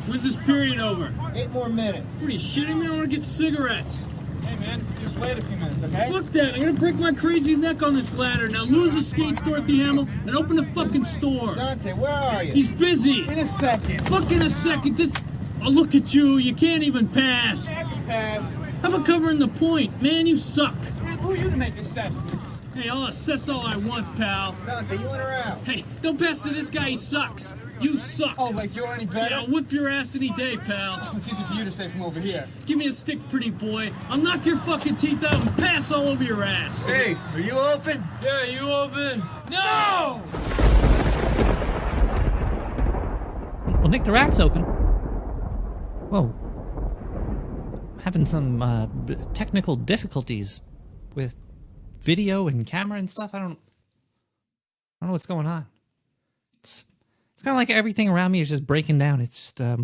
When's this period over? 8 more minutes. What are you shitting me? I want to get cigarettes. Hey, man, just wait a few minutes, okay? Fuck that. I'm gonna break my crazy neck on this ladder. Now lose the skates, Dorothy Hamill, and open the fucking store. Dante, where are you? He's busy. In a second. Fuck in a second. This... Oh, look at you. You can't even pass. I can pass. How about covering the point? Man, you suck. Man, who are you to make assessments? Hey, I'll assess all I want, pal. Dante, you in or out? Hey, don't pass to this guy. He sucks. You suck. Oh, like you're any better? Yeah, I'll whip your ass any day, pal. It's easy for you to say from over here. Give me a stick, pretty boy. I'll knock your fucking teeth out and pass all over your ass. Hey, are you open? Yeah, you open. No! Well, Nick the Rat's open. Whoa. Having some technical difficulties with video and camera and stuff. I don't know what's going on. It's kind of like everything around me is just breaking down. It's just I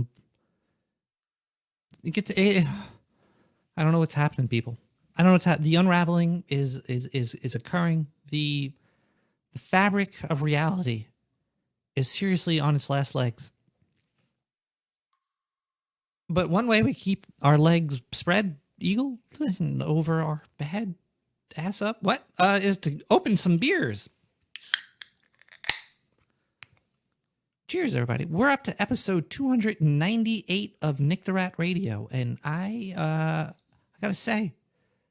don't know what's happening, people. I don't know what's happening. The unraveling is occurring. The fabric of reality is seriously on its last legs. But one way we keep our legs spread eagle over our head, ass up, is to open some beers. Cheers, everybody. We're up to episode 298 of Nick the Rat Radio, and I gotta say,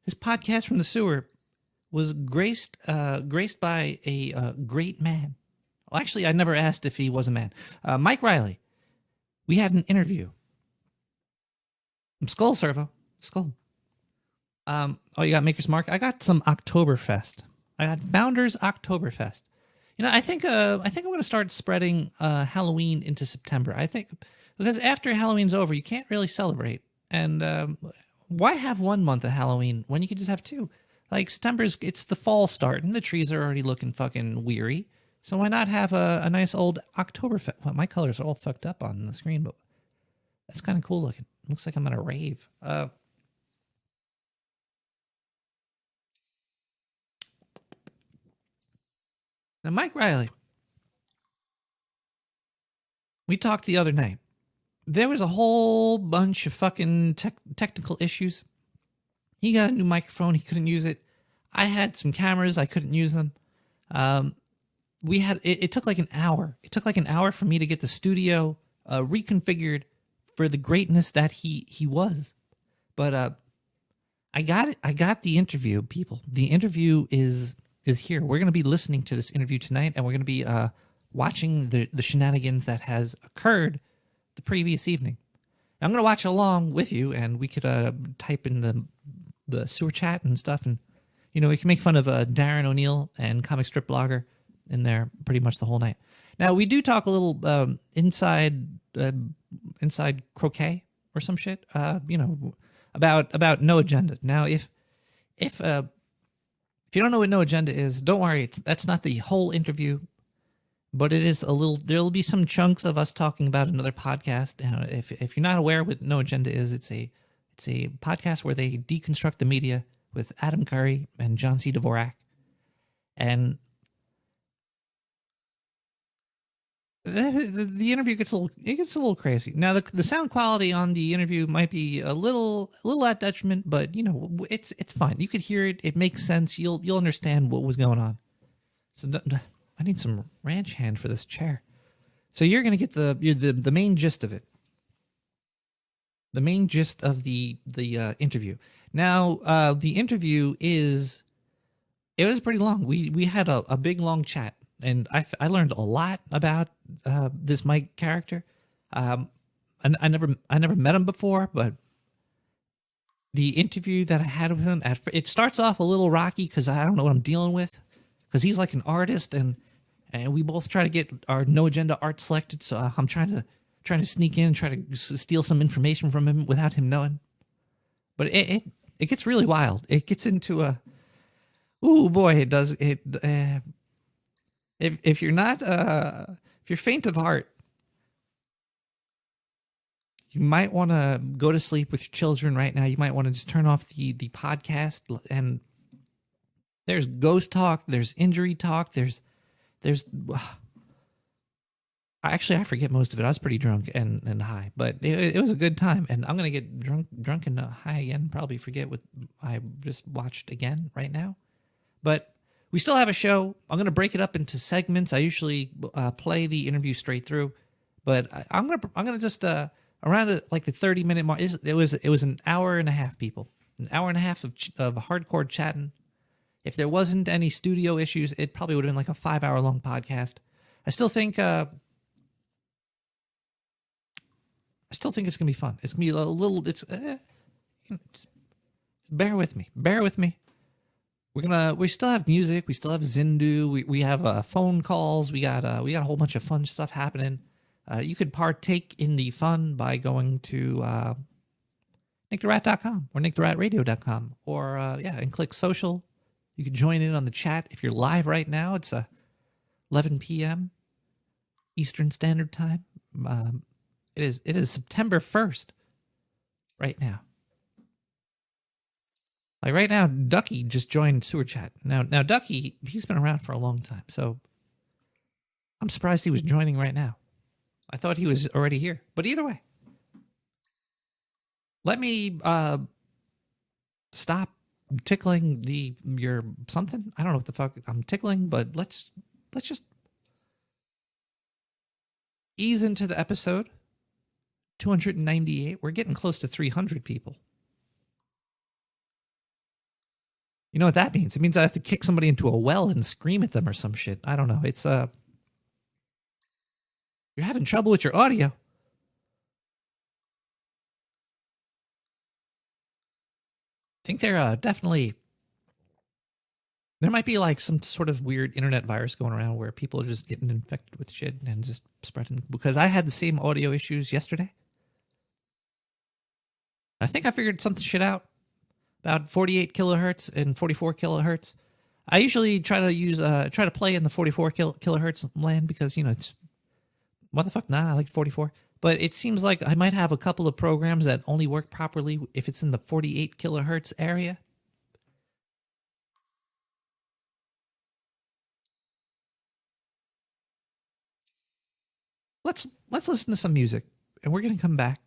this podcast from the sewer was graced by a great man. Well, actually, I never asked if he was a man. Mike Riley. We had an interview. Skull, Servo. Skull. Oh, you got Maker's Mark? I got some Oktoberfest. I got Founders Oktoberfest. You know, I think I'm going to start spreading Halloween into September. I think because after Halloween's over, you can't really celebrate. And why have 1 month of Halloween when you could just have 2? Like it's the fall start, and the trees are already looking fucking weary. So why not have a nice old Oktoberfest? Well, my colors are all fucked up on the screen, but that's kind of cool looking. Looks like I'm at a rave. Now, Mike Riley, we talked the other night. There was a whole bunch of fucking technical issues. He got a new microphone. He couldn't use it. I had some cameras. I couldn't use them. It took like an hour. It took like an hour for me to get the studio reconfigured for the greatness that he was. But I got it. I got the interview, people. The interview is here. We're going to be listening to this interview tonight, and we're going to be watching the shenanigans that has occurred the previous evening. Now, I'm going to watch along with you, and we could type in the sewer chat and stuff, and we can make fun of Darren O'Neill and Comic Strip Blogger in there pretty much the whole night. Now, we do talk a little inside croquet or some shit, about No Agenda. Now, if you don't know what No Agenda is, don't worry. That's not the whole interview, but it is a little. There'll be some chunks of us talking about another podcast. If you're not aware what No Agenda is, it's a podcast where they deconstruct the media with Adam Curry and John C. Dvorak, and the interview gets a little crazy. Now the sound quality on the interview might be a little at detriment, but it's fine. You could hear it. It makes sense. You'll understand what was going on. So I need some ranch hand for this chair. So you're gonna get the main gist of it. The main gist of the interview. Now the interview it was pretty long. We had a big long chat. And I learned a lot about this Mike character. And I never met him before, but the interview that I had with him, it starts off a little rocky because I don't know what I'm dealing with. Because he's like an artist, and we both try to get our No Agenda art selected. So I'm trying to sneak in and try to steal some information from him without him knowing. But it gets really wild. It gets into a, ooh boy, it does it. If you're not if you're faint of heart, you might want to go to sleep with your children right now. You might want to just turn off the podcast. And there's ghost talk, there's injury talk, there's I forget most of it. I was pretty drunk and high, but it was a good time. And I'm gonna get drunk and high again. Probably forget what I just watched again right now. But we still have a show. I'm gonna break it up into segments. I usually play the interview straight through, but I'm gonna just around like the 30-minute mark. It was an hour and a half, people. An hour and a half of hardcore chatting. If there wasn't any studio issues, it probably would have been like a 5-hour long podcast. I still think it's gonna be fun. It's gonna be a little. Just bear with me. Bear with me. We still have music. We still have Zindu. We have phone calls. We got a whole bunch of fun stuff happening. You could partake in the fun by going to nicktherat.com or nicktheratradio.com or and click social. You can join in on the chat if you're live right now. It's 11 p.m. Eastern Standard Time. It is September 1st right now. Like right now, Ducky just joined Sewer Chat. Now Ducky, he's been around for a long time, so I'm surprised he was joining right now. I thought he was already here. But either way, let me stop tickling your something. I don't know what the fuck I'm tickling, but let's just ease into the episode. 298. We're getting close to 300 people. You know what that means? It means I have to kick somebody into a well and scream at them or some shit. I don't know. It's you're having trouble with your audio. I think there might be like some sort of weird internet virus going around where people are just getting infected with shit and just spreading. Because I had the same audio issues yesterday. I think I figured some shit out about 48 kilohertz and 44 kilohertz. I usually try to play in the 44 kilohertz land because, it's motherfucker. Nah, I like 44. But it seems like I might have a couple of programs that only work properly if it's in the 48 kilohertz area. Let's listen to some music, and we're gonna come back.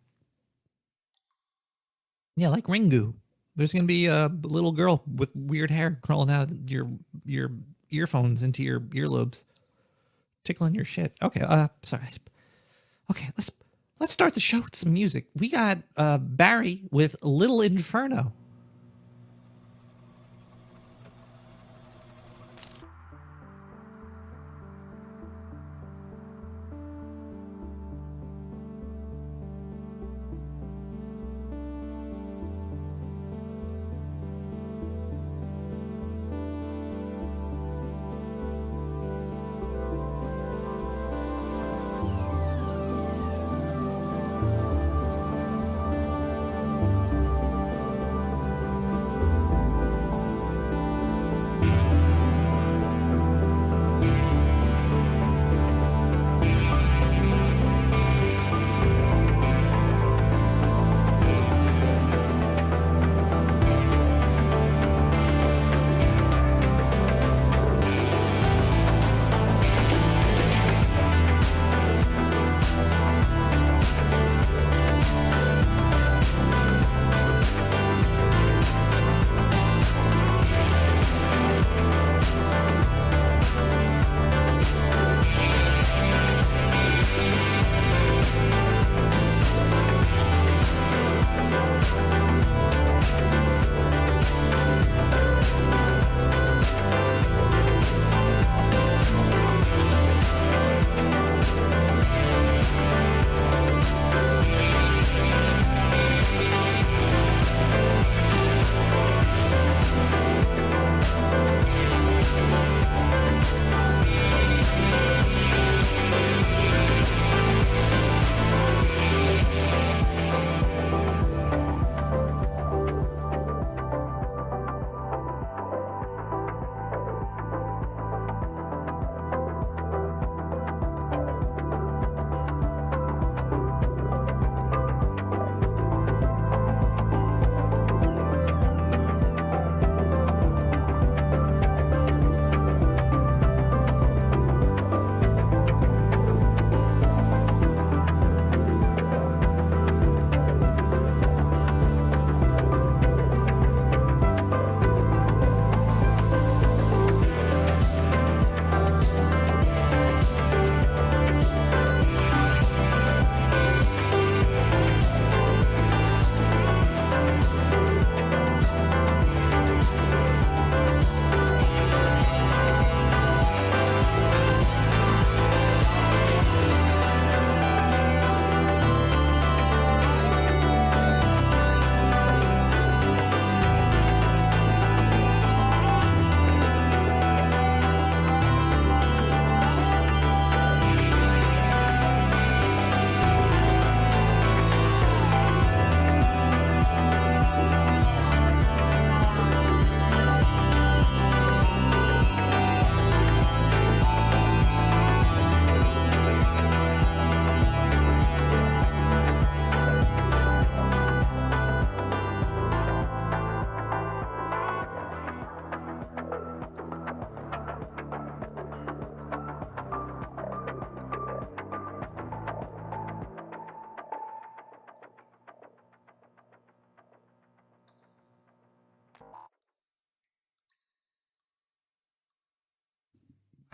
Yeah, like Ringu. There's gonna be a little girl with weird hair crawling out of your earphones into your earlobes, tickling your shit. Okay, sorry. Okay, let's start the show with some music. We got Barry with Little Inferno.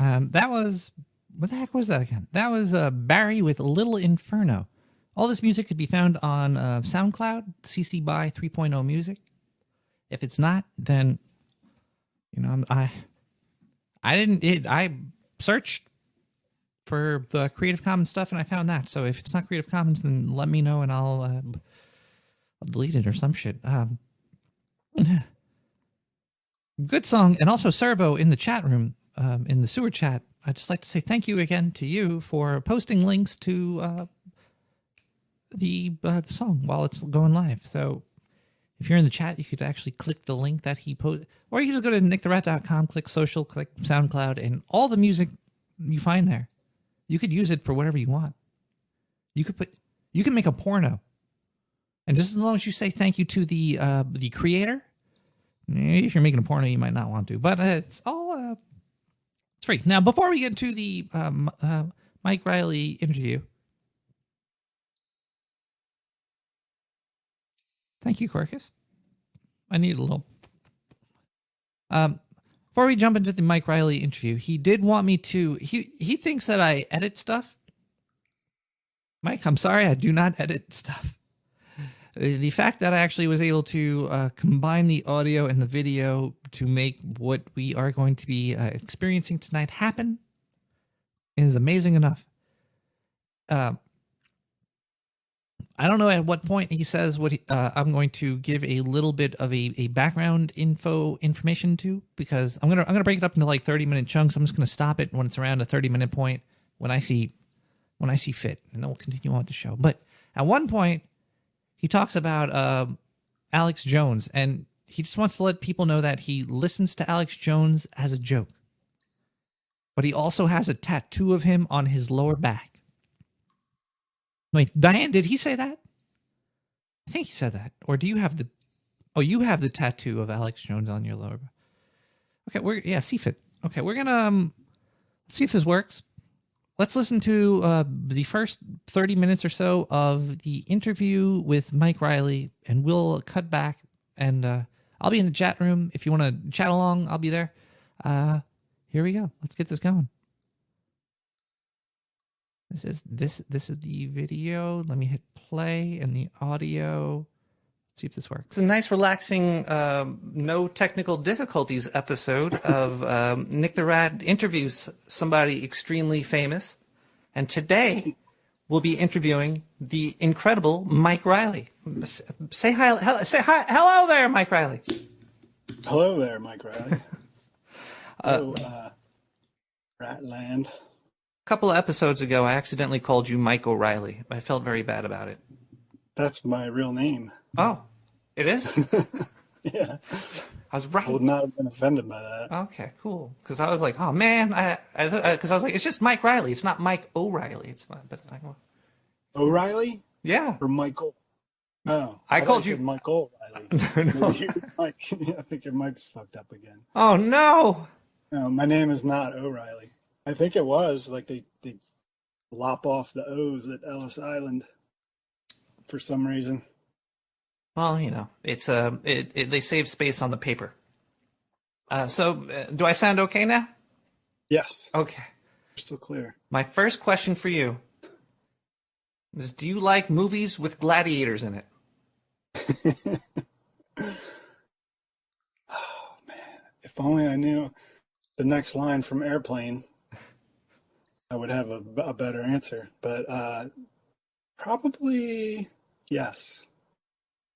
That was, what the heck was that again? That was Barry with Little Inferno. All this music could be found on SoundCloud, CC BY 3.0 Music. If it's not, then, you know, I searched for the Creative Commons stuff and I found that. So if it's not Creative Commons, then let me know and I'll delete it or some shit. Good song. And also Servo in the chat room, in the sewer chat. I'd just like to say thank you again to you for posting links to the song while it's going live. So if you're in the chat, you could actually click the link that he posted, or you can just go to nicktherat.com, click social, click SoundCloud, and all the music you find there, you could use it for whatever you want. You can make a porno, and just as long as you say thank you to the creator. If you're making a porno, you might not want to, but it's all it's free. Now, before we get to the Mike Riley interview, thank you, Corcus. I need a little. Before we jump into the Mike Riley interview, he did want me to. He thinks that I edit stuff. Mike, I'm sorry, I do not edit stuff. The fact that I actually was able to combine the audio and the video to make what we are going to be experiencing tonight happen is amazing enough. I don't know at what point he says what I'm going to give a little bit of a background information to, because I'm gonna break it up into like 30-minute chunks. I'm just gonna stop it when it's around a 30-minute point when I see fit, and then we'll continue on with the show. But at one point, he talks about Alex Jones, and he just wants to let people know that he listens to Alex Jones as a joke. But he also has a tattoo of him on his lower back. Wait, Diane, did he say that? I think he said that. Or do you have the... Oh, you have the tattoo of Alex Jones on your lower back. Okay, CFIT. Okay, we're gonna... let's see if this works. Let's listen to the first 30 minutes or so of the interview with Mike Riley, and we'll cut back, and I'll be in the chat room. If you want to chat along, I'll be there. Here we go. Let's get this going. This is the video. Let me hit play and the audio. Let's see if this works. It's a nice, relaxing, no technical difficulties episode of Nick the Rat interviews somebody extremely famous. And today, we'll be interviewing the incredible Mike Riley. Say hi. Say hi. Hello there, Mike Riley. Hello there, Mike Riley. Hello, Ratland. A couple of episodes ago, I accidentally called you Mike O'Reilly. I felt very bad about it. That's my real name. Oh, it is? Yeah. I was right. I would not have been offended by that. Okay, cool. Because I was like, oh man, because I was like, it's just Mike Riley. It's not Mike O'Reilly. It's fine, but O'Reilly? Yeah. Or Michael? No. I called you Michael O'Reilly. No. Mike. I think your mic's fucked up again. Oh no. No, my name is not O'Reilly. I think it was like they lop off the O's at Ellis Island for some reason. Well, you know, it's they save space on the paper. So, do I sound okay now? Yes. Okay. Still clear. My first question for you is: do you like movies with gladiators in it? Oh man! If only I knew the next line from Airplane, I would have a better answer. But probably yes.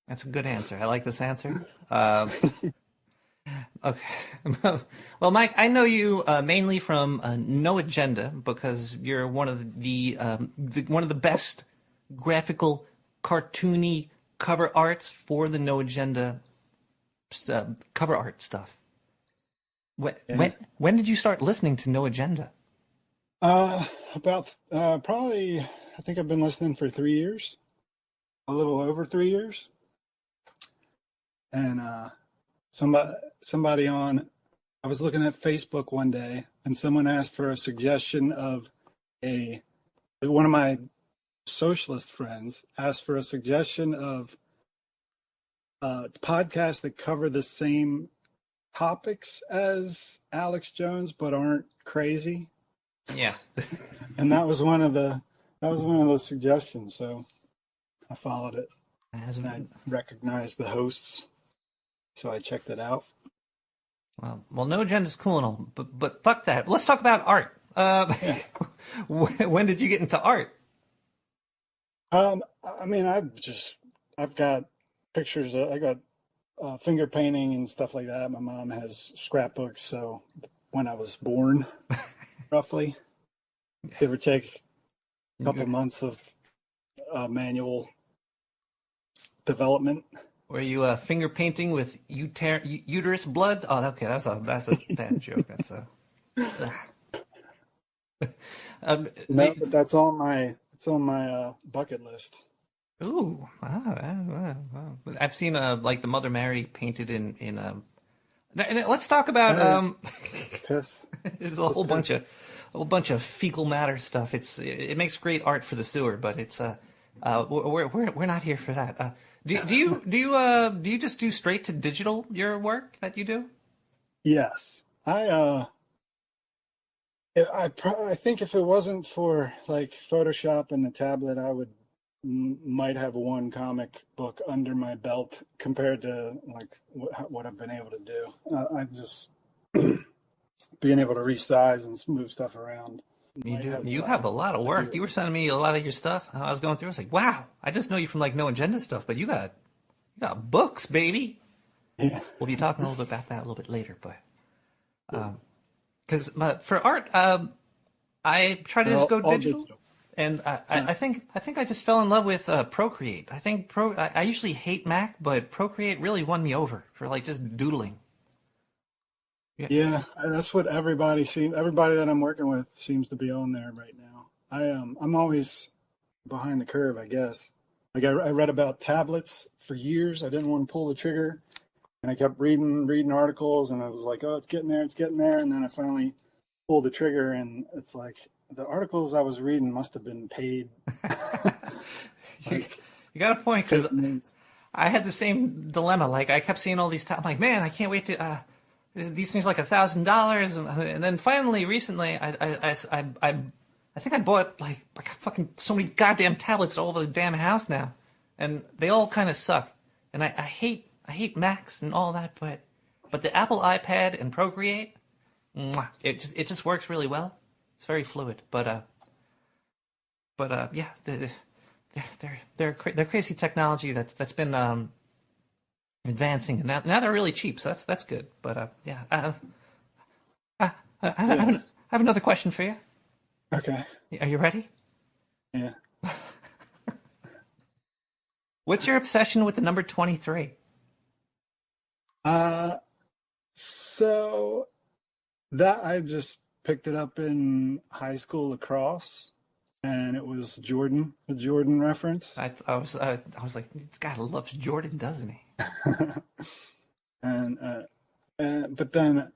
That's a good answer. I like this answer. Okay. Well, Mike, I know you mainly from No Agenda because you're one of the best graphical, cartoony cover arts for the No Agenda cover art stuff. When did you start listening to No Agenda? About probably, I think I've been listening for 3 years, a little over 3 years. And somebody I was looking at Facebook one day, and someone asked for a suggestion of one of my socialist friends asked for a suggestion of podcasts that cover the same topics as Alex Jones, but aren't crazy. Yeah. And that was one of those suggestions. So I followed it. And I recognized the hosts, so I checked it out. Well, No Agenda's cool and all, but fuck that. Let's talk about art. Yeah. When did you get into art? I mean, I've got pictures. I got finger painting and stuff like that. My mom has scrapbooks, so when I was born, roughly, give or take a couple months of manual development. Were you finger painting with uterus blood? Oh, okay, that's a bad joke. That's a. No, but that's on my bucket list. Ooh, wow. I've seen like the Mother Mary painted in. And let's talk about Piss. It's a whole bunch of fecal matter stuff. It makes great art for the sewer, but it's we're not here for that. Do you just do straight to digital your work that you do? Yes, I think if it wasn't for like Photoshop and the tablet, I might have one comic book under my belt compared to like what I've been able to do. I just being able to resize and move stuff around. You have a lot of work. You were sending me a lot of your stuff. I was going through. I was like, wow, I just know you from like No Agenda stuff, but you got books, baby. Yeah. We'll be talking a little bit about that a little bit later, but because for art, I try to just go digital. And I think I just fell in love with Procreate. I think I usually hate Mac, but Procreate really won me over for like just doodling. Yeah, that's what everybody that I'm working with seems to be on there right now. I'm always behind the curve, I guess. Like I read about tablets for years. I didn't want to pull the trigger, and I kept reading articles, and I was like, oh, it's getting there, and then I finally pulled the trigger, and it's like the articles I was reading must have been paid. You got a point, because I had the same dilemma. Like I kept seeing all these. I'm like, man, I can't wait to. These things like $1,000, and then finally, recently, I think I bought like fucking so many goddamn tablets all over the damn house now, and they all kind of suck. And I hate Macs and all that, but the Apple iPad and Procreate, it just works really well. It's very fluid, but yeah, they're crazy technology that's been advancing, and now they're really cheap, so that's good. But yeah, I have another question for you. Okay. Are you ready? Yeah. What's your obsession with the number 23? So that I just picked it up in high school lacrosse, and it was Jordan, a Jordan reference. I was like, this guy loves Jordan, doesn't he? and but then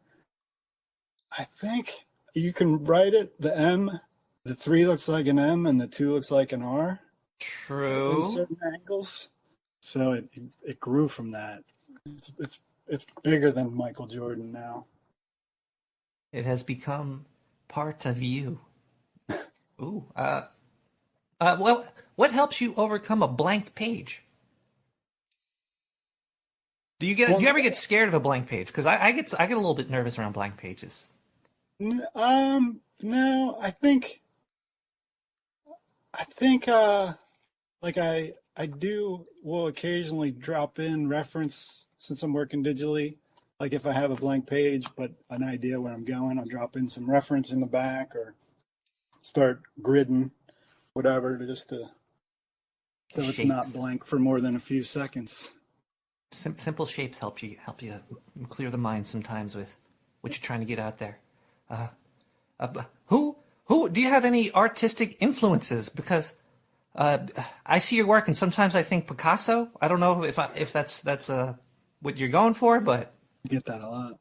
I think you can write it. The M, the 3 looks like an M, and the 2 looks like an R. True. In certain angles, so it grew from that. It's bigger than Michael Jordan now. It has become part of you. Ooh. Well, what helps you overcome a blank page? Do you ever get scared of a blank page? Because I get a little bit nervous around blank pages. No, I think like I will occasionally drop in reference since I'm working digitally. Like if I have a blank page but an idea where I'm going, I'll drop in some reference in the back or start gridding, whatever, so it's not blank for more than a few seconds. Simple shapes help you clear the mind sometimes with what you're trying to get out there. Who do you have any artistic influences? Because I see your work and sometimes I think Picasso. I don't know if that's what you're going for, but I get that a lot.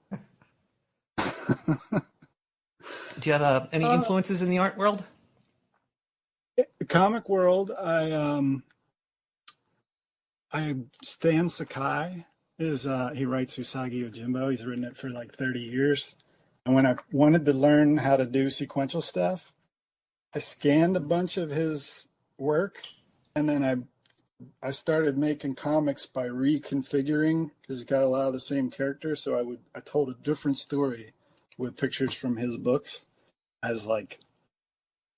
Do you have any influences in the art world? The comic world, I Stan Sakai is he writes Usagi Yojimbo. He's written it for like 30 years. And when I wanted to learn how to do sequential stuff, I scanned a bunch of his work, and then I started making comics by reconfiguring, because he's got a lot of the same characters. So I told a different story with pictures from his books as like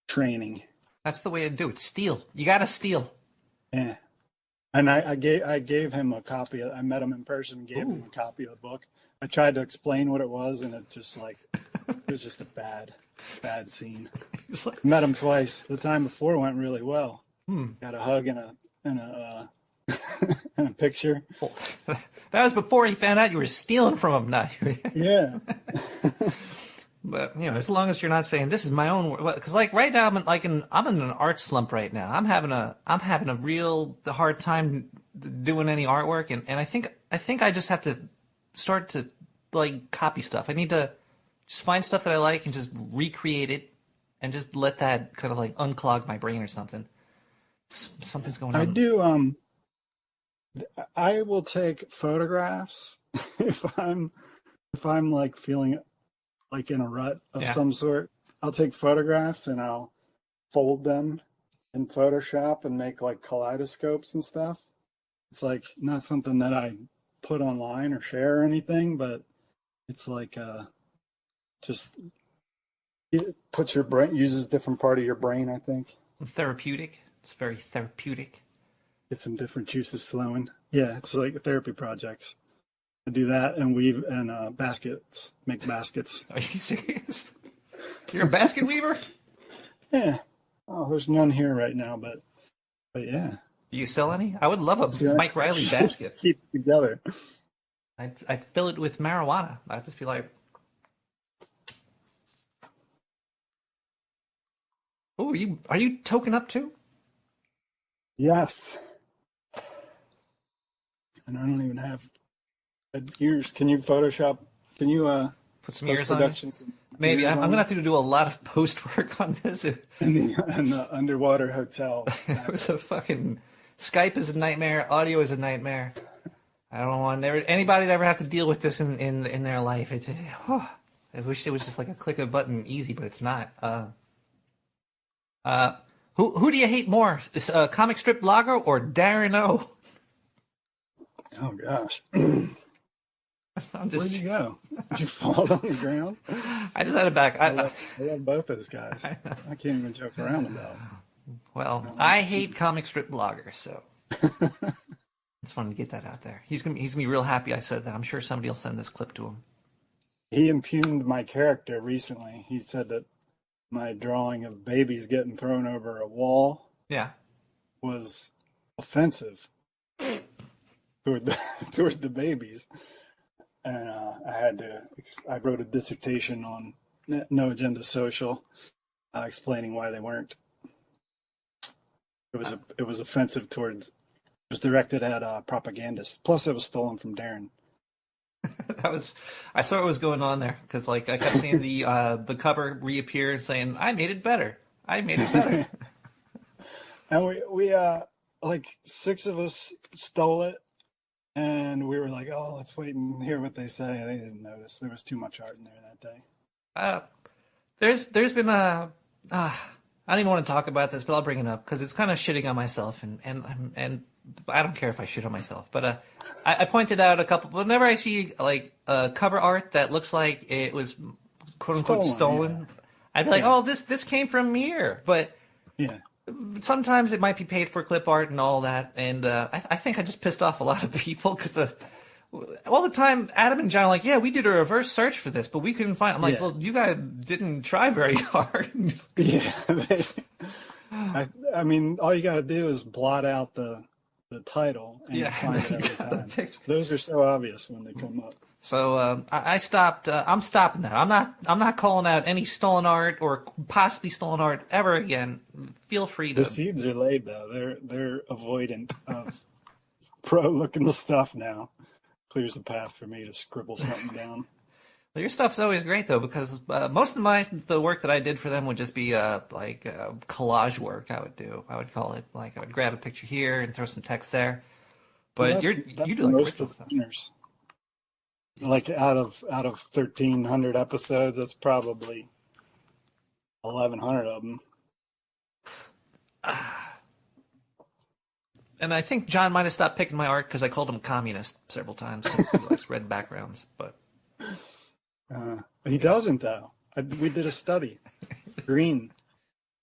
training. That's the way to do it. Steal. You got to steal. Yeah. And I gave him a copy. I met him in person, gave him a copy of the book. I tried to explain what it was, and it was just a bad scene. Like, Met him twice. The time before went really well. Got a hug and a and a picture. That was before he found out you were stealing from him. Now, yeah. But as long as you're not saying this is my own work, because like right now I'm in an art slump right now. I'm having a real hard time doing any artwork, and I think I just have to start to like copy stuff. I need to just find stuff that I like and just recreate it, and just let that kind of like unclog my brain or something. Something's going on. I do. I will take photographs if I'm like feeling like in a rut of some sort. I'll take photographs and I'll fold them in Photoshop and make like kaleidoscopes and stuff. It's like not something that I put online or share or anything, but it's like just it puts your brain, uses different part of your brain, I think. Therapeutic. It's very therapeutic. Get some different juices flowing. Yeah, it's like therapy projects. I do that and weave and baskets, make baskets. Are you serious? You're a basket weaver? Yeah. Oh, there's none here right now, but yeah. Do you sell any? I would love a Mike Riley basket. Keep it together. I'd fill it with marijuana. I'd just be like, oh, are you token up too? Yes. And I don't even have ears. Can you Photoshop? Can you put some ears on it? Maybe. I'm going to have to do a lot of post work on this. In the underwater hotel. It was a fucking... Skype is a nightmare. Audio is a nightmare. I don't want anybody to ever have to deal with this in their life. It's I wish it was just like a click of a button easy, but it's not. Who do you hate more? Is comic strip blogger or Darren O? Oh gosh. Where'd you go? Did you fall on the ground? I just had a back. I love both those guys. I can't even joke around about them. Well, I hate comic strip bloggers, so it's fun to get that out there. He's gonna be real happy I said that. I'm sure somebody will send this clip to him. He impugned my character recently. He said that my drawing of babies getting thrown over a wall was offensive toward the babies. And I wrote a dissertation on No Agenda Social, explaining why they weren't. It was offensive towards. It was directed at propagandists. Plus, it was stolen from Darren. I saw what was going on there because like I kept seeing the cover reappear saying I made it better. I made it better. And we like 6 of us stole it, and we were like, oh, let's wait and hear what they say. They didn't notice. There was too much art in there that day. There's been I don't even want to talk about this, but I'll bring it up because it's kind of shitting on myself, and I don't care if I shit on myself. But I pointed out a couple. Whenever I see like cover art that looks like it was quote unquote stolen, I'd be like, oh, this came from here. But sometimes it might be paid for clip art and all that, and I think I just pissed off a lot of people because all the time Adam and John are like, yeah, we did a reverse search for this, but we couldn't find it. I'm like, well, you guys didn't try very hard. Yeah. I mean, all you got to do is blot out the title and find it every time. Those are so obvious when they come up. So I stopped. I'm stopping that. I'm not calling out any stolen art or possibly stolen art ever again. Feel free to. The seeds are laid though. They're avoidant of pro-looking stuff now. Clears the path for me to scribble something down. Well, your stuff's always great though, because most of the work that I did for them would just be like collage work. I would call it like I would grab a picture here and throw some text there. But Well, you that's do like most original of the stuff. winners. Like out of 1,300 episodes, that's probably 1,100 of them. And I think John might have stopped picking my art because I called him communist several times because he likes red backgrounds. But He doesn't, though. We did a study. Green.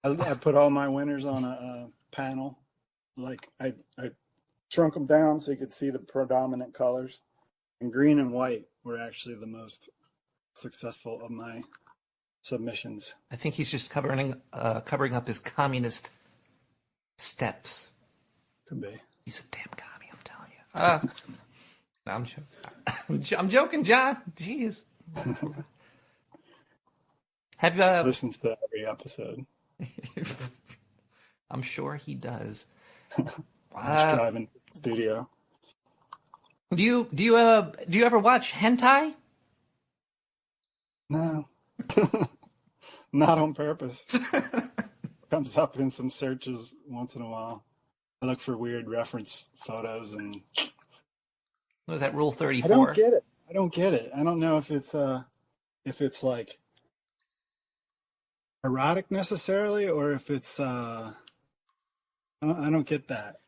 I put all my winners on a panel. Like I shrunk them down so you could see the predominant colors. And green and white were actually the most successful of my submissions. I think he's just covering up his communist steps. Could be. He's a damn commie, I'm telling you. No, I'm joking, John. Jeez. Have Listens to every episode. I'm sure he does. Just driving to the studio. Do you ever watch hentai? No. Not on purpose. Comes up in some searches once in a while. I look for weird reference photos and What was that, Rule 34? I don't get it. I don't know if it's like erotic necessarily or if it's I don't get that.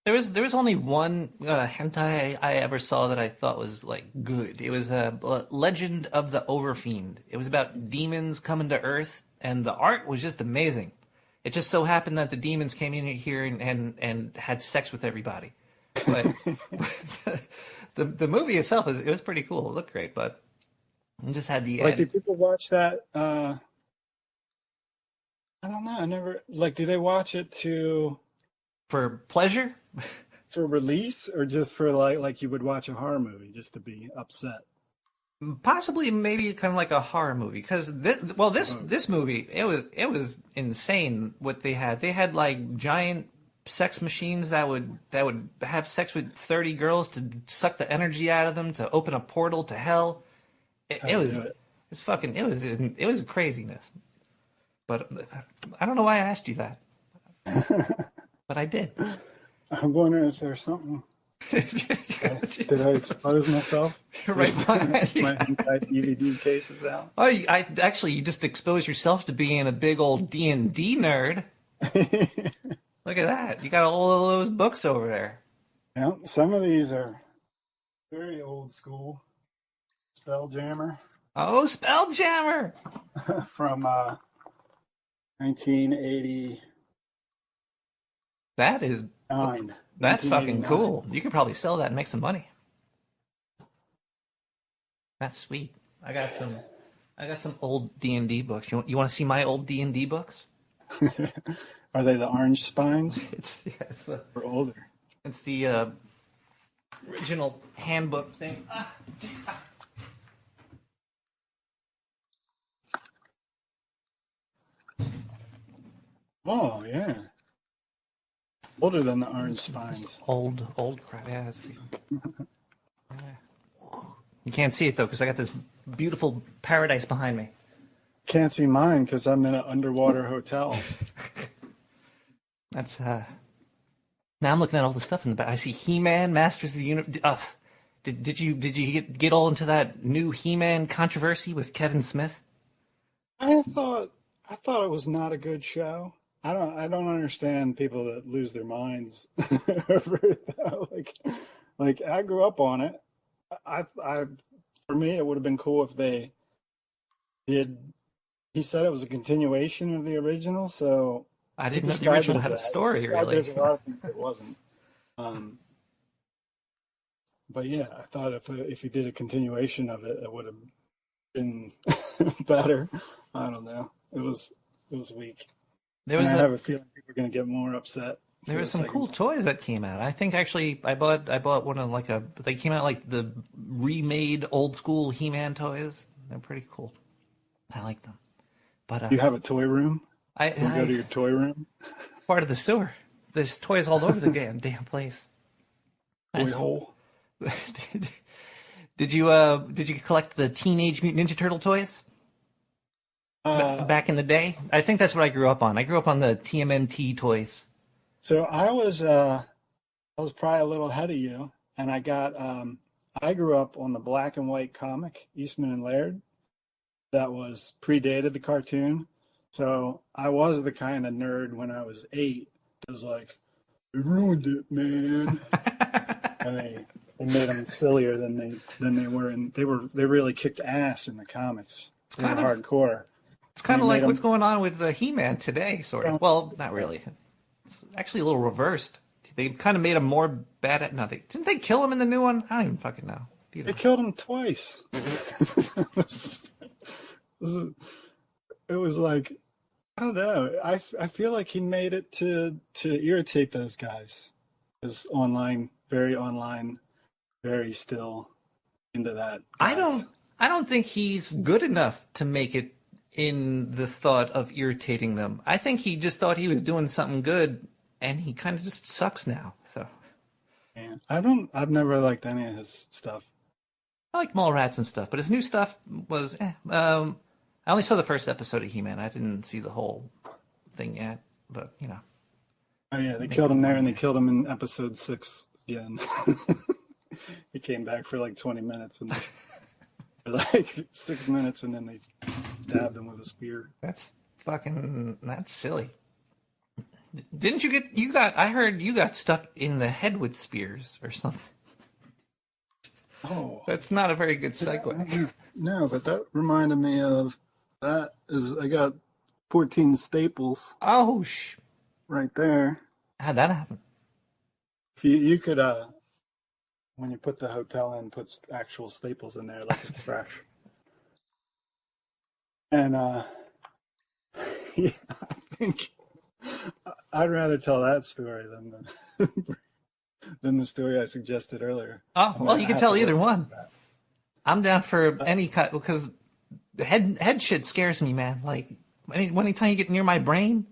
There was only one hentai I ever saw that I thought was like good. It was Legend of the Overfiend. It was about demons coming to Earth, and the art was just amazing. It just so happened that the demons came in here and had sex with everybody. But the movie itself was pretty cool. It looked great, but it just had the Like, do people watch that? I don't know. I never do they watch it for pleasure. for release or just for like you would watch a horror movie just to be upset? Possibly, maybe kind of like a horror movie, because this movie it was insane what they had. They had like giant sex machines that would have sex with 30 girls to suck the energy out of them to open a portal to hell. It was craziness. But I don't know why I asked you that, but I did. I'm wondering if there's something. Did I expose myself? Right behind you. My entire DVD case is out. Oh, you just exposed yourself to being a big old D&D nerd. Look at that! You got all of those books over there. Yeah, some of these are very old school. Spelljammer. Oh, Spelljammer! From 1989. That's fucking cool. You could probably sell that and make some money. That's sweet. I got some old D&D books. You want to see my old D&D books? Are they the orange spines? It's the or older? It's the original handbook thing. Oh yeah. Older than the orange spines. Old crap. Yeah, it's the. You can't see it though because I got this beautiful paradise behind me. Can't see mine because I'm in an underwater hotel. That's Now I'm looking at all the stuff in the back. I see He-Man, Masters of the Universe. Did you get all into that new He-Man controversy with Kevin Smith? I thought it was not a good show. I don't understand people that lose their minds over it though. Like I grew up on it. I for me it would have been cool if they did. He said it was a continuation of the original, so I didn't know the original had a story really. There's a lot of things it wasn't. But yeah, I thought if he did a continuation of it, it would have been better. I don't know. It was weak. I have a feeling people are going to get more upset. There were some cool toys that came out. I think actually I bought one of they came out like the remade old school He-Man toys. They're pretty cool. I like them. But you have a toy room? I go to your toy room? Part of the sewer. There's toys all over the damn place. Toy hole. Did you collect the Teenage Mutant Ninja Turtle toys? Back in the day? I think that's what I grew up on. I grew up on the TMNT toys. So I was I was probably a little ahead of you, and I grew up on the black and white comic Eastman and Laird that was predated the cartoon. So I was the kind of nerd when I was 8 that was like, "They ruined it, man," and they made them sillier than they were, and they really kicked ass in the comics. They were hardcore. It's kind of like what's going on with the He-Man today, sort of. Well, not really. It's actually a little reversed. They kind of made him more bad at nothing. Didn't they kill him in the new one? I don't even fucking know. They killed him twice. It was like, I don't know. I feel like he made it to irritate those guys. Because online, very still into that. I don't think he's good enough to make it in the thought of irritating them. I think he just thought he was doing something good, and he kind of just sucks now. So, yeah, I've never liked any of his stuff. I like Mallrats and stuff, but his new stuff was. I only saw the first episode of He-Man. I didn't see the whole thing yet, but you know. Oh yeah, they killed him there, and they killed him in episode 6 again. He came back for like 20 minutes, and like 6 minutes, and then they stabbed him with a spear. That's silly. Didn't you I heard you got stuck in the head with spears or something. Oh. That's not a very good segue. No, but that reminded me of, I got 14 staples. Oh, right there. How'd that happen? If you could, when you put the hotel in, put actual staples in there like it's fresh. And yeah, I think I'd rather tell that story than the story I suggested earlier. Oh, well, you can tell either one. I'm down for any cut because the head shit scares me, man. Like anytime you get near my brain,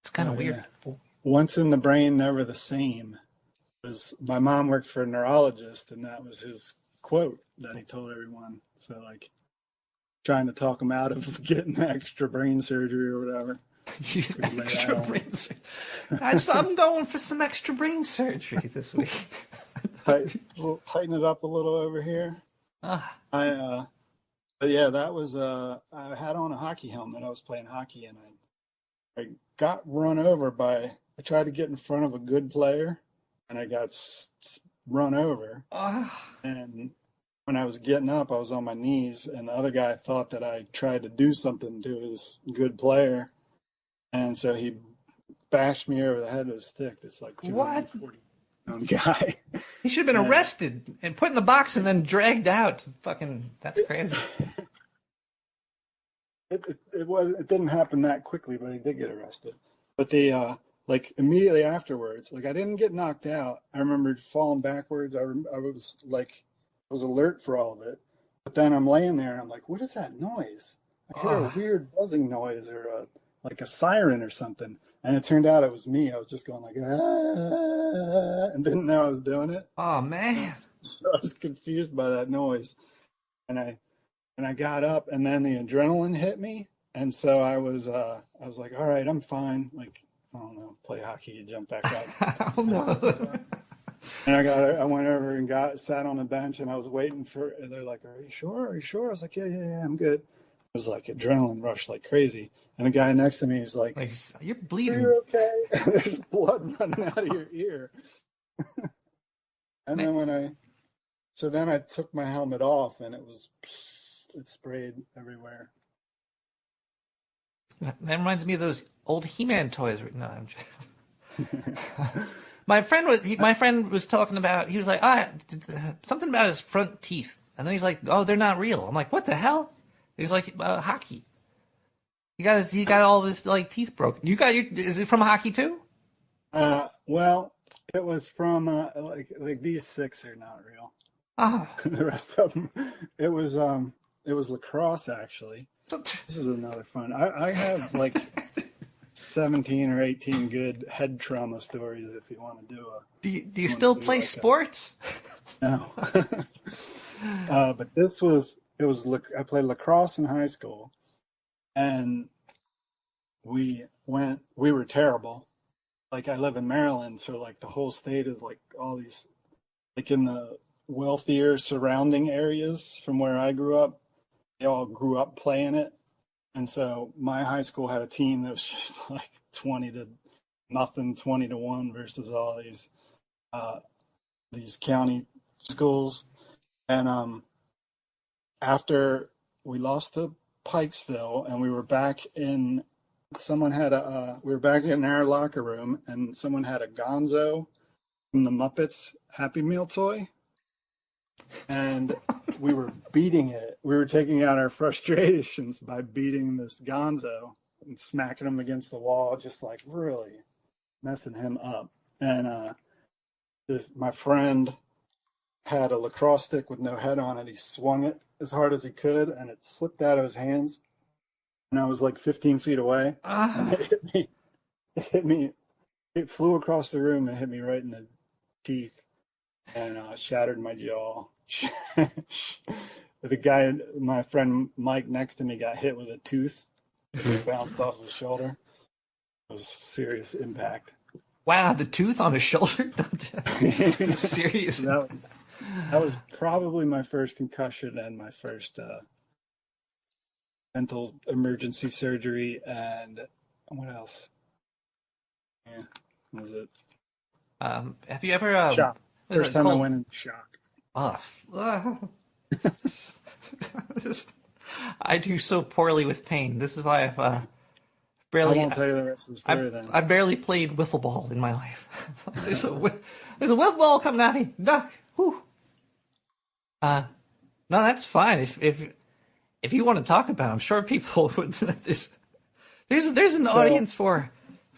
it's kind of weird. Yeah. Once in the brain, never the same. Because my mom worked for a neurologist, and that was his quote that he told everyone. So, like, trying to talk him out of getting extra brain surgery or whatever. Extra brain surgery. I'm going for some extra brain surgery this week. Tighten it up a little over here. But yeah, that was I had on a hockey helmet. I was playing hockey, and I got run over by. I tried to get in front of a good player, and I got run over. And when I was getting up, I was on my knees, and the other guy thought that I tried to do something to his good player. And so he bashed me over the head with a stick. This like 240-pound guy. He should have been arrested and put in the box and then dragged out. That's crazy. It didn't happen that quickly, but he did get arrested. But they like immediately afterwards, like I didn't get knocked out. I remembered falling backwards. I was alert for all of it. But then I'm laying there and I'm like, what is that noise? I hear a weird buzzing noise or like a siren or something. And it turned out it was me. I was just going like, and didn't know I was doing it. Oh man. So I was confused by that noise. And I got up, and then the adrenaline hit me. And so I was like, all right, I'm fine. Like, I don't know, play hockey, you jump back up. Oh no. And I went over and sat on the bench, and I was waiting and they're like, are you sure? Are you sure? I was like, yeah, I'm good. It was like adrenaline rush like crazy. And the guy next to me is like, you're bleeding. You're okay. There's blood running out of your ear. And then I took my helmet off, and it sprayed everywhere. That reminds me of those old He-Man toys. No, I'm just... My friend was talking about. He was like, something about his front teeth, and then he's like, oh, they're not real. I'm like, what the hell? He's like, hockey. He got all of his like teeth broken. Is it from hockey too? Well, it was from like these 6 are not real. The rest of them, it was lacrosse actually. This is another fun. I have like 17 or 18 good head trauma stories if you want to do a. Do you still play sports? No. But I played lacrosse in high school, and we were terrible. like I live in Maryland, so like the whole state is like all these, like in the wealthier surrounding areas from where I grew up, they all grew up playing it. And so my high school had a team that was just like 20-0, 20-1 versus all these county schools. And after we lost to Pikesville and we were back in, we were back in our locker room and someone had a Gonzo from the Muppets Happy Meal toy. And we were beating it. We were taking out our frustrations by beating this Gonzo and smacking him against the wall, just like really messing him up. And my friend had a lacrosse stick with no head on it. He swung it as hard as he could, and it slipped out of his hands. And I was like 15 feet away. And it hit me. It flew across the room and hit me right in the teeth and shattered my jaw. The guy, my friend Mike next to me, got hit with a tooth. It bounced off his shoulder. It was a serious impact. Wow, the tooth on his shoulder? Serious. That was probably my first concussion and my first dental emergency surgery. And what else? Yeah, that was it. Have you ever... shock. First time I went in shock. I do so poorly with pain. This is why I've barely... I won't tell you the rest of the story then. I barely played wiffle ball in my life. There's a wiffle ball coming at me. Duck. Whew. No, that's fine. If you want to talk about it, I'm sure people would... There's an audience for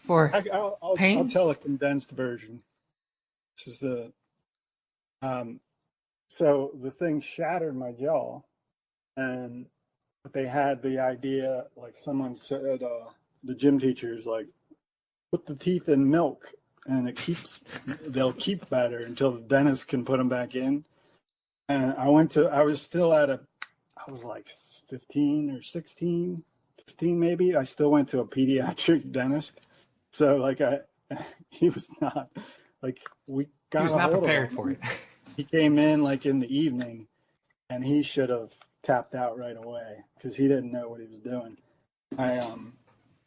pain. I'll tell a condensed version. This is the... So the thing shattered my jaw, but they had the idea, like someone said, the gym teachers, like, put the teeth in milk and they'll keep better until the dentist can put them back in. And I was like 15 or 16, 15 maybe. I still went to a pediatric dentist. So like he was not, like, we got He was not prepared for it. He came in like in the evening and he should have tapped out right away because he didn't know what he was doing.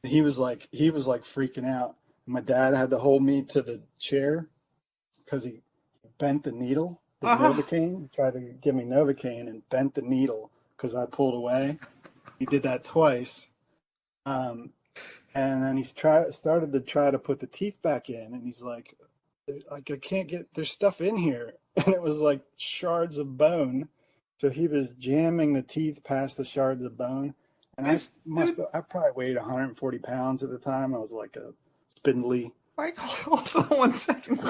He was like freaking out. My dad had to hold me to the chair because he bent the needle, the Novocaine. He tried to give me Novocaine and bent the needle because I pulled away. He did that twice. And then he started to try to put the teeth back in, and he's like I can't get, there's stuff in here. And it was like shards of bone. So he was jamming the teeth past the shards of bone. And I probably weighed 140 pounds at the time. I was like a spindly. Michael, hold on 1 second.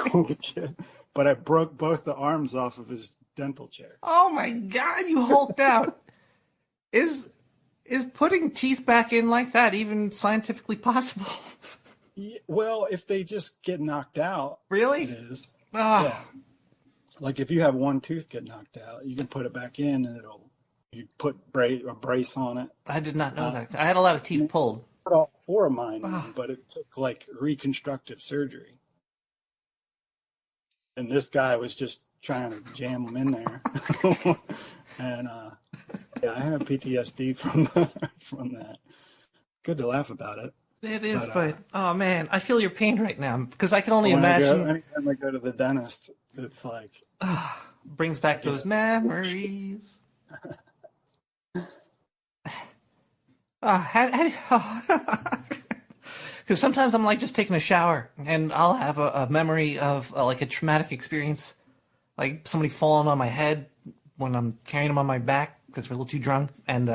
But I broke both the arms off of his dental chair. Oh my God, you hulked out. Is putting teeth back in like that even scientifically possible? Yeah, well, if they just get knocked out. Really? It is. Yeah. Like if you have one tooth get knocked out, you can put it back in and you put a brace on it. I did not know that. I had a lot of teeth pulled. Put all four of mine in, but it took like reconstructive surgery. And this guy was just trying to jam them in there. And yeah, I have PTSD from that. Good to laugh about it. It is, but oh man, I feel your pain right now because I can only imagine. Anytime I go to the dentist, it's like brings back those memories. Because sometimes I'm like just taking a shower and I'll have a memory of like a traumatic experience, like somebody falling on my head when I'm carrying them on my back because we're a little too drunk and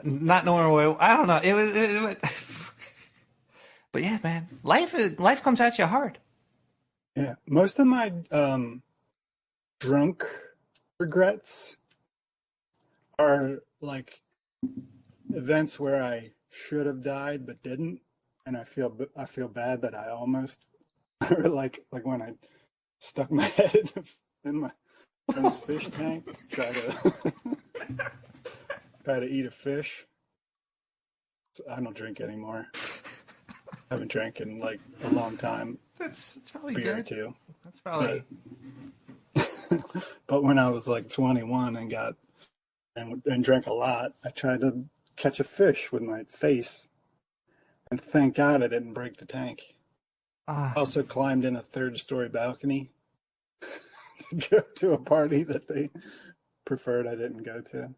not knowing where. I don't know. It was but yeah, man, life comes at you hard. Yeah, most of my drunk regrets are like events where I should have died but didn't, and I feel bad that I almost, or like when I stuck my head in my friend's fish tank, try to eat a fish. I don't drink anymore. haven't drank in like a long time. That's probably Beer good. too. That's probably. But when I was like 21 and drank a lot, I tried to catch a fish with my face, and thank God I didn't break the tank. I also climbed in a third-story balcony to go to a party that they preferred I didn't go to.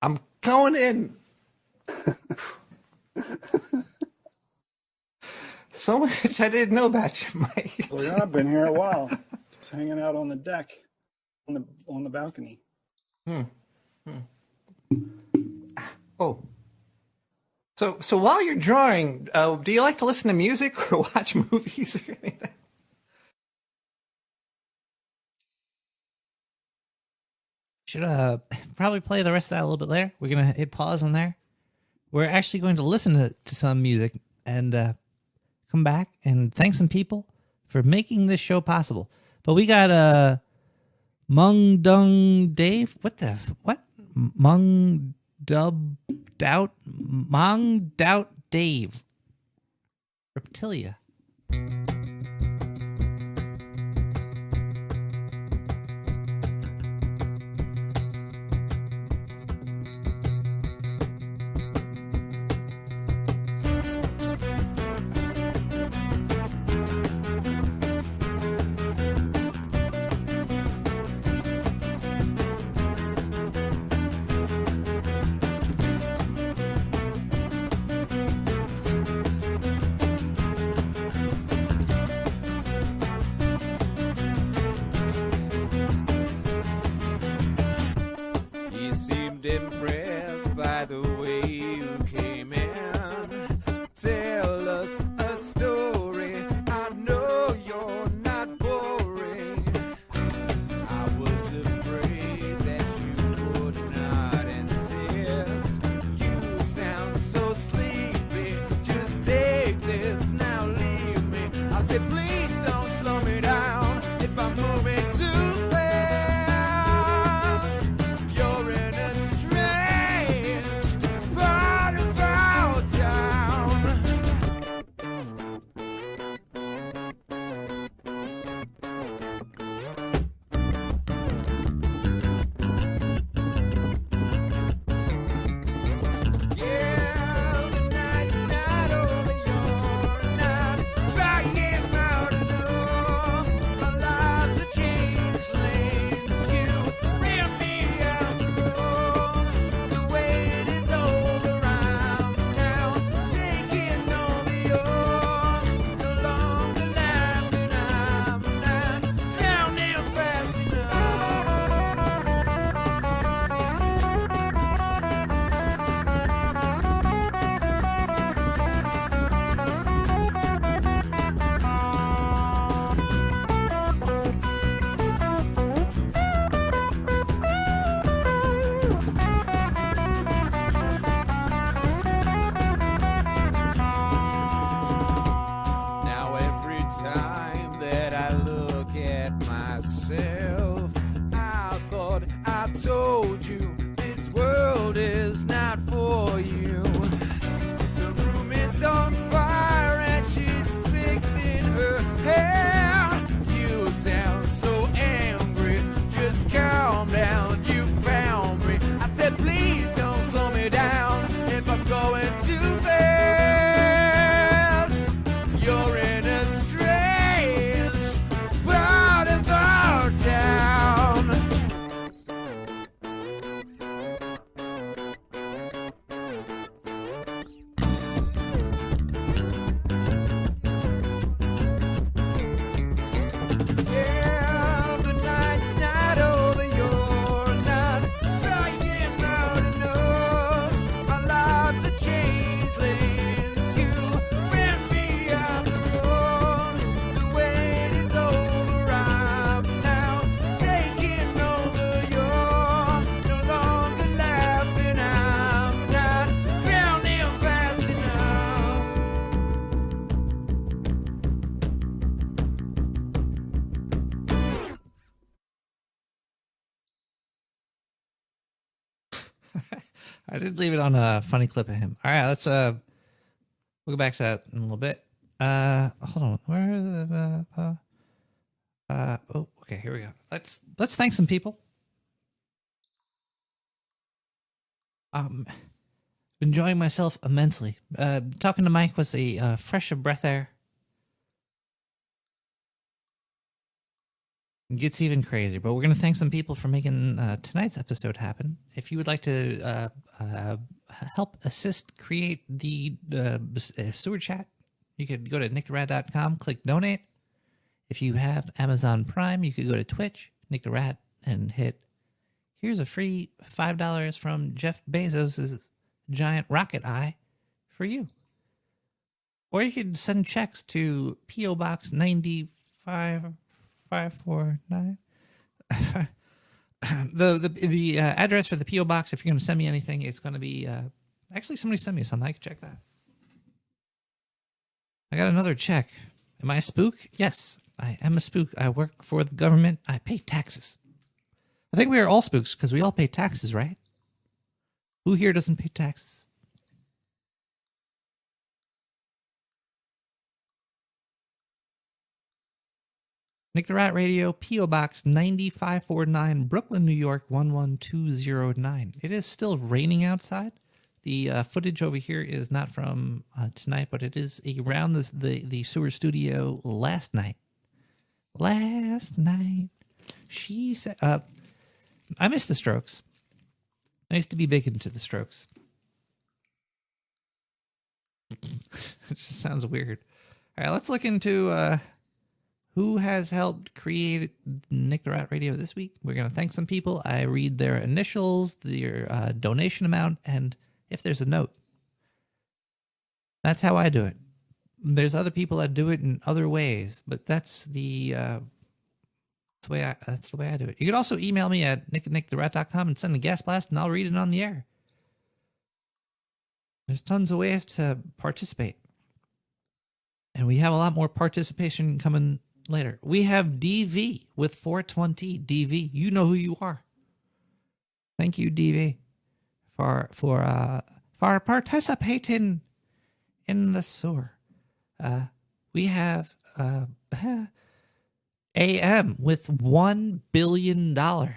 I'm going in. So much I didn't know about you, Mike. Well, yeah, I've been here a while, just hanging out on the deck, on the balcony. Oh. So while you're drawing, do you like to listen to music or watch movies or anything? Should probably play the rest of that a little bit later. We're gonna hit pause on there. We're actually going to listen to some music and come back and thank some people for making this show possible. But we got Mung Dung Dave. What? Mung Doubt Dave. Reptilia. He seemed impressed by the way you came in. Tell us a story. I know you're not boring. I was afraid that you would not insist. You sound so sleepy. Just take this now, leave me. I said, please don't slow me down if I'm moving too fast. You're in a strange part of our town. Yeah, the night's not over, you're not trying hard enough. Our lives have changed lanes. You ran me out the road. The wait is over. I'm now taking over. You're no longer laughing. I'm not drowning fast enough. Now every time that I look at myself, I thought I told you this world is not for you. The room is on fire and she's fixing her hair. You sound so angry, just calm down, you found me. I said please don't slow me down if I'm going too fast. You're in a strange part of our town. Yeah, the night's not over, you're not trying hard enough. Our lives have changed lanes. You ran me out the road. The wait is over. I'm now taking over. You're no longer laughing. I'm not drowning fast enough. I did leave it on a funny clip of him. All right, let's We'll go back to that in a little bit. Hold on. Where is the oh, okay, here we go. Let's thank some people. Enjoying myself immensely. Talking to Mike was a fresh of breath air. It gets even crazier, but we're going to thank some people for making tonight's episode happen. If you would like to help assist create the sewer chat, you could go to nicktherat.com, click donate. If you have Amazon Prime, you could go to Twitch, Nick the Rat, and hit, here's a free $5 from Jeff Bezos' giant rocket eye for you. Or you could send checks to P.O. Box 95549. The address for the P.O. Box, if you're going to send me anything, it's going to be... actually, somebody sent me something. I can check that. I got another check. Am I a spook? Yes, I am a spook. I work for the government. I pay taxes. I think we are all spooks because we all pay taxes, right? Who here doesn't pay taxes? Nick the Rat Radio, P.O. Box 9549, Brooklyn, New York 11209. It is still raining outside. The footage over here is not from tonight, but it is around the sewer studio last night. Last night, she said, I miss the Strokes. I used to be big into the Strokes. It just sounds weird. All right, let's look into who has helped create Nick the Rat Radio this week. We're going to thank some people. I read their initials, their donation amount, and if there's a note. That's how I do it. There's other people that do it in other ways, but that's the way I do it. You could also email me at nick@nicktherat.com and send a gas blast, and I'll read it on the air. There's tons of ways to participate. And we have a lot more participation coming later. We have DV with 420. DV, you know who you are. Thank you, DV, for participating in the sewer. We have AM with $1 billion. All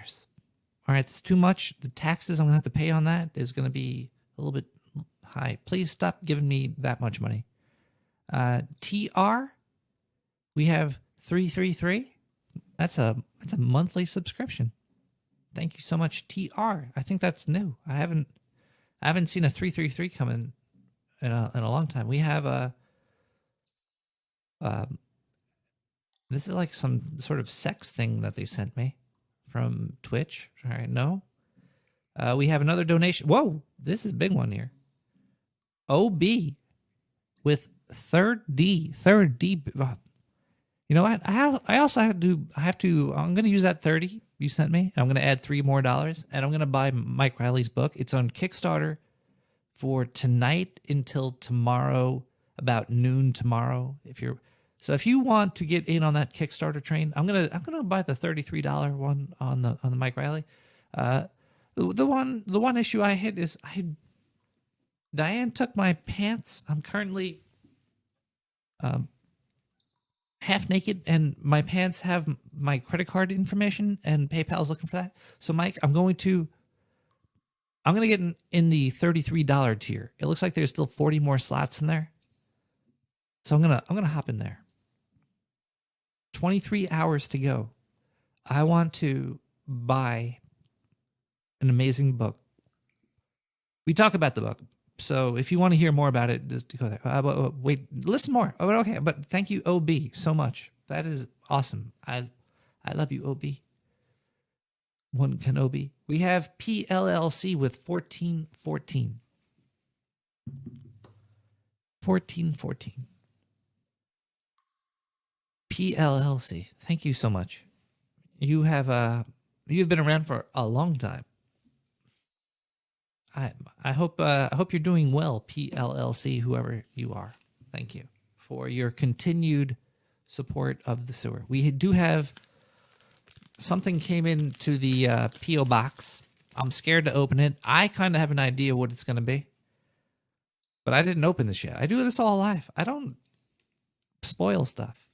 right, that's too much. The taxes I'm going to have to pay on that is going to be a little bit high. Please stop giving me that much money. TR, we have 333. That's a monthly subscription. Thank you so much, TR. I think that's new. I haven't seen a 333 come in a long time. We have a this is like some sort of sex thing that they sent me from Twitch. All right, no. We have another donation. Whoa, this is a big one here. OB with third D. You know what? I also have to. I'm going to use that 30 you sent me. And I'm going to add $3 more, and I'm going to buy Mike Riley's book. It's on Kickstarter for tonight until tomorrow, about noon tomorrow. If you want to get in on that Kickstarter train, I'm gonna buy the $33 one on the Mike Riley. The one issue I hit is Diane took my pants. I'm currently half naked, and my pants have my credit card information, and PayPal's looking for that. So Mike, I'm gonna get in the $33 tier. It looks like there's still 40 more slots in there. So I'm gonna hop in there. 23 hours to go. I want to buy an amazing book. We talk about the book. So if you want to hear more about it, just go there. Wait, listen more. Oh, okay, but thank you, OB, so much. That is awesome. I love you, OB. One can OB. We have PLLC with 1414. 1414. PLLC. Thank you so much. You've been around for a long time. I hope you're doing well, PLLC, whoever you are. Thank you for your continued support of the sewer. We do have something came into the P.O. box. I'm scared to open it. I kind of have an idea what it's going to be. But I didn't open this yet. I do this all live. I don't spoil stuff.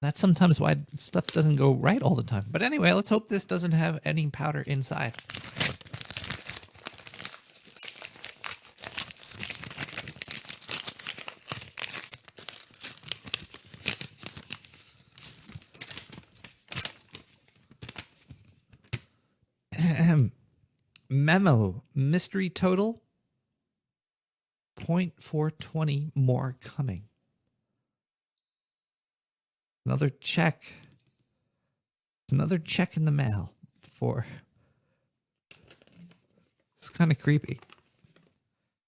That's sometimes why stuff doesn't go right all the time. But anyway, let's hope this doesn't have any powder inside. Memo, mystery total, 0.420 more coming. Another check. Another check in the mail for... It's kind of creepy.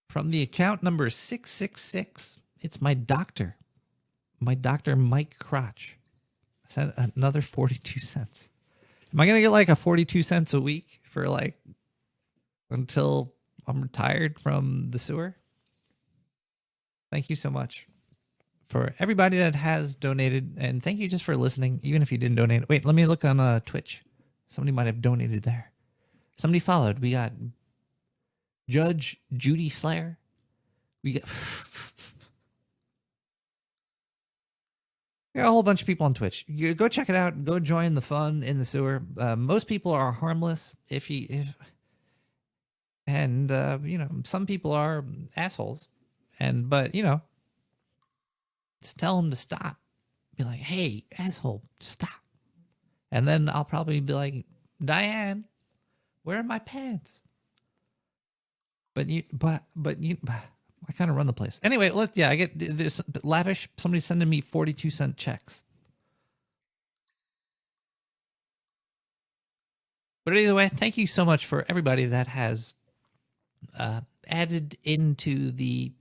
From the account number 666, it's my doctor. My doctor, Mike Crotch. Sent another 42 cents. Am I going to get like a 42 cents a week for like until I'm retired from the sewer? Thank you so much for everybody that has donated. And thank you just for listening, even if you didn't donate. Wait, let me look on Twitch. Somebody might have donated there. Somebody followed. We got Judge Judy Slayer. We got... a whole bunch of people on Twitch. You go check it out. Go join the fun in the sewer. Most people are harmless. Some people are assholes. But just tell them to stop. Be like, hey, asshole, stop. And then I'll probably be like, Diane, where are my pants? But I kind of run the place. Anyway, I get this lavish. Somebody's sending me 42-cent checks. But either way, thank you so much for everybody that has added into the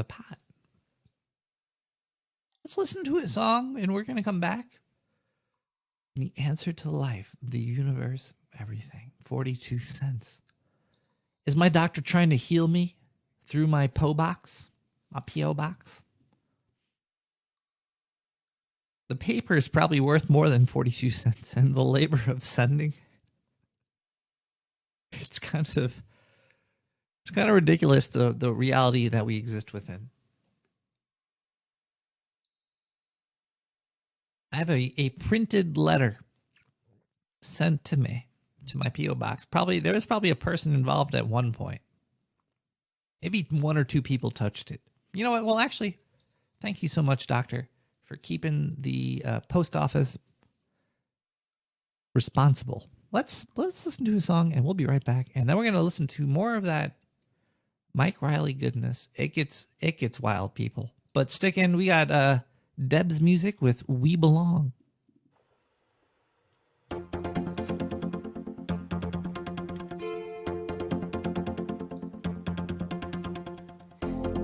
pot. Let's listen to a song, and we're going to come back. The answer to life, the universe, everything. 42 cents. Is my doctor trying to heal me through my PO box? My P.O. box? The paper is probably worth more than 42 cents, and the labor of sending. It's kind of ridiculous, the reality that we exist within. I have a printed letter sent to me, to my P.O. box. There was probably a person involved at one point. Maybe one or two people touched it. You know what? Well, actually, thank you so much, Doctor, for keeping the post office responsible. Let's listen to a song, and we'll be right back. And then we're going to listen to more of that Mike Riley goodness. It gets wild, people. But stick in. We got Deb's music with We Belong.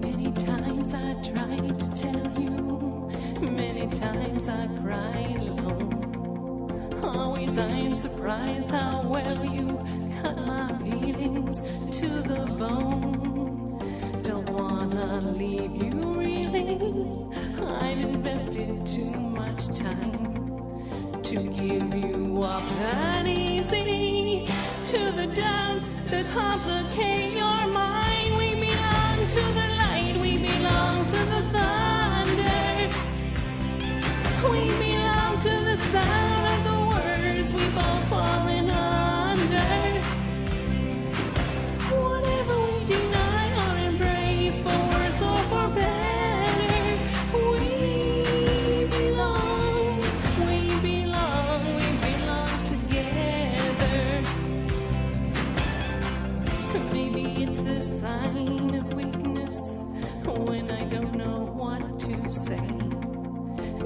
Many times I tried to tell you, many times I cried alone. Always I'm surprised how well you cut my feelings to the bone. Don't wanna leave you really, I've invested too much time to give you up that easy. To the doubts that complicate your mind, we belong to the light, we belong to the thunder, we belong to the sound of the words we both fallen under. Whatever we deny or embrace, for worse or for better, we belong together. Maybe it's a sign of weakness when I don't know what to say.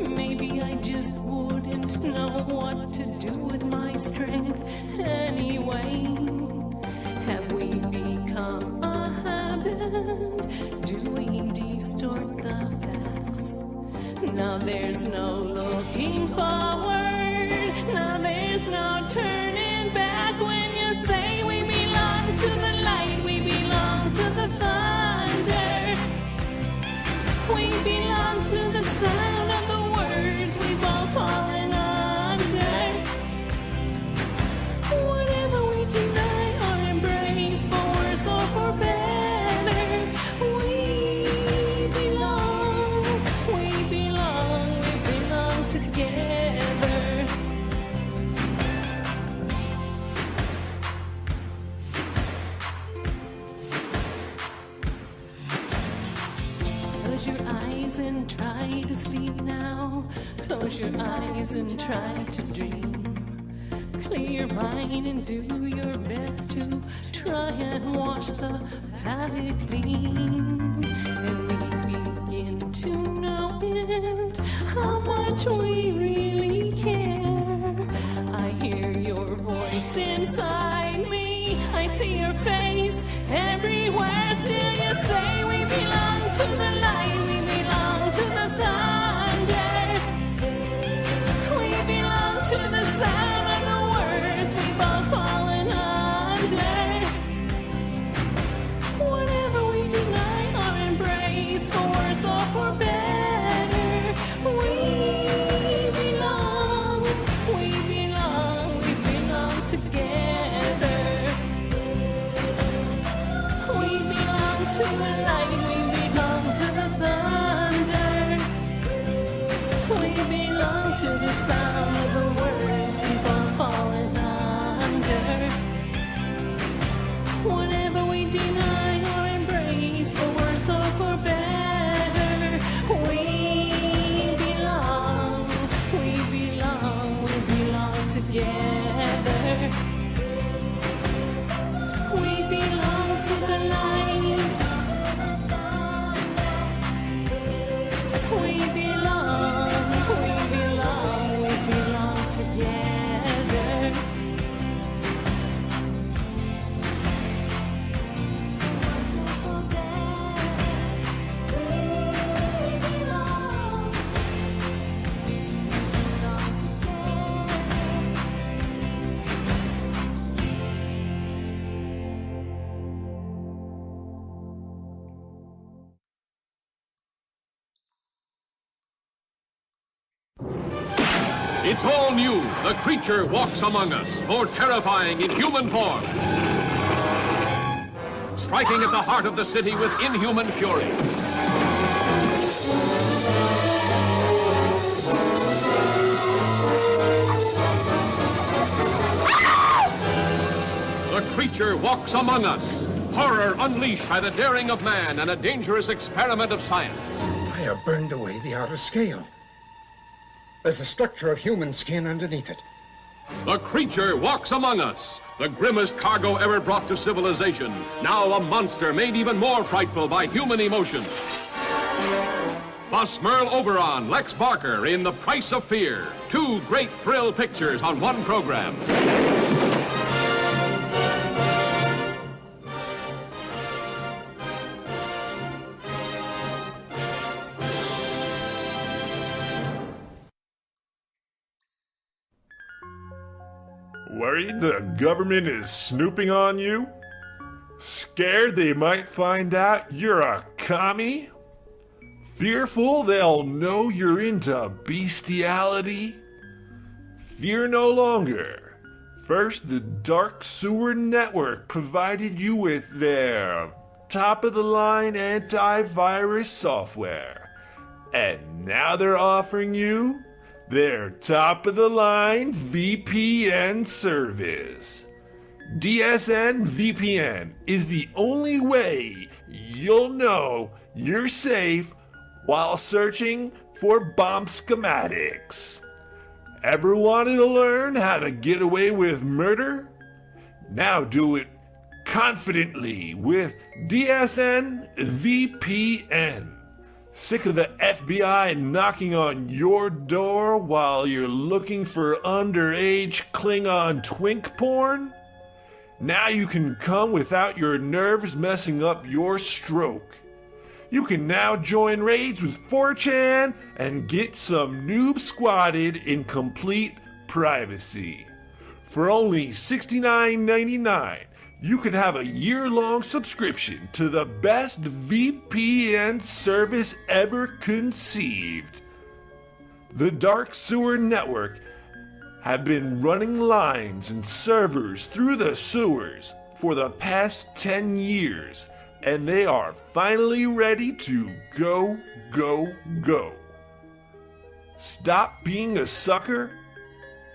Maybe I just wouldn't know what to do with my strength anyway. Have we become a habit? Do we distort the facts? Now there's no looking forward. Now there's no turning back when you say we belong to the light, we belong to the thunder, we belong to the sound of the words we've all fallen under. try to sleep now. Close your eyes and try to dream. Clear your mind and do your best to try and wash the palate clean. And we begin to notice how much we really care. I hear your voice inside me. I see your face everywhere. Still you say we belong to the light. We belong to the thunder. We belong to the sound of the words we both fallen under. Whatever we deny or embrace, for worse or for better, we belong together. We belong to the light, we belong to the thunder. We belong to the sound of the words we've all fallen under. Whatever we deny or embrace, for worse or for better, we belong together. We belong to the light. We belong together. It's all new. The creature walks among us, more terrifying in human form. Striking at the heart of the city with inhuman fury. The creature walks among us. Horror unleashed by the daring of man and a dangerous experiment of science. I have burned away the outer scale. There's a structure of human skin underneath it. The creature walks among us. The grimmest cargo ever brought to civilization. Now a monster made even more frightful by human emotion. Bus Merle Oberon, Lex Barker in The Price of Fear. Two great thrill pictures on one program. Worried the government is snooping on you? Scared they might find out you're a commie? Fearful they'll know you're into bestiality? Fear no longer. First, the Dark Sewer Network provided you with their top-of-the-line antivirus software. And now they're offering you their top-of-the-line VPN service. DSN VPN is the only way you'll know you're safe while searching for bomb schematics. Ever wanted to learn how to get away with murder? Now do it confidently with DSN VPN. Sick of the FBI knocking on your door while you're looking for underage Klingon twink porn? Now you can come without your nerves messing up your stroke. You can now join raids with 4chan and get some noob squatted in complete privacy. For only $69.99, you can have a year-long subscription to the best VPN service ever conceived. The Dark Sewer Network have been running lines and servers through the sewers for the past 10 years, and they are finally ready to go, go, go. Stop being a sucker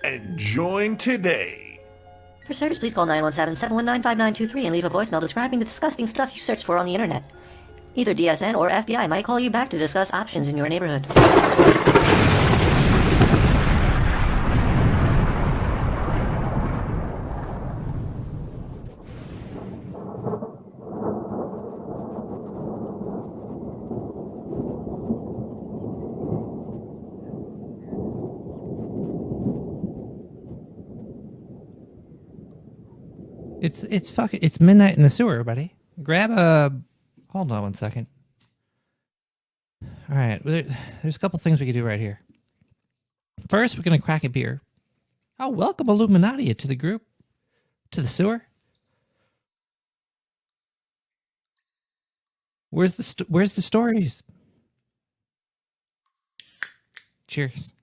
and join today. For service, please call 917-719-5923 and leave a voicemail describing the disgusting stuff you searched for on the internet. Either DSN or FBI might call you back to discuss options in your neighborhood. It's midnight in the sewer, buddy. Grab a. Hold on one second. All right, there's a couple things we can do right here. First, we're gonna crack a beer. Oh, welcome Illuminati to the group, to the sewer. Where's the stories? Cheers.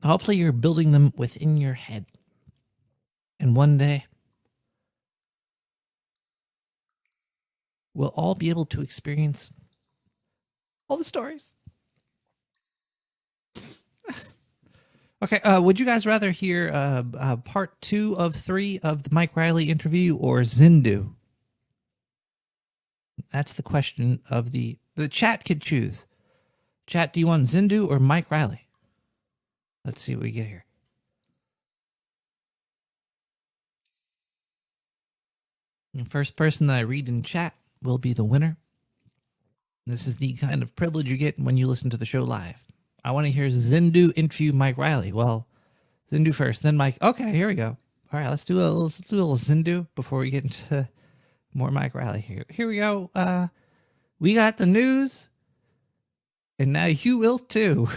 Hopefully you're building them within your head. And one day, we'll all be able to experience all the stories. Okay, would you guys rather hear part 2 of 3 of the Mike Riley interview or Zindu? That's the question of the chat could choose. Chat, do you want Zindu or Mike Riley? Let's see what we get here. The first person that I read in chat will be the winner. This is the kind of privilege you get when you listen to the show live. I want to hear Zindu interview Mike Riley. Well, Zindu first, then Mike. Okay, here we go. All right, let's do a little Zindu before we get into more Mike Riley here. Here we go. We got the news, and now you will too.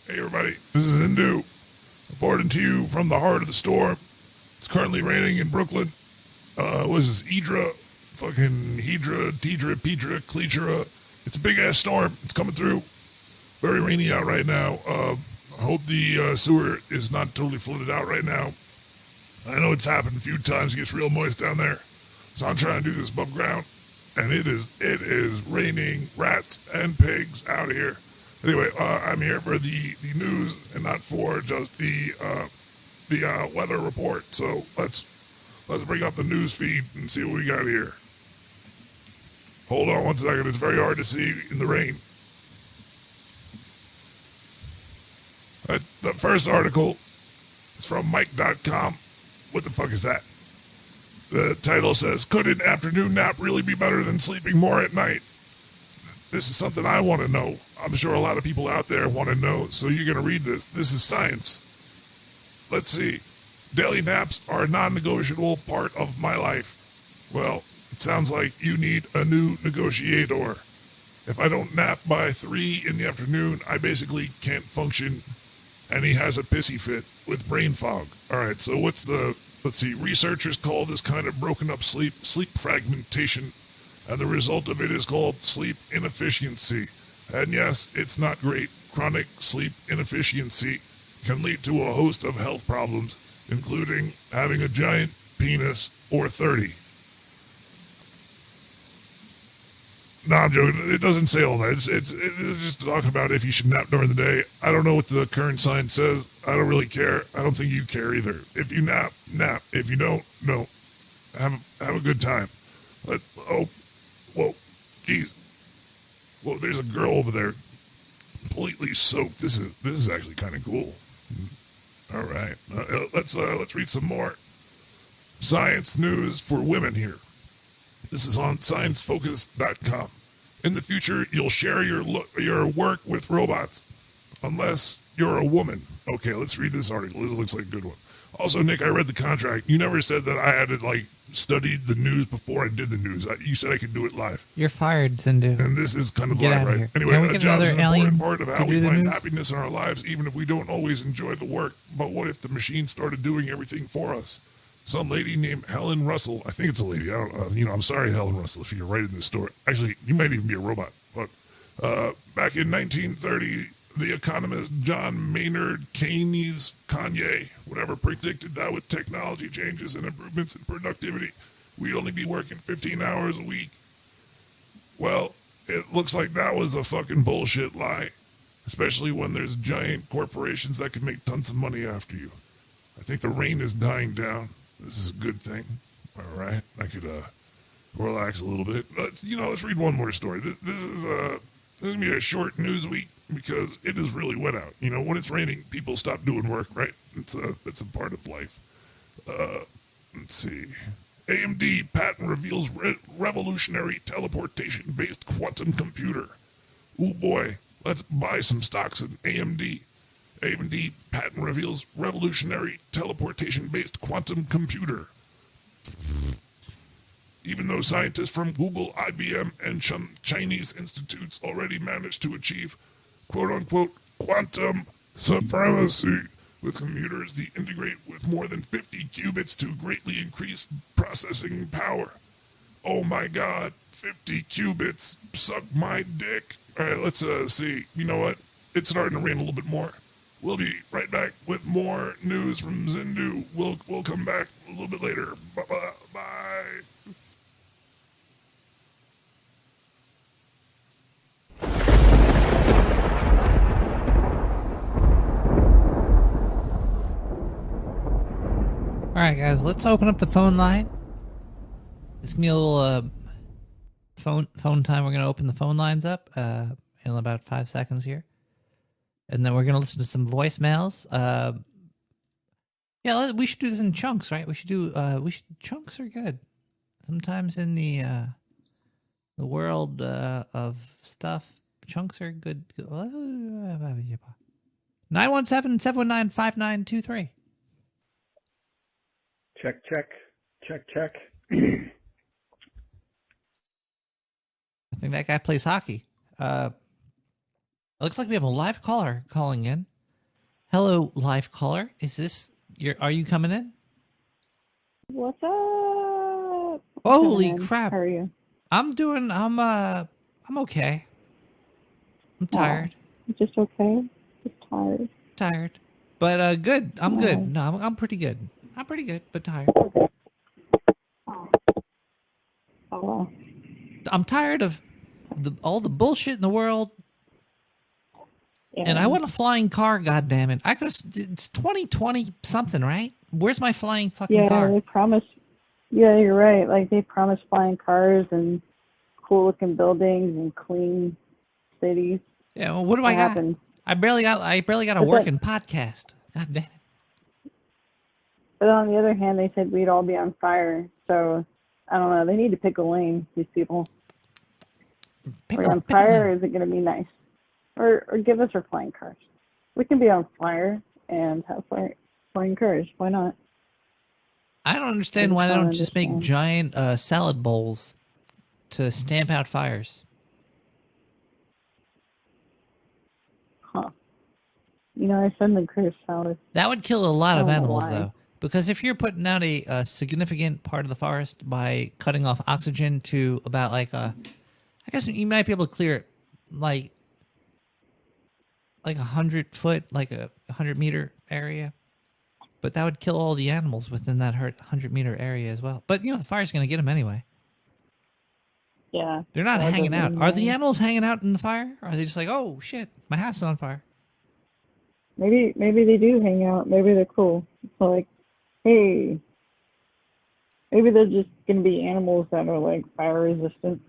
Hey everybody, this is Hindu, reporting to you from the heart of the storm. It's currently raining in Brooklyn. What is this, Idra? Fucking Hedra, Deidra, Pedra, Cleachera. It's a big ass storm. It's coming through. Very rainy out right now. I hope the sewer is not totally flooded out right now. I know it's happened a few times. It gets real moist down there. So I'm trying to do this above ground. And it is raining rats and pigs out here. Anyway, I'm here for the news and not for just the weather report. So let's bring up the news feed and see what we got here. Hold on one second. It's very hard to see in the rain. The first article is from Mike.com. What the fuck is that? The title says, "Could an afternoon nap really be better than sleeping more at night?" This is something I want to know. I'm sure a lot of people out there want to know, so you're going to read this. This is science. Let's see. Daily naps are a non-negotiable part of my life. Well, it sounds like you need a new negotiator. If I don't nap by 3 in the afternoon, I basically can't function. And he has a pissy fit with brain fog. All right, so let's see. Researchers call this kind of broken up sleep fragmentation. And the result of it is called sleep inefficiency. And yes, it's not great. Chronic sleep inefficiency can lead to a host of health problems, including having a giant penis or 30. No, I'm joking. It doesn't say all that. It's just talking about if you should nap during the day. I don't know what the current science says. I don't really care. I don't think you care either. If you nap, nap. If you don't, no. Have a good time. Whoa, geez. Whoa, there's a girl over there, completely soaked. This is actually kind of cool. All right, let's read some more science news for women here. This is on sciencefocus.com. In the future, you'll share your work with robots, unless you're a woman. Okay, let's read this article. This looks like a good one. Also, Nick, I read the contract. You never said that I had to, study the news before I did the news. You said I could do it live. You're fired, Zindu. And this is kind of Get live, out of right? here. Anyway, Can we a get job is another an alien important part of how to we do the find news? happiness in our lives, even if we don't always enjoy the work. But what if the machine started doing everything for us? Some lady named Helen Russell, I think it's a lady. I don't, I'm sorry, Helen Russell, if you're writing this story. Actually, you might even be a robot. But back in 1930, the economist John Maynard Keynes, Kanye, whatever, predicted that with technology changes and improvements in productivity, we'd only be working 15 hours a week. Well, it looks like that was a fucking bullshit lie, especially when there's giant corporations that can make tons of money after you. I think the rain is dying down. This is a good thing. All right, I could relax a little bit. Let's read one more story. This is gonna be a short news week because it is really wet out. You know, when it's raining, people stop doing work, right? It's a part of life. Let's see. AMD patent reveals revolutionary teleportation-based quantum computer. Ooh boy, let's buy some stocks in AMD. AMD patent reveals revolutionary teleportation-based quantum computer. Even though scientists from Google, IBM, and Chinese institutes already managed to achieve quote-unquote quantum supremacy with computers that integrate with more than 50 qubits to greatly increase processing power. Oh my god, 50 qubits, suck my dick. Alright, let's see. You know what? It's starting to rain a little bit more. We'll be right back with more news from Zindu. We'll come back a little bit later. Bye. All right, guys, let's open up the phone line. It's gonna be a little phone time. We're gonna open the phone lines up in about 5 seconds here, and then we're gonna listen to some voicemails. Yeah, we should do this in chunks, right? We should do. Chunks are good. Sometimes in the world of stuff, chunks are good. 917-719-5923. Check. I think that guy plays hockey. It looks like we have a live caller calling in. Hello, live caller. Is this are you coming in? What's up? Holy crap. How are you? I'm okay. I'm tired. Just okay? Just tired. Tired. But good. I'm good. No, I'm pretty good. I'm pretty good, but tired. Oh. I'm tired of all the bullshit in the world. Yeah. And I want a flying car, goddammit. It's 2020 something, right? Where's my flying fucking car? Yeah, they promise. Yeah, you're right. Like, they promise flying cars and cool-looking buildings and clean cities. Yeah, well, what do I got? Happened? I barely got a working podcast. God damn it. But on the other hand, they said we'd all be on fire. So, I don't know. They need to pick a lane, these people. Are we on fire, or is it going to be nice? Or give us our flying cars. We can be on fire and have flying cars. Why not? I don't understand why they don't just make giant salad bowls to stamp out fires. Huh. You know, I suddenly crave salad. That would kill a lot of animals, though. Because if you're putting out a significant part of the forest by cutting off oxygen to about I guess you might be able to clear it like 100 foot, like a 100-meter area. But that would kill all the animals within that 100-meter area as well. But, the fire's going to get them anyway. Yeah. They're not hanging out. Are the animals hanging out in the fire? Or are they just like, oh, shit, my house is on fire? Maybe they do hang out. Maybe they're cool. So, like, hey, maybe they're just going to be animals that are, fire resistant.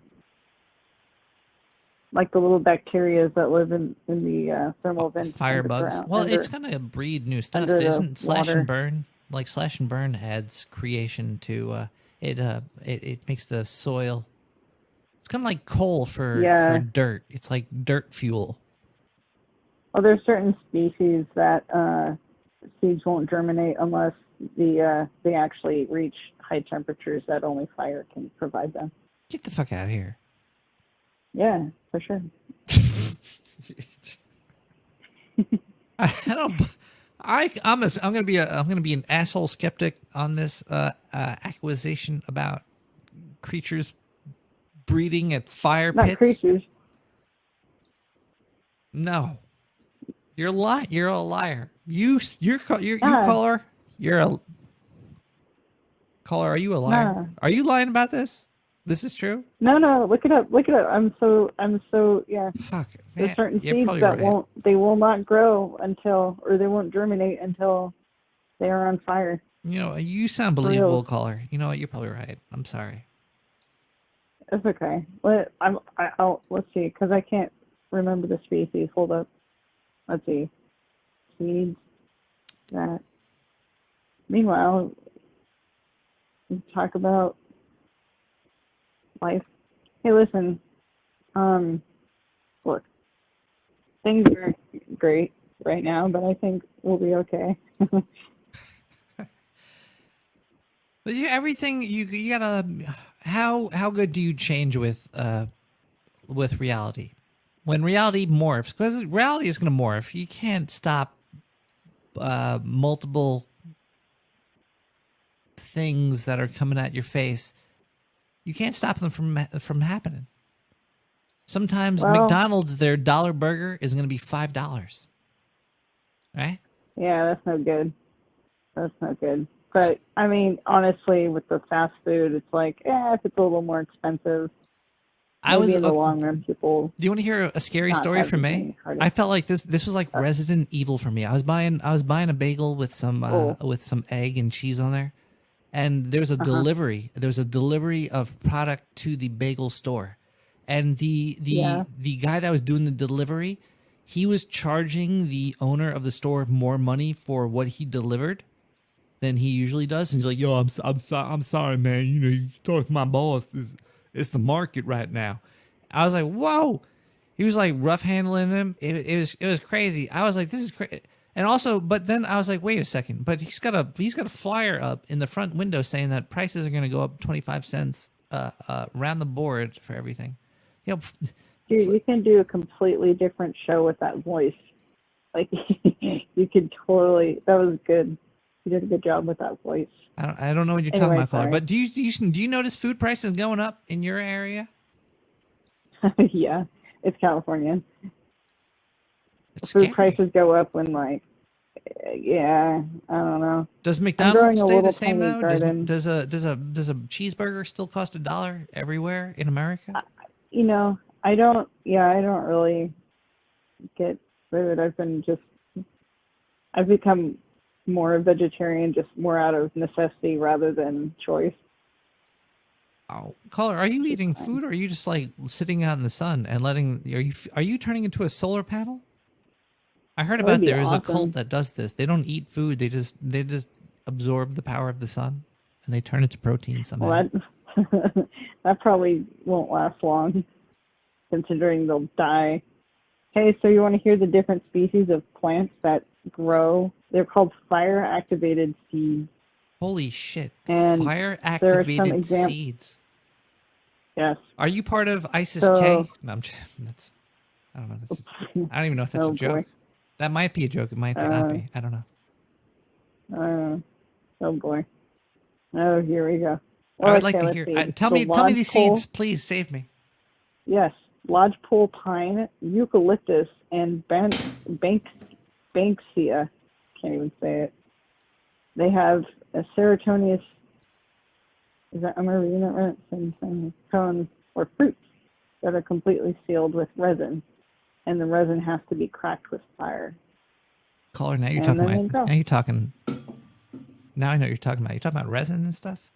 Like the little bacteria that live in the thermal vents. Fire bugs. Well, it's going to breed new stuff. Isn't slash and burn? Like slash and burn adds creation to it makes the soil. It's kind of like coal for dirt. It's like dirt fuel. Well, there's certain species that seeds won't germinate unless they actually reach high temperatures that only fire can provide them. Get the fuck out of here. Yeah, for sure. I'm gonna be an asshole skeptic on this accusation about creatures breeding at fire pits. Not creatures. No, you're a liar. You caller. You're a. Caller, are you a liar? Nah. Are you lying about this? This is true? No, look it up. Look it up. I'm so yeah. Fuck. There's Man, certain you're seeds probably that right. they will not grow until, or they won't germinate until they are on fire. You know, you sound For believable, reals. caller. You know what? You're probably right. I'm sorry. It's okay. Let's see, because I can't remember the species. Hold up. Let's see. Seeds that. Meanwhile, we talk about life. Hey, listen. Look, things are great right now, but I think we'll be okay. But yeah, everything you gotta. How good do you change with reality? When reality morphs, because reality is gonna morph. You can't stop multiple things that are coming at your face. You can't stop them from happening. Sometimes Well, McDonald's, their dollar burger is going to be $5, right? yeah, that's no good. That's not good. But I mean, honestly, with the fast food, it's like, if it's a little more expensive, maybe in the long run, people. Do you want to hear a scary not story have from as me? many heart I felt like this was like Resident Evil for me. I was buying a bagel with some egg and cheese on there, and there's a delivery. There's a delivery of product to the bagel store, and the guy that was doing the delivery, he was charging the owner of the store more money for what he delivered than he usually does. And he's like, "Yo, I'm sorry, man. You know, you talk to my boss. It's the market right now." I was like, "Whoa!" He was like rough handling him. It was crazy. I was like, "This is crazy." And also, but then I was like, "Wait a second!" But he's got a flyer up in the front window saying that prices are going to go up 25 cents around the board for everything. You know, Dude, you can do a completely different show with that voice. Like, you could totally. That was good. You did a good job with that voice. I don't know what you're talking about, caller. But do you notice food prices going up in your area? Yeah, it's California. It's Food scary. prices go up when, like, yeah, I don't know. Does McDonald's stay the same though? Does a cheeseburger still cost $1 everywhere in America? You know, I don't really get food. I've become more a vegetarian, just more out of necessity rather than choice. Oh, caller, are you eating food, or are you just like sitting out in the sun and are you turning into a solar panel? I heard about there is a cult that does this. They don't eat food. They just absorb the power of the sun and they turn it to protein somehow. Well, that probably won't last long, considering they'll die. Hey, so you want to hear the different species of plants that grow? They're called fire-activated seeds. Holy shit. And fire-activated seeds. Yes. Are you part of ISIS-K? No, I don't know. I don't even know if that's a joke. Boy. That might be a joke. It might not be. I don't know. Oh boy. Oh, here we go. Well, I would like to hear. Tell me these seeds, please. Save me. Yes, lodgepole pine, eucalyptus, and banksia. Can't even say it. They have a serotoninous. Am I reading that right? Cones or fruits that are completely sealed with resin, and the resin has to be cracked with fire. Caller, now you're talking. Now you're talking. Now I know what you're talking about. You're talking about resin and stuff.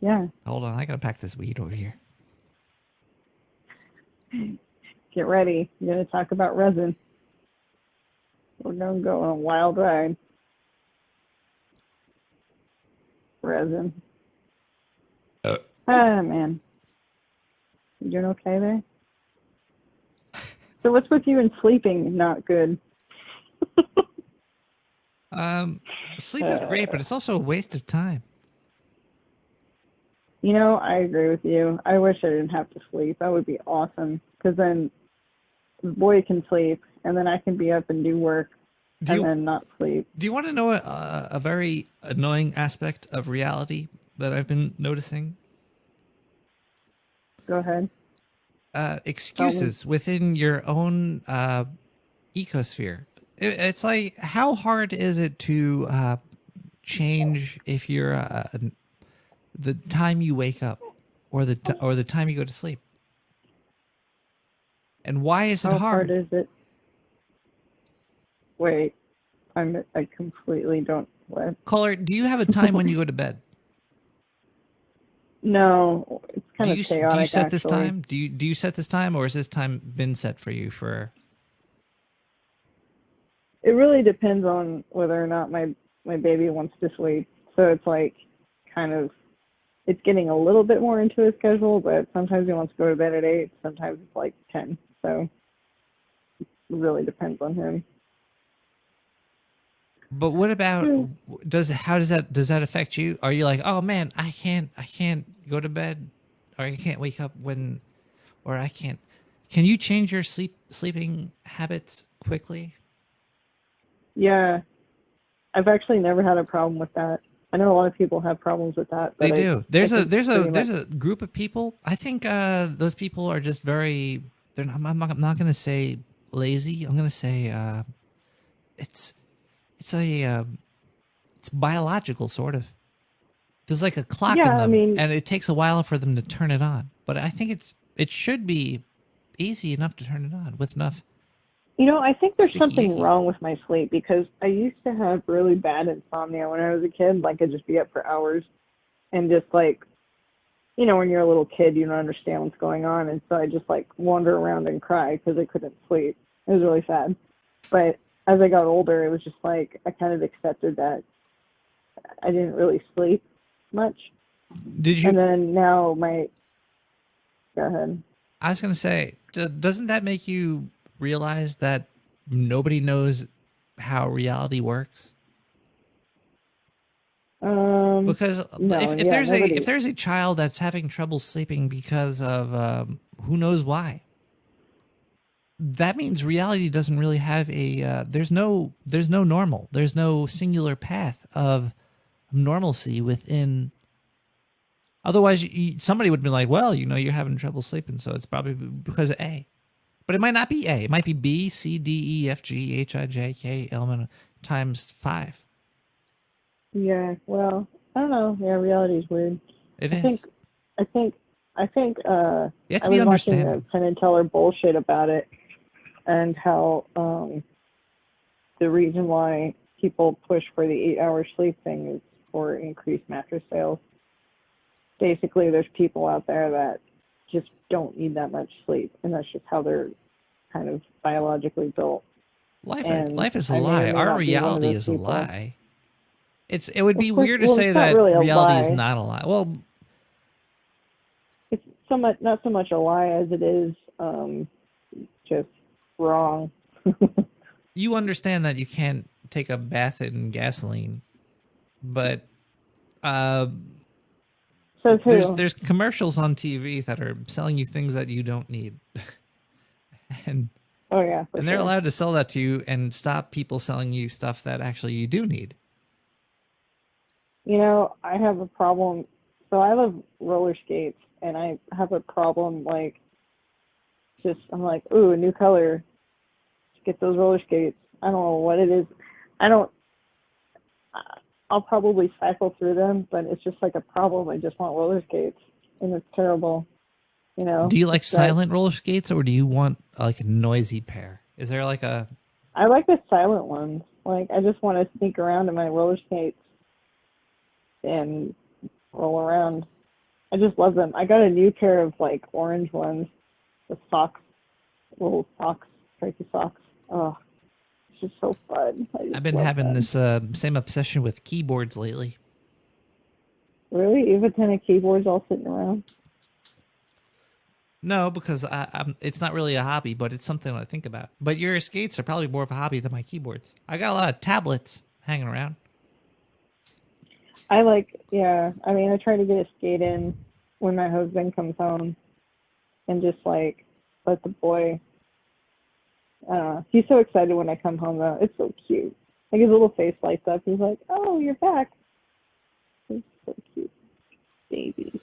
Yeah. Hold on, I gotta pack this weed over here. Get ready. We're gonna talk about resin. We're gonna go on a wild ride. Resin. Man. You doing okay there? So what's with you and sleeping not good? Sleep is great, but it's also a waste of time. You know, I agree with you. I wish I didn't have to sleep. That would be awesome. Because then the boy can sleep, and then I can be up and do work, and then not sleep. Do you want to know a very annoying aspect of reality that I've been noticing? Go ahead. Excuses within your own ecosphere. It's like, how hard is it to change if you're the time you wake up or the time you go to sleep? And why is it How hard? hard is it? Wait, I completely don't. What? Caller, do you have a time when you go to bed? No, it's kind of chaotic. Do you set this actually. time? Do you set this time, or has this time been set for you for? It really depends on whether or not my baby wants to sleep. So it's like kind of, it's getting a little bit more into his schedule, but sometimes he wants to go to bed at 8, sometimes it's like 10. So it really depends on him. But what about does that affect you? Are you like, oh man, I can't go to bed, or I can't wake up when, or I can't? Can you change your sleeping habits quickly? Yeah, I've actually never had a problem with that. I know a lot of people have problems with that. But They do. There's pretty much- a group of people. I think those people are just very. They're not. I'm not going to say lazy. I'm going to say it's biological sort of. There's like a clock in them, and it takes a while for them to turn it on. But I think it should be easy enough to turn it on with enough. You know, I think there's Sticky something icky. wrong with my sleep because I used to have really bad insomnia when I was a kid. Like, I'd just be up for hours and just like, you know, when you're a little kid, you don't understand what's going on. And so I just like wander around and cry because I couldn't sleep. It was really sad. But as I got older, it was just like I kind of accepted that I didn't really sleep much. Did you? And then now go ahead. I was going to say, doesn't that make you realize that nobody knows how reality works? Because if there's a child that's having trouble sleeping because of who knows why, that means reality doesn't really have a there's no normal, there's no singular path of normalcy within. Otherwise, somebody would be like, well, you know, you're having trouble sleeping, so it's probably because of A. But it might not be A. It might be B, C, D, E, F, G, H, I, J, K, element times 5. Yeah, well, I don't know. Yeah, reality is weird. It I is. think You have to I be was watching understanding. the Penn and Teller bullshit about it and how the reason why people push for the 8-hour sleep thing is for increased mattress sales. Basically, there's people out there that just don't need that much sleep, and that's just how they're kind of biologically built. Life is a I may or lie. may Our not be one of reality those is a people. lie. It would be Of course- weird to well, say it's not that really a reality is lie. not a lie. Well, It's not so much a lie as it is just wrong. you understand that you can't take a bath in gasoline, but Says who? there's commercials on TV that are selling you things that you don't need, and Oh yeah, for and they're sure. allowed to sell that to you and stop people selling you stuff that actually you do need. You know, I have a problem. So I love roller skates, and I have a problem like I'm like, ooh, a new color. Let's get those roller skates. I don't know what it is. I'll probably cycle through them, but it's just like a problem. I just want roller skates, and it's terrible. You know. Do you like It's that- silent roller skates, or do you want like a noisy pair? Is there like a I like the silent ones. Like, I just want to sneak around in my roller skates and roll around. I just love them. I got a new pair of like orange ones with socks, little socks, stripy socks. Oh, it's just so fun. I've been having this same obsession with keyboards lately. Really? You have a ton of keyboards all sitting around? No, because it's not really a hobby, but it's something I think about. But your skates are probably more of a hobby than my keyboards. I got a lot of tablets hanging around. Yeah. I mean, I try to get a skate in when my husband comes home and just like let the boy. He's so excited when I come home though. It's so cute. Like his little face lights up. He's like, "Oh, you're back." He's so cute, baby.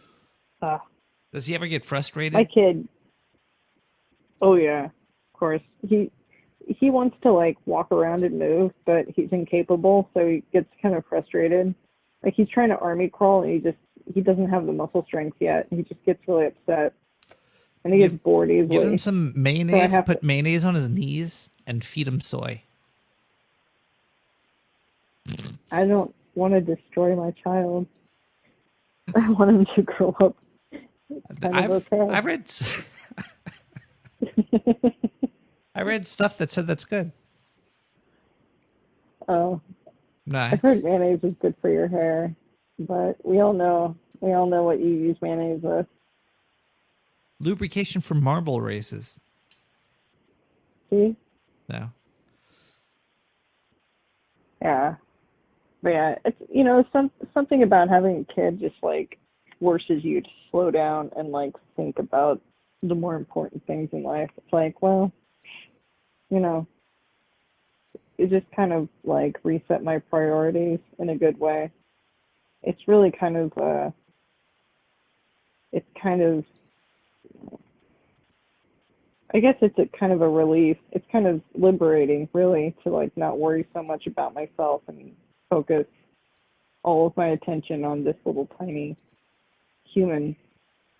Does he ever get frustrated? My kid. Oh yeah, of course. he wants to like walk around and move, but he's incapable, so he gets kind of frustrated. Like he's trying to army crawl, and he doesn't have the muscle strength yet. He just gets really upset, and he gets bored easily. Give him some mayonnaise. So Put mayonnaise on his knees and feed him soy. I don't want to destroy my child. I want him to grow up. I've read. I read stuff that said that's good. Oh, nice. I've heard mayonnaise is good for your hair, but we all know what you use mayonnaise with. Lubrication for marble races. See? No. Yeah, but yeah, it's something about having a kid just like forces you to slow down and like think about the more important things in life. It's like, well, it just kind of like reset my priorities in a good way. It's really kind of I guess it's a kind of a relief. It's kind of liberating, really, to like not worry so much about myself and focus all of my attention on this little tiny human.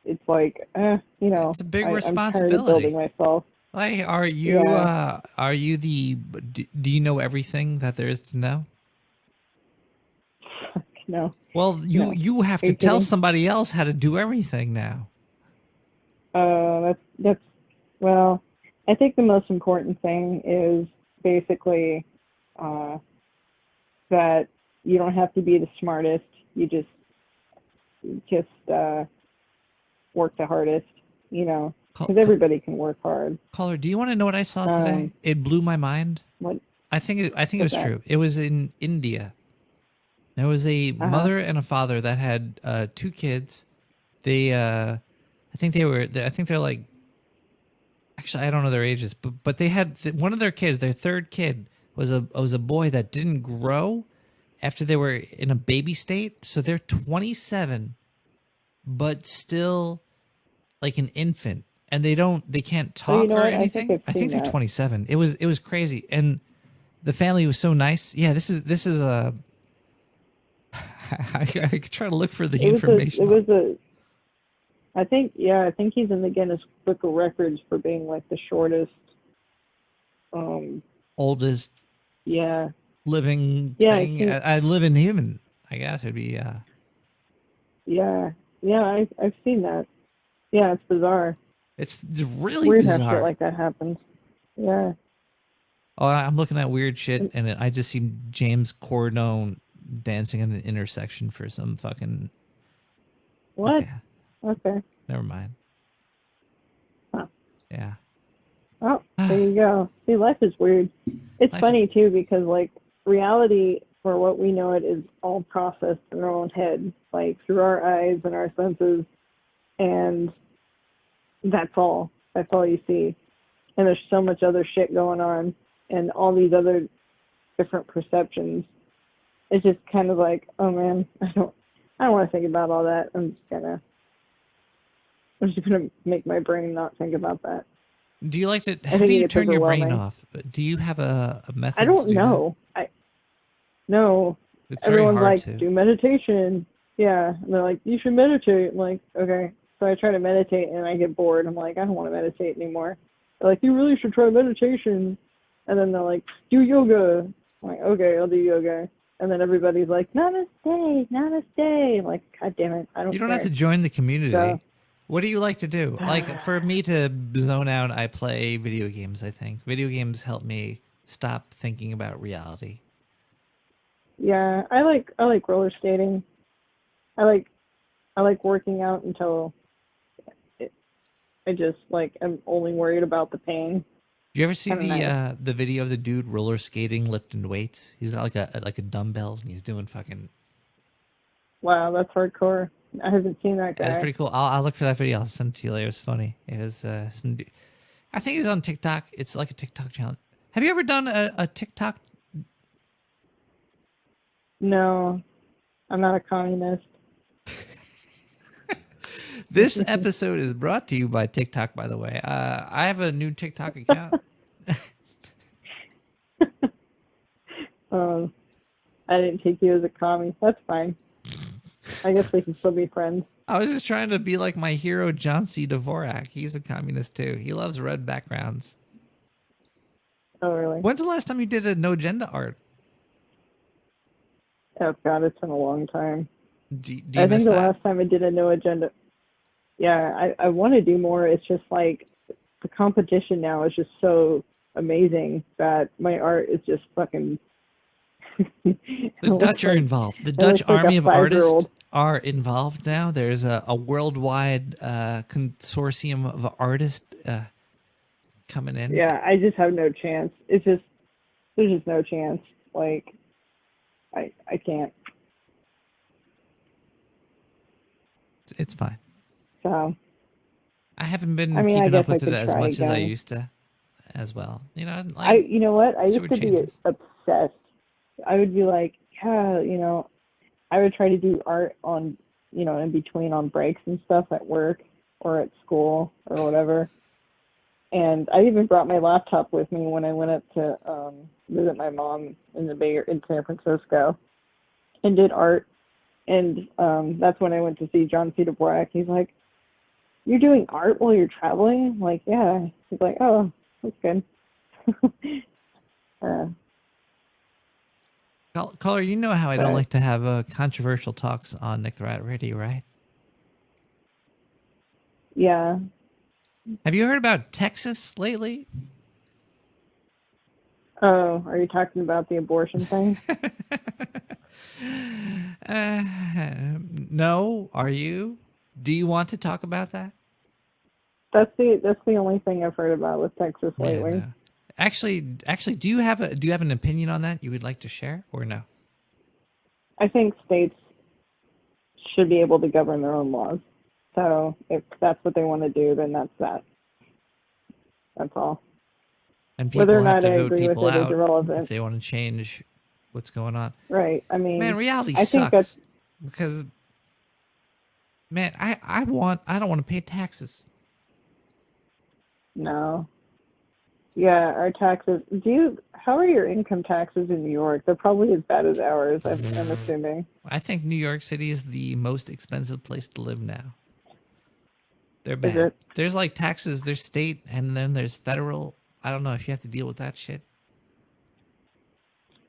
It's like, it's a big responsibility. I'm tired of building myself. Like, are you? Yeah. Are you the? Do you know everything that there is to know? No. Well, you have to tell somebody else how to do everything now. That's well, I think the most important thing is basically that you don't have to be the smartest. You just work the hardest, because everybody can work hard. Caller, do you want to know what I saw today? It blew my mind. What? I think it was true. It was in India. There was a mother and a father that had 2 kids. They, I think they're like, actually, I don't know their ages, but they had one of their kids. Their third kid was a boy that didn't grow after they were in a baby state. So they're 27, but still like an infant, and they can't talk or anything. I think they're 27. It was crazy, and the family was so nice. Yeah, this is a. I could try to look for the information. I think he's in the Guinness Book of Records for being like the shortest, oldest, living thing. I live in human. I guess it'd be. I've seen that. Yeah, it's bizarre. It's really weird bizarre. How shit like that happens. Yeah. Oh, I'm looking at weird shit, and I just see James Corden dancing in an intersection for some fucking. What? Okay. Never mind. Huh. Yeah. Oh, there you go. See, life is weird. It's funny too because like reality, for what we know it, is all processed in our own head, like through our eyes and our senses, and that's all. That's all you see. And there's so much other shit going on, and all these other different perceptions. It's just kind of like, oh man, I don't want to think about all that. I'm just gonna make my brain not think about that. Do you like to? How do you turn your brain off? Do you have a method? I don't know. No. It's very Everyone's hard like, to. do meditation. Yeah, and they're like, you should meditate. I'm like, okay. So I try to meditate, and I get bored. I'm like, I don't want to meditate anymore. They're like, you really should try meditation. And then they're like, do yoga. I'm like, okay, I'll do yoga. And then everybody's like, namaste, namaste. I'm like, God damn it, I don't. You don't care. have to join the community. So, what do you like to do? Like, for me to zone out, I play video games, I think. Video games help me stop thinking about reality. yeah, I like roller skating. I like working out until I just like am only worried about the pain. Do you ever see And the video of the dude roller skating, lifting weights? He's got like a dumbbell, and he's doing fucking. Wow, that's hardcore. I haven't seen that guy. That's pretty cool. I'll look for that video. I'll send it to you later. It was funny. It was I think it was on TikTok. It's like a TikTok challenge. Have you ever done a TikTok? No, I'm not a communist. This episode is brought to you by TikTok, by the way. I have a new TikTok account. I didn't take you as a commie. That's fine. I guess we can still be friends. I was just trying to be like my hero, John C. Dvorak. He's a communist too. He loves red backgrounds. Oh, really? When's the last time you did a no agenda art? Oh, God, it's been a long time. Do you I miss think the that? last time I did a no agenda. Yeah, I want to do more. It's just like the competition now is just so amazing that my art is just fucking. The Dutch are involved. The Dutch army of artists are involved now. There's a worldwide consortium of artists coming in. Yeah, I just have no chance. It's just there's just no chance. Like, I can't. It's fine. So. I haven't been I mean, keeping I up guess with I it could as try much as I again. used to, as well. You know, You know what? I see used what to be changes. obsessed. I would be like, yeah, I would try to do art on, in between on breaks and stuff at work or at school or whatever. And I even brought my laptop with me when I went up to visit my mom in San Francisco and did art. And that's when I went to see John C. Dvorak. He's like, "You're doing art while you're traveling?" I'm like, yeah. He's like, "Oh, that's good." Caller, you know how I don't But- like to have controversial talks on Nick the Rat Radio, right? Yeah. Have you heard about Texas lately? Oh, are you talking about the abortion thing? No. Are you? Do you want to talk about that? That's the only thing I've heard about with Texas lately. no. Actually, do you have an opinion on that you would like to share, or no? I think states should be able to govern their own laws. So if that's what they want to do, then that's that. That's all. And people Whether or have not to I vote agree with people it is out irrelevant. if they want to change what's going on. Right. I mean, Man, reality I think that's sucks because, man, I don't want to pay taxes. no. Yeah, our taxes. How are your income taxes in New York? They're probably as bad as ours, I'm assuming. I think New York City is the most expensive place to live now. They're Is bad. it? There's like taxes, there's state, and then there's federal. I don't know if you have to deal with that shit.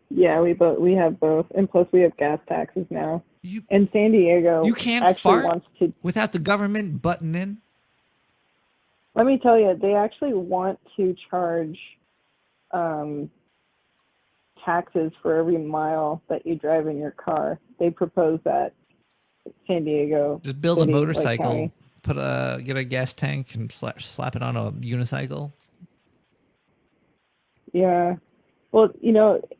Yeah, we have both, and plus we have gas taxes now. And San Diego You can't actually fart wants to. without the government butting in. Let me tell you, they actually want to charge taxes for every mile that you drive in your car. They propose that San Diego. Just build City, a like, motorcycle, county. get a gas tank, and slap it on a unicycle. Yeah. Well,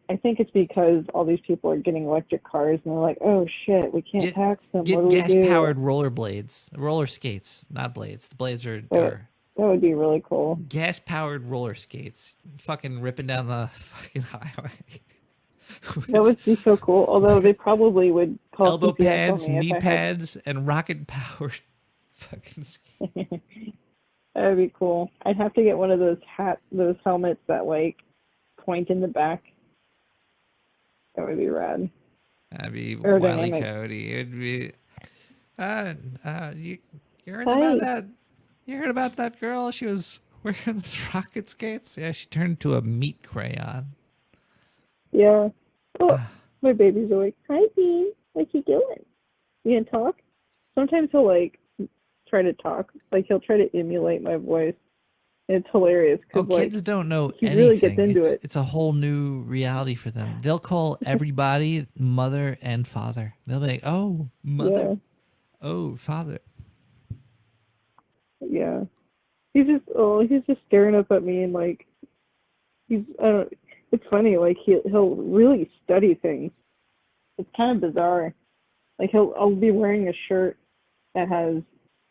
I think it's because all these people are getting electric cars, and they're like, "Oh shit, we can't tax them. Get what do we do?" gas-powered roller skates, not blades. The blades are That would be really cool. gas-powered roller skates. Fucking ripping down the fucking highway. That would be so cool. Although they probably would call Elbow CPS on pads, me if knee I had- pads, and rocket-powered fucking skates. That would be cool. I'd have to get one of those helmets that like point in the back. That would be rad. That'd be Aerodynamic. Wile E. Coyote. It'd be. You heard about that? You heard about that girl? She was wearing those rocket skates. Yeah, she turned into a meat crayon. Yeah. Oh, my baby's awake. Hi, Bean. What you doing? You gonna talk? Sometimes he'll like try to talk. Like he'll try to emulate my voice. And it's hilarious. Oh, kids don't know he anything. really gets into it. It's a whole new reality for them. They'll call everybody mother and father. They'll be like, "Oh, mother. Yeah. Oh, father." Yeah. He's just staring up at me and like it's funny, like he'll really study things. It's kind of bizarre. Like I'll be wearing a shirt that has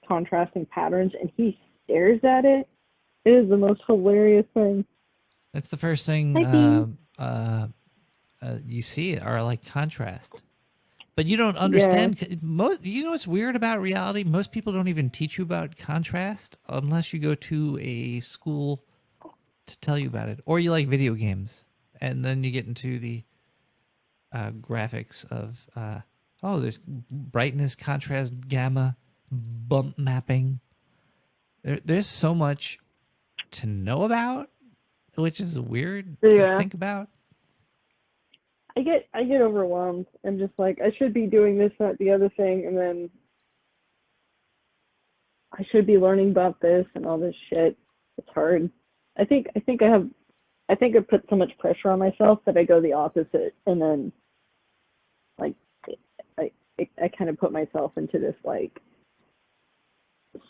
contrasting patterns and he stares at it. It is the most hilarious thing. That's the first thing you see are like contrast. But you don't understand. You know what's weird about reality? Most people don't even teach you about contrast unless you go to a school to tell you about it. Or you like video games. And then you get into the graphics of, there's brightness, contrast, gamma, bump mapping. There's so much to know about, which is weird to think about. I get overwhelmed and just like, I should be doing this, that, the other thing, and then I should be learning about this and all this shit. It's hard. I think I put so much pressure on myself that I go the opposite, and then like I kind of put myself into this like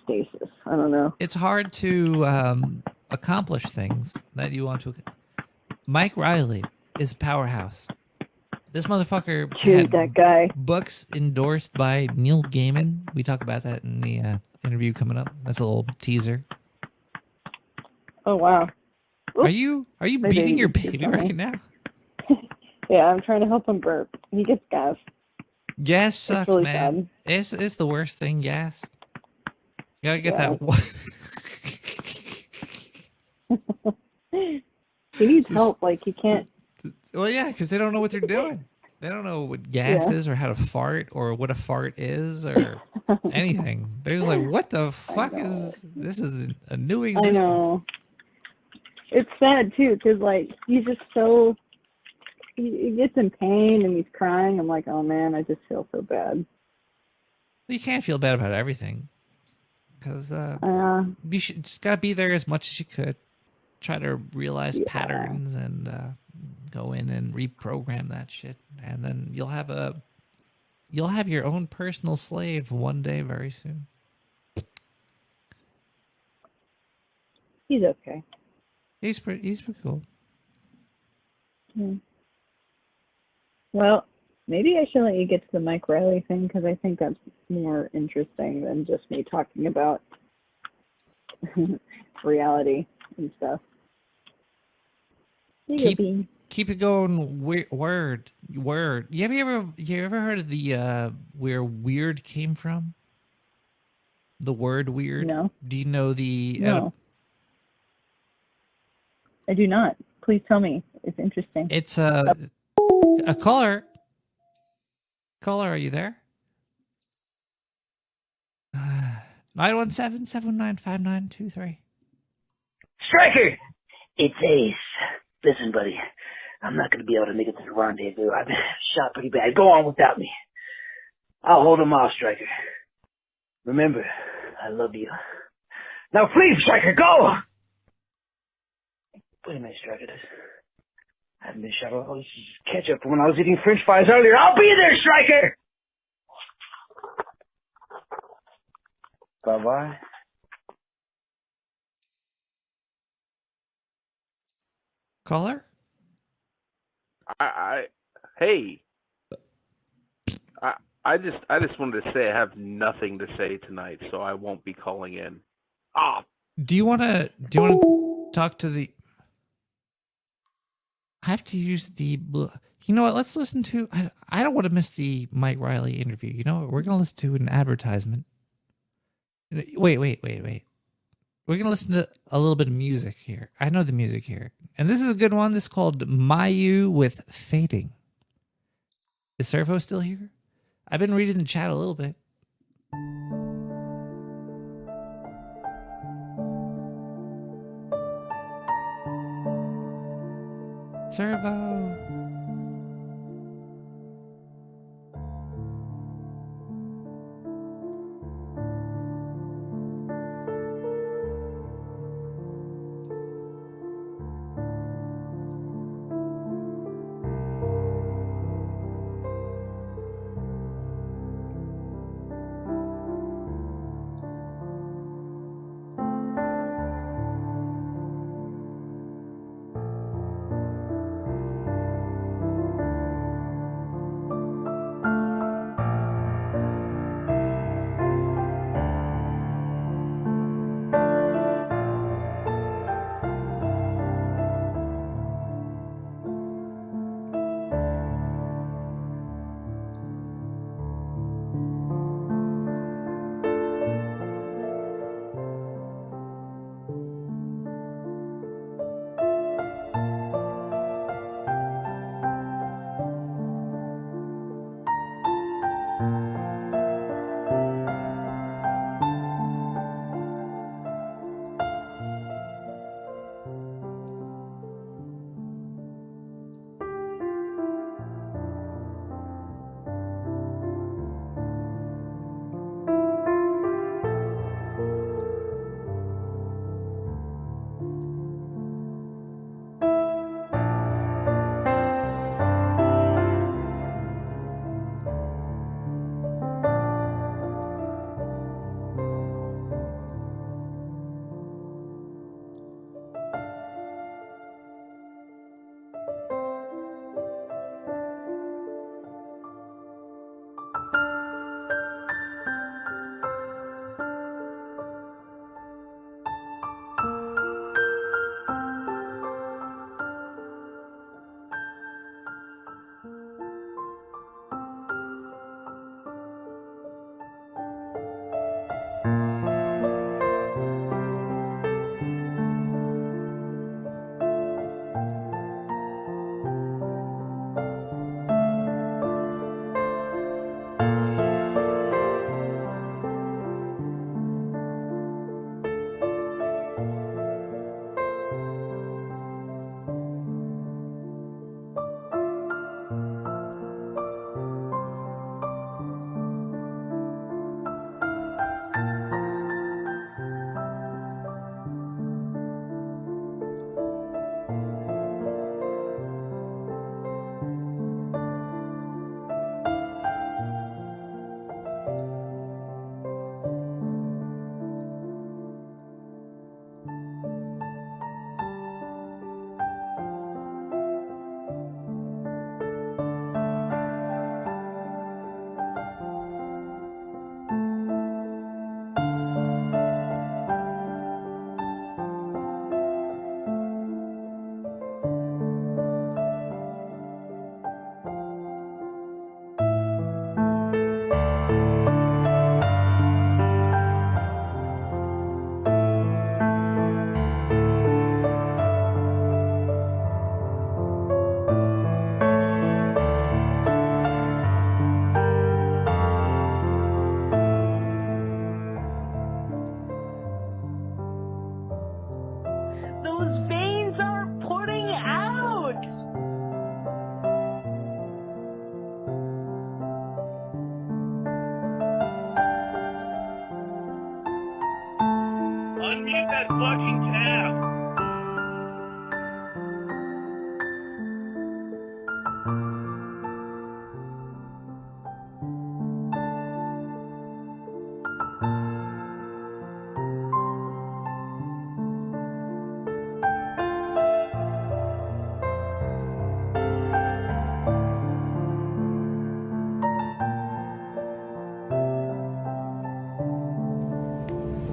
stasis. I don't know. It's hard to accomplish things that you want to. Mike Riley is a powerhouse. This motherfucker had that guy. Books endorsed by Neil Gaiman. We talk about that in the interview coming up. That's a little teaser. Oh wow! Oops. Are you beating your baby right now? Yeah, I'm trying to help him burp. He gets gas. Gas sucks, really man. It's the worst thing. Gas. You gotta get that. He needs help. Like he can't. Well, yeah, because they don't know what they're doing. They don't know what gas is, or how to fart, or what a fart is, or anything. They're just like, "What the fuck is this? Is a new existence." I know. It's sad too, because like he's just so. He gets in pain and he's crying. I'm like, oh man, I just feel so bad. You can't feel bad about everything, because you should just gotta be there as much as you could. Try to realize patterns and go in and reprogram that shit, and then you'll have your own personal slave one day very soon. He's okay. He's pretty cool. Well, maybe I should let you get to the Mike Riley thing, because I think that's more interesting than just me talking about reality and stuff. Keep it going. Word. You ever heard of the where weird came from? The word weird. No. Do you know the? No. I do not. Please tell me. It's interesting. It's a caller. Caller, are you there? 917-719-5923. Striker! It's Ace. Listen, buddy, I'm not going to be able to make it to the rendezvous. I've been shot pretty bad. Go on without me. I'll hold him off, Striker. Remember, I love you. Now please, Striker, go! Wait a minute, Striker. I haven't been shot. Oh, this is ketchup from when I was eating French fries earlier. I'll be there, Striker! Bye-bye. Caller? Hey. I just wanted to say I have nothing to say tonight, so I won't be calling in. Do you want to talk to the? I have to use the. You know what? Let's listen to. I don't want to miss the Mike Riley interview. You know what? We're gonna listen to an advertisement. Wait. We're gonna listen to a little bit of music here. I know the music here, and this is a good one. This is called Mayu with Fading. Is Servo still here? I've been reading the chat a little bit. Servo. Keep that fucking tab.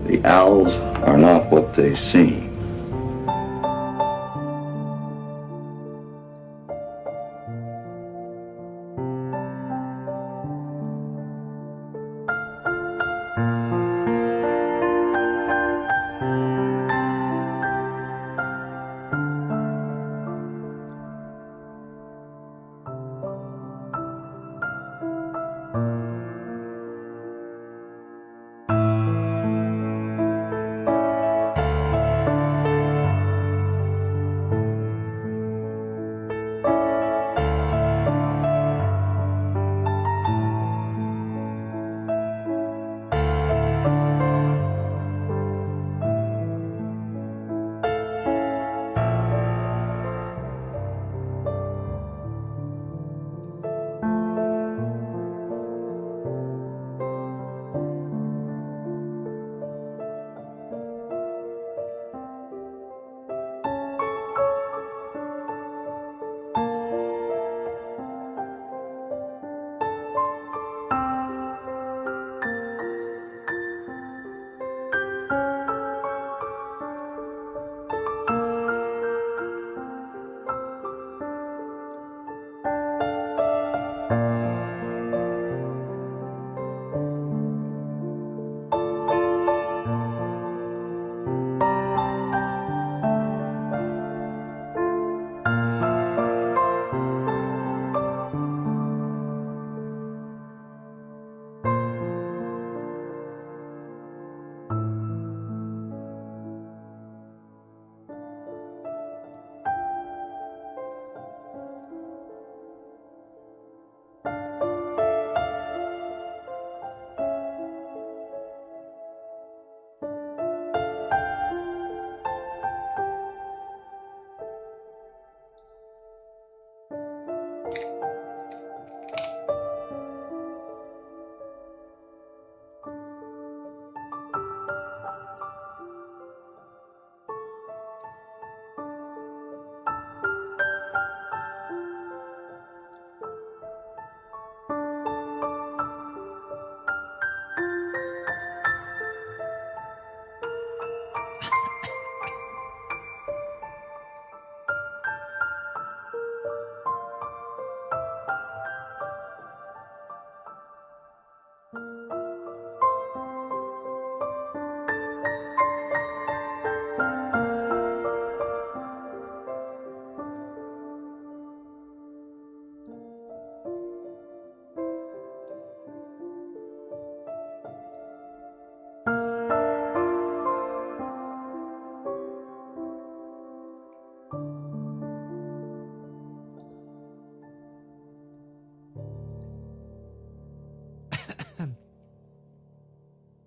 The owls are not what they seem.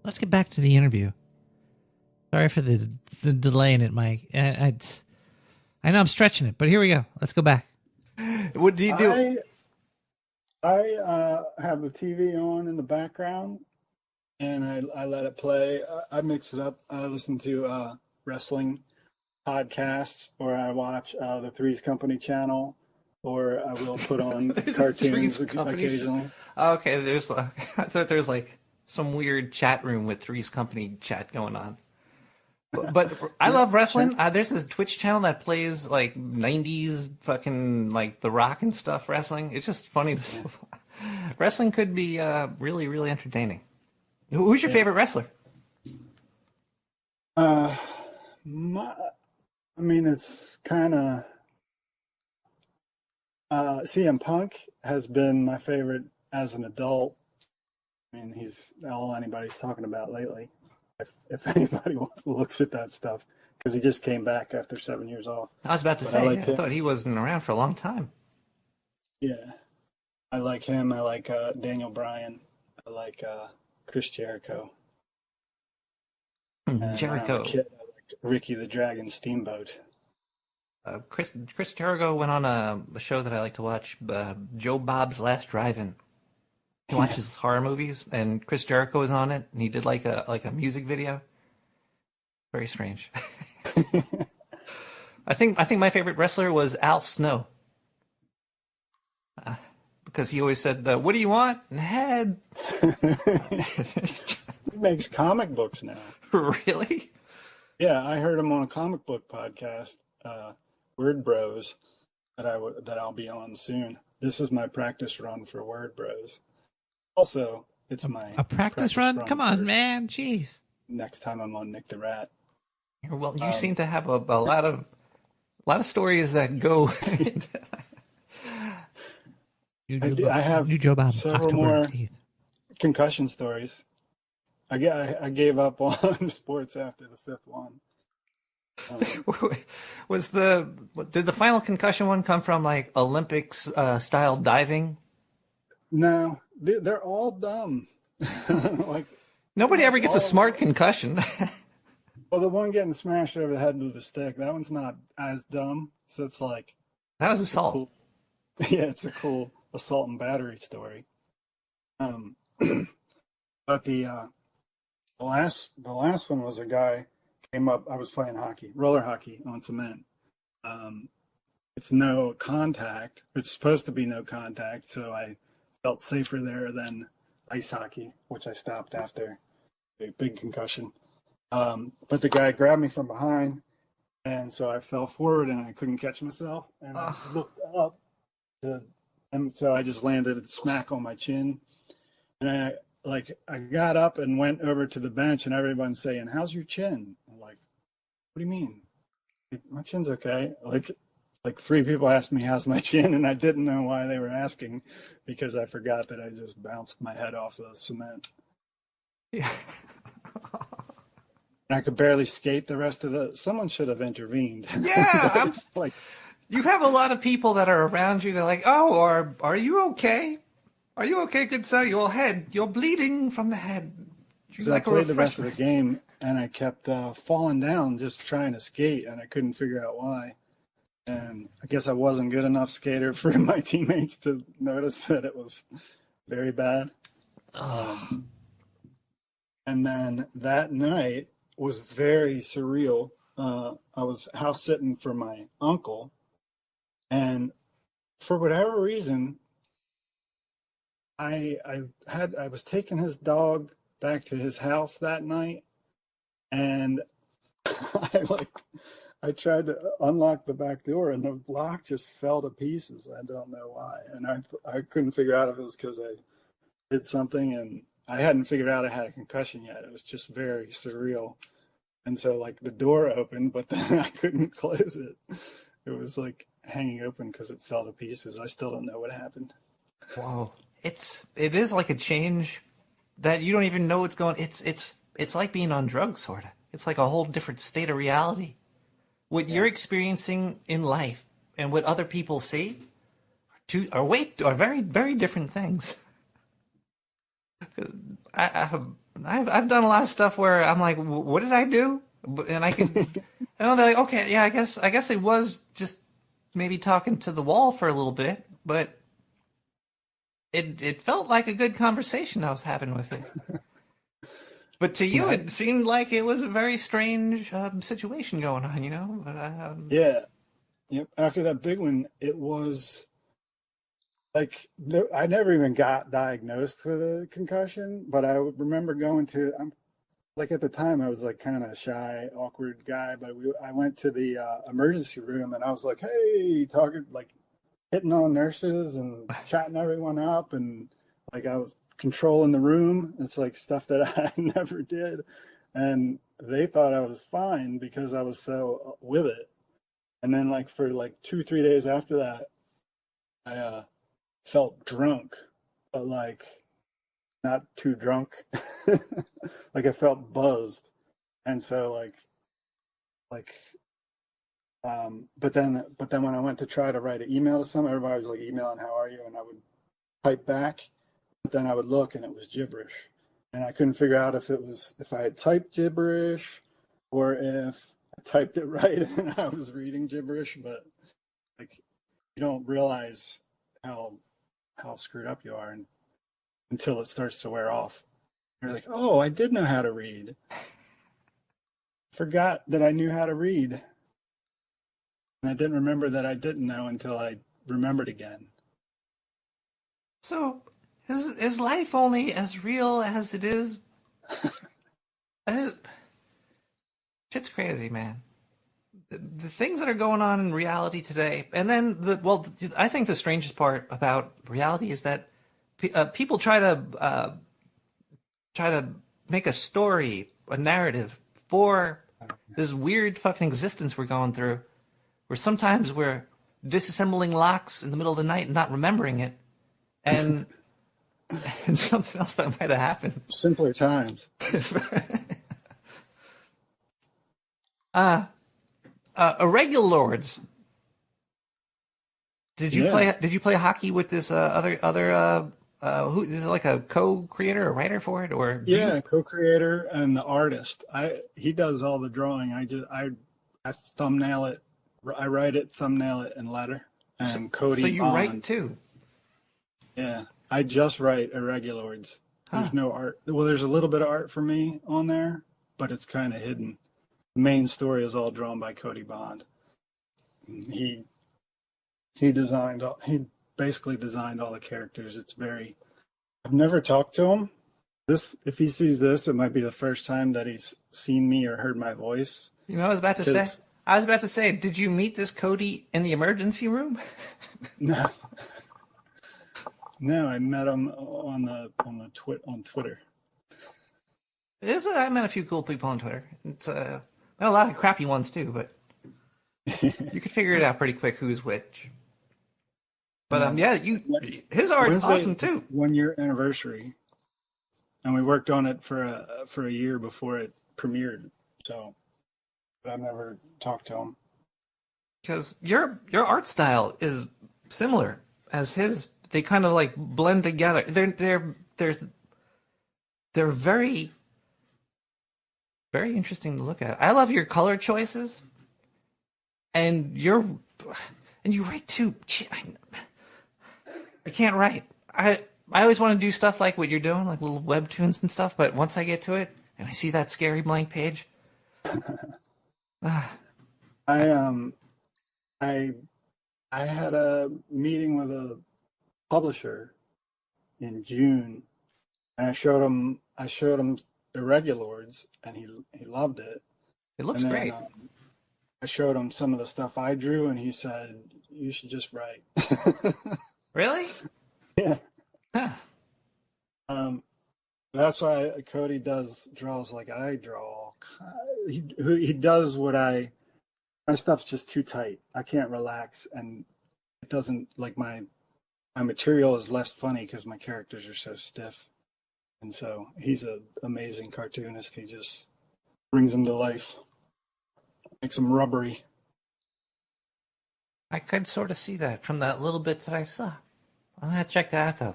Let's get back to the interview. Sorry for the delay in it, Mike. I know I'm stretching it, but here we go. Let's go back. What do you do? I have the TV on in the background, and I let it play. I mix it up. I listen to wrestling podcasts, or I watch the Three's Company channel, or I will put on cartoons occasionally. Okay, there's I thought there was like some weird chat room with Three's Company chat going on. But I love wrestling. There's this Twitch channel that plays like 90s fucking like The Rock and stuff wrestling. It's just funny. Wrestling could be really, really entertaining. Who's your favorite wrestler? I mean, it's kind of CM Punk has been my favorite as an adult. I mean, he's all anybody's talking about lately. If anybody looks at that stuff, because he just came back after 7 years off. I was about to say, I thought he wasn't around for a long time. Yeah, I like him. I like Daniel Bryan. I like Chris Jericho. Jericho. When I was a kid, I Ricky the Dragon Steamboat. Chris Jericho went on a show that I like to watch, Joe Bob's Last Drive-In. He watches horror movies, and Chris Jericho was on it, and he did like a music video. Very strange. I think my favorite wrestler was Al Snow, because he always said, "What do you want?" Head. He makes comic books now. Really? Yeah, I heard him on a comic book podcast, Word Bros, that I'll be on soon. This is my practice run for Word Bros. Also, it's a practice run. Come on, man. Jeez. Next time I'm on Nick the Rat. Well, you seem to have a lot of stories that go. I have New Joe Bob, several October more 8th. concussion stories. I gave up on sports after the fifth one. Did the final concussion one come from like Olympics style diving? No, they're all dumb. Like nobody ever gets a smart concussion. Well, the one getting smashed over the head with a stick, that one's not as dumb. So it's like that was assault. It's a cool assault and battery story. But the last one was a guy came up. I was playing hockey, roller hockey on cement. It's no contact. It's supposed to be no contact, so I felt safer there than ice hockey, which I stopped after a big concussion. But the guy grabbed me from behind, and so I fell forward and I couldn't catch myself. And I looked up, and so I just landed smack on my chin. And I got up and went over to the bench, and everyone's saying, "How's your chin?" I'm like, "What do you mean? My chin's okay." Like 3 people asked me how's my chin, and I didn't know why they were asking because I forgot that I just bounced my head off the cement. Yeah. And I could barely skate the rest of someone should have intervened. Yeah, I'm like, you have a lot of people that are around you. They're like, "Oh, are you okay? Are you okay, good sir? Your head, you're bleeding from the head." So I played the rest of the game, and I kept falling down just trying to skate, and I couldn't figure out why. And I guess I wasn't good enough skater for my teammates to notice that it was very bad. And then that night was very surreal. I was house sitting for my uncle, and for whatever reason, I was taking his dog back to his house that night, and I tried to unlock the back door, and the lock just fell to pieces. I don't know why, and I couldn't figure out if it was because I did something, and I hadn't figured out I had a concussion yet. It was just very surreal. And so like the door opened, but then I couldn't close it. It was like hanging open because it fell to pieces. I still don't know what happened. Whoa. It is like a change that you don't even know what's going. It's like being on drugs, sort of. It's like a whole different state of reality. What you're experiencing in life and what other people see are very, very different things. I've done a lot of stuff where I'm like, what did I do? And I can, and I'll be like, okay, yeah, I guess it was just maybe talking to the wall for a little bit, but it felt like a good conversation I was having with it. But to you, it seemed like it was a very strange situation going on, you know? But, yeah. Yep. After that big one, it was like, I never even got diagnosed with a concussion, but I remember going to, like at the time I was like kind of shy, awkward guy, but I went to the emergency room and I was like, hey, talking, like hitting on nurses and chatting everyone up, and like I was controlling the room. It's like stuff that I never did. And they thought I was fine because I was so with it. And then like for like 2-3 days after that, I felt drunk, but like not too drunk. Like I felt buzzed. And so but then when I went to try to write an email to someone, everybody was like emailing, how are you? And I would type back, but then I would look and it was gibberish. And I couldn't figure out if I had typed gibberish or if typed it right and I was reading gibberish, but like you don't realize how screwed up you are until it starts to wear off. You're like, oh, I did know how to read. Forgot that I knew how to read. And I didn't remember that I didn't know until I remembered again. So, is life only as real as it is? Shit's crazy, man. The things that are going on in reality today, and then I think the strangest part about reality is that people try to make a story, a narrative for this weird fucking existence we're going through, where sometimes we're disassembling locks in the middle of the night and not remembering it, and something else that might have happened. Simpler times. Irregular Lords. Did you play hockey with this other who is it, like a co-creator or writer for it, or co-creator and the artist. He does all the drawing. I thumbnail it. I write it, thumbnail it, and letter. And Cody. So you Bond. write too? Yeah, I just write Irregular Lords. There's no art. Well, there's a little bit of art for me on there, but it's kind of hidden. The main story is all drawn by Cody Bond. He basically designed all the characters. I've never talked to him. If he sees this, it might be the first time that he's seen me or heard my voice. You know, I was about to say, did you meet this Cody in the emergency room? No. No, I met him on Twitter. I met a few cool people on Twitter. It's a lot of crappy ones too, but you could figure it out pretty quick who's which. But his art's awesome too. 1 year anniversary, and we worked on it for a year before it premiered. So, but I've never talked to him because your art style is similar as his. They kind of like blend together. They're very, very interesting to look at. I love your color choices, and you write too. I can't write. I always want to do stuff like what you're doing, like little webtoons and stuff. But once I get to it and I see that scary blank page, I had a meeting with a publisher in June, and I showed him Irregular Lords, and he loved it. It looks great. I showed him some of the stuff I drew, and he said, "You should just write." Really? Yeah. Huh. That's why Cody draws like I draw. He does my stuff's just too tight. I can't relax, and it doesn't like my material is less funny because my characters are so stiff. And so he's an amazing cartoonist. He just brings them to life, makes them rubbery. I could sort of see that from that little bit that I saw. I'm gonna check that out though.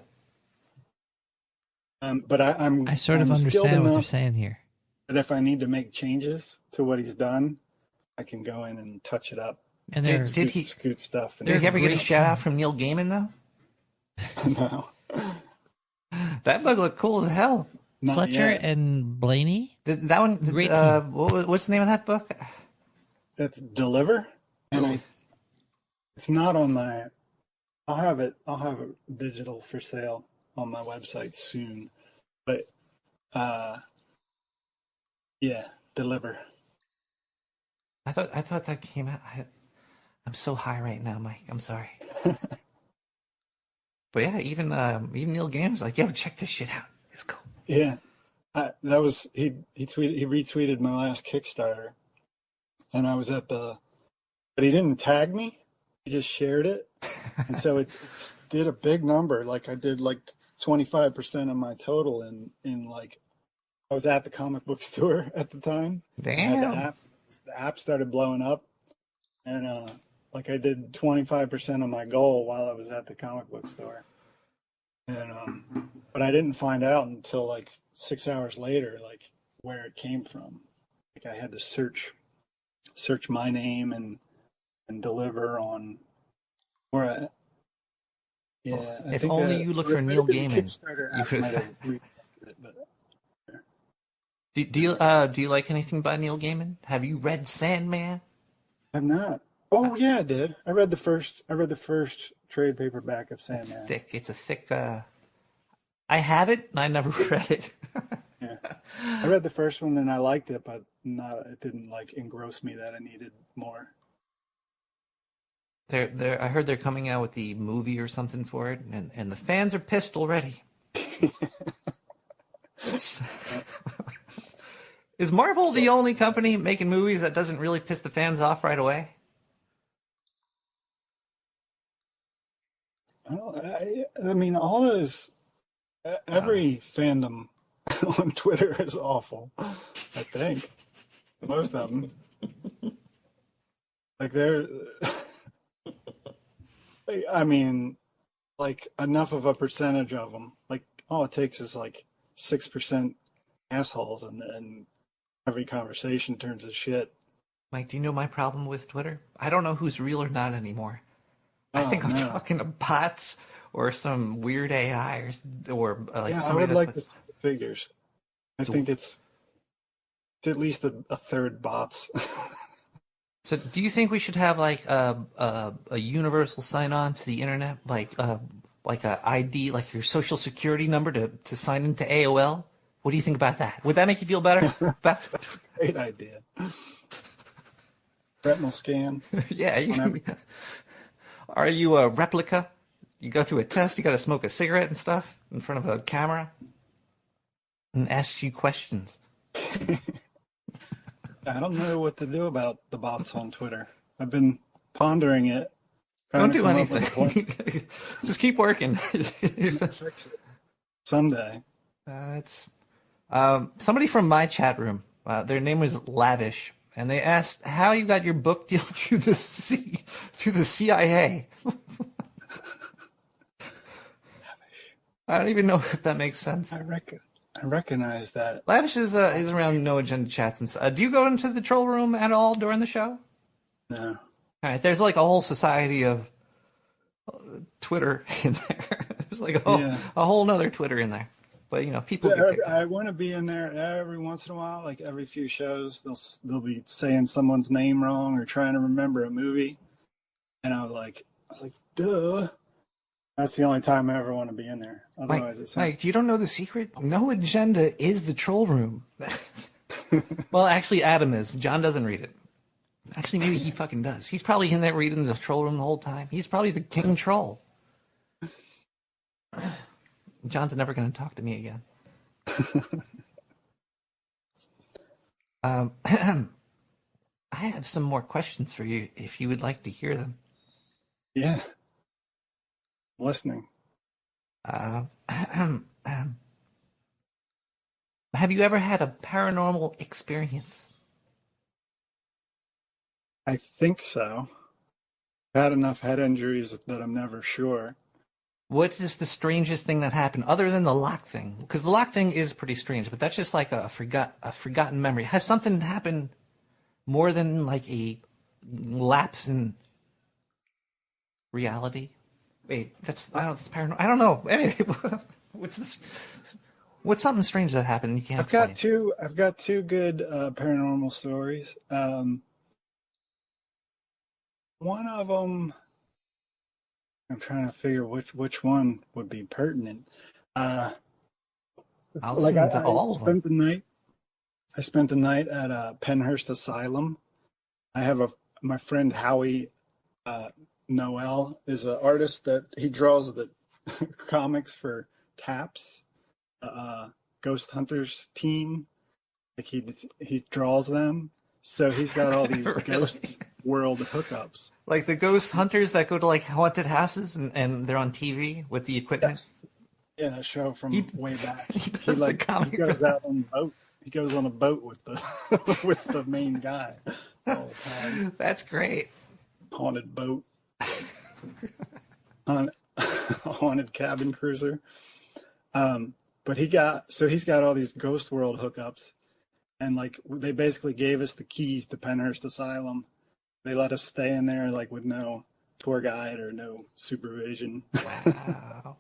But I sort of understand what you're saying here. That if I need to make changes to what he's done, I can go in and touch it up. And scoot stuff. Did he ever get a shout out from Neil Gaiman though? No. That book looked cool as hell. Not Fletcher yet. and Blaney. That one. Great team. What's the name of that book? That's Deliver, and it's not on my. I'll have it digital for sale on my website soon, but Deliver. I thought that came out. I'm so high right now, Mike. I'm sorry. But yeah, even Neil Gaiman's like, yo, check this shit out. It's cool. Yeah, he retweeted my last Kickstarter, and I was but he didn't tag me. He just shared it, and so it did a big number. Like I did like 25% of my total in like I was at the comic book store at the time. Damn. The app started blowing up, and like I did 25% of my goal while I was at the comic book store. And but I didn't find out until like 6 hours later, like where it came from. Like I had to search search my name and deliver on, or yeah. Well, I if think only you look for Neil Gaiman. Kickstarter app might have read it, but Do you like anything by Neil Gaiman? Have you read Sandman? I've not. Oh yeah, I did. I read the first trade paperback of Sandman. It's thick. It's a thick. I have it, and I never read it. Yeah, I read the first one and I liked it, but it didn't like engross me that I needed more. I heard they're coming out with the movie or something for it, and the fans are pissed already. Is Marvel the only company making movies that doesn't really piss the fans off right away? I mean, all those, every fandom on Twitter is awful. I think most of them, like I mean, like enough of a percentage of them. Like all it takes is like 6% assholes, and every conversation turns to shit. Mike, do you know my problem with Twitter? I don't know who's real or not anymore. I think I'm talking to bots or some weird AI or like somebody I would like to see the figures. I think it's at least a third bots. So, do you think we should have like a universal sign-on to the internet, like a ID, like your social security number to sign into AOL? What do you think about that? Would that make you feel better? That's a great idea. Retinal scan. Yeah. Are you a replica? You go through a test, you got to smoke a cigarette and stuff in front of a camera and ask you questions. I don't know what to do about the bots on Twitter. I've been pondering it. Don't do anything. Just keep working. Fix it someday. It's somebody from my chat room. Their name was Lavish, and they asked how you got your book deal through the CIA. I don't even know if that makes sense. I recognize that. Lavish is around No Agenda chats and stuff. Do you go into the troll room at all during the show? No. All right, there's like a whole society of Twitter in there. There's like a whole nother Twitter in there. But people get kicked I want to be in there every once in a while. Like every few shows, they'll be saying someone's name wrong or trying to remember a movie, and I was like, duh. That's the only time I ever want to be in there. Otherwise, Mike, you don't know the secret? No Agenda is the troll room. Well, actually, Adam is. John doesn't read it. Actually, maybe he fucking does. He's probably in there reading the troll room the whole time. He's probably the king troll. John's never going to talk to me again. I have some more questions for you if you would like to hear them. Yeah. Listening. Have you ever had a paranormal experience? I think so. I've had enough head injuries that I'm never sure. What is the strangest thing that happened other than the lock thing? Because the lock thing is pretty strange, but that's just like a forgotten memory. Has something happened more than like a lapse in reality? Wait, that's paranormal. I don't know. Anyway, what's this? What's something strange that happened? You can't. I've got two good paranormal stories. One of them, I'm trying to figure which one would be pertinent. I'll listen to all of them. I spent the night at Penhurst Asylum. I have my friend Howie Noel is an artist that he draws the comics for TAPS, Ghost Hunters team. Like he draws them. So he's got all these Really? Ghost World hookups. Like the ghost hunters that go to like haunted houses and they're on TV with the equipment. Yes. Yeah, a show from way back. He goes out on a boat. He goes on a boat with the with the main guy all the time. That's great. Haunted boat. Haunted cabin cruiser. But he's got all these Ghost World hookups. and like they basically gave us the keys to Penhurst Asylum. They let us stay in there like with no tour guide or no supervision. Wow.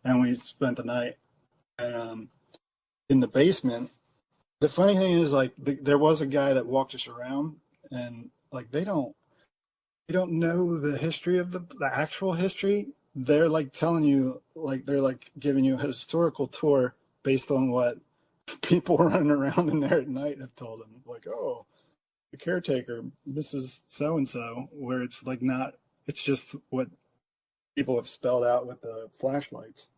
And we spent the night in the basement. The funny thing is, like, there was a guy that walked us around, and like they don't know the history of the actual history. They're like telling you, like they're like giving you a historical tour based on what people running around in there at night have told them. Like, oh, the caretaker, Mrs. So-and-so, where it's like not, it's just what people have spelled out with the flashlights.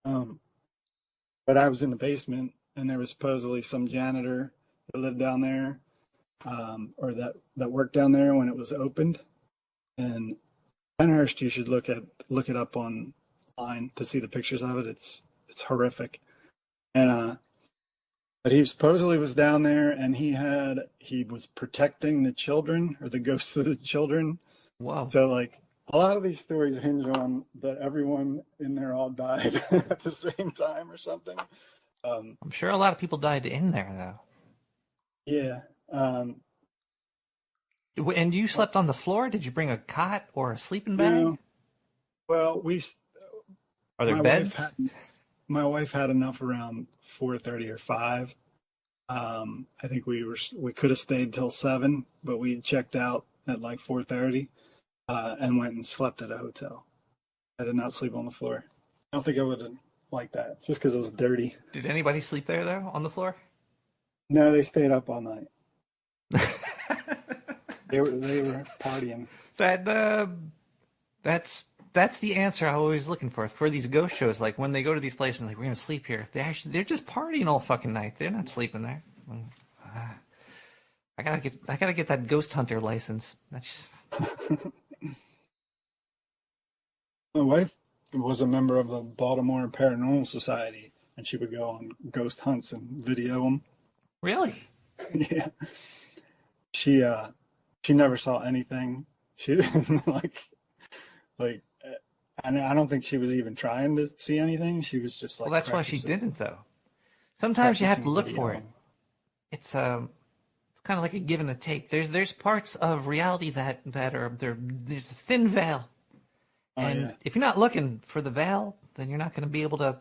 But I was in the basement, and there was supposedly some janitor that lived down there, or that worked down there when it was opened. And Penhurst, you should look it up online to see the pictures of it. It's horrific. And but he supposedly was down there, and he was protecting the children, or the ghosts of the children. Wow. So like a lot of these stories hinge on that everyone in there all died at the same time or something. I'm sure a lot of people died in there, though. Yeah. And you slept on the floor? Did you bring a cot or a sleeping bag? No. Well, Are there beds? My wife had enough around 4:30 or 5. I think we could have stayed till 7, but we checked out at like 4:30 and went and slept at a hotel. I did not sleep on the floor. I don't think I would have liked that, just because it was dirty. Did anybody sleep there, though, on the floor? No, they stayed up all night. They were partying. That's the answer I'm always looking for these ghost shows. Like when they go to these places, like we're gonna sleep here. They're just partying all fucking night. They're not sleeping there. I gotta get that ghost hunter license. That's My wife was a member of the Baltimore Paranormal Society, and she would go on ghost hunts and video them. Really? Yeah. She never saw anything. She didn't like, and I don't think she was even trying to see anything. She was just like. Well, that's why she didn't, though. Sometimes you have to look for it. It's kind of like a give and a take. There's parts of reality that are there's a thin veil, and if you're not looking for the veil, then you're not going to be able to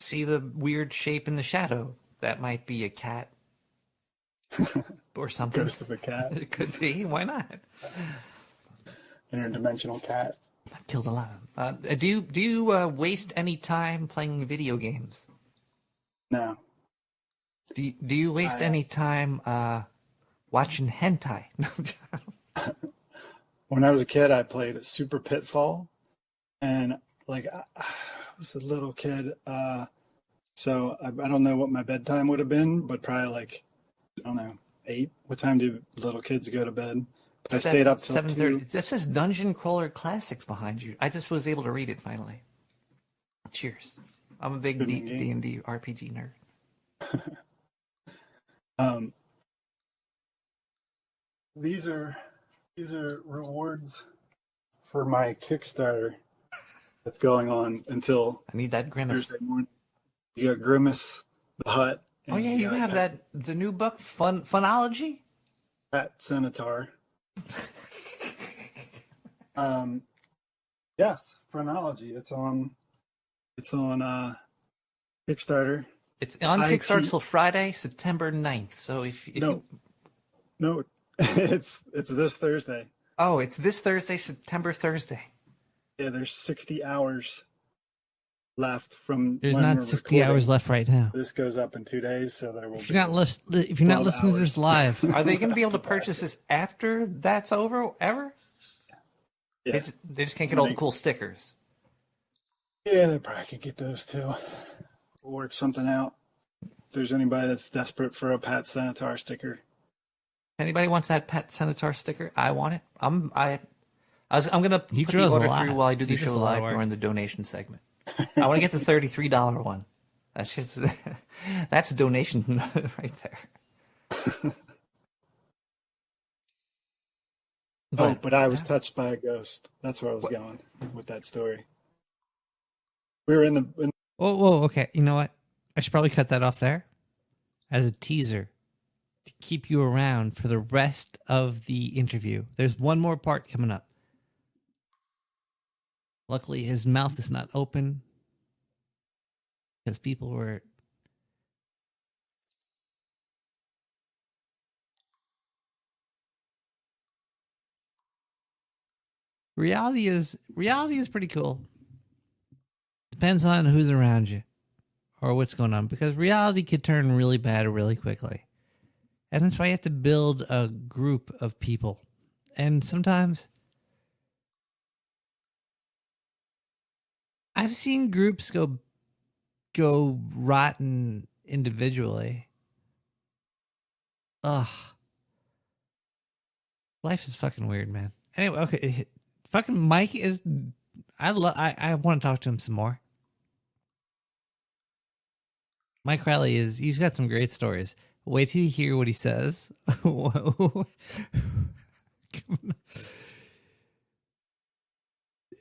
see the weird shape in the shadow. That might be a cat. Or something. Ghost of a cat. It could be. Why not? Interdimensional cat. I've killed a lot of them. Do you waste any time playing video games? No. Do you waste any time watching hentai? When I was a kid, I played Super Pitfall, and like I was a little kid, so I don't know what my bedtime would have been, but probably like, I don't know, 8. What time do little kids go to bed? But I stayed up till 7:30. That says Dungeon Crawler Classics behind you. I just was able to read it finally. Cheers. I'm a big D&D RPG nerd. These are rewards for my Kickstarter that's going on until I need that Grimace. Thursday morning. You got Grimace, the Hut. Oh yeah, you have the new book, Funology? Pat Centaur. Yes, Phrenology. It's on Kickstarter. It's on Kickstarter till Friday, September 9th. So if no, it's this Thursday. Oh, it's this Thursday, September Thursday. Yeah, there's 60 hours left from. There's not 60 hours left right now. This goes up in 2 days, so there will. If you're not listening to this live, are they going to be able to purchase this after that's over? Ever? Yeah. They just can't get all the cool stickers. Yeah, they probably could get those too. We'll work something out. If there's anybody that's desperate for a Pat Centaur sticker. Anybody wants that Pat Centaur sticker? I want it. I'm gonna put the order through while I do the show live during the donation segment. I want to get the $33 one. That's just that's a donation right there. But I was touched by a ghost. That's where I was going with that story. We were in the. Whoa, okay. You know what? I should probably cut that off there. as a teaser to keep you around for the rest of the interview. There's one more part coming up. Luckily, his mouth is not open because people were... Reality is pretty cool. Depends on who's around you or what's going on, because reality could turn really bad really quickly. And that's why you have to build a group of people. And sometimes I've seen groups go rotten individually. Ugh. Life is fucking weird, man. Anyway, okay. Fucking Mike is... I want to talk to him some more. Mike Riley he's got some great stories. Wait till you hear what he says.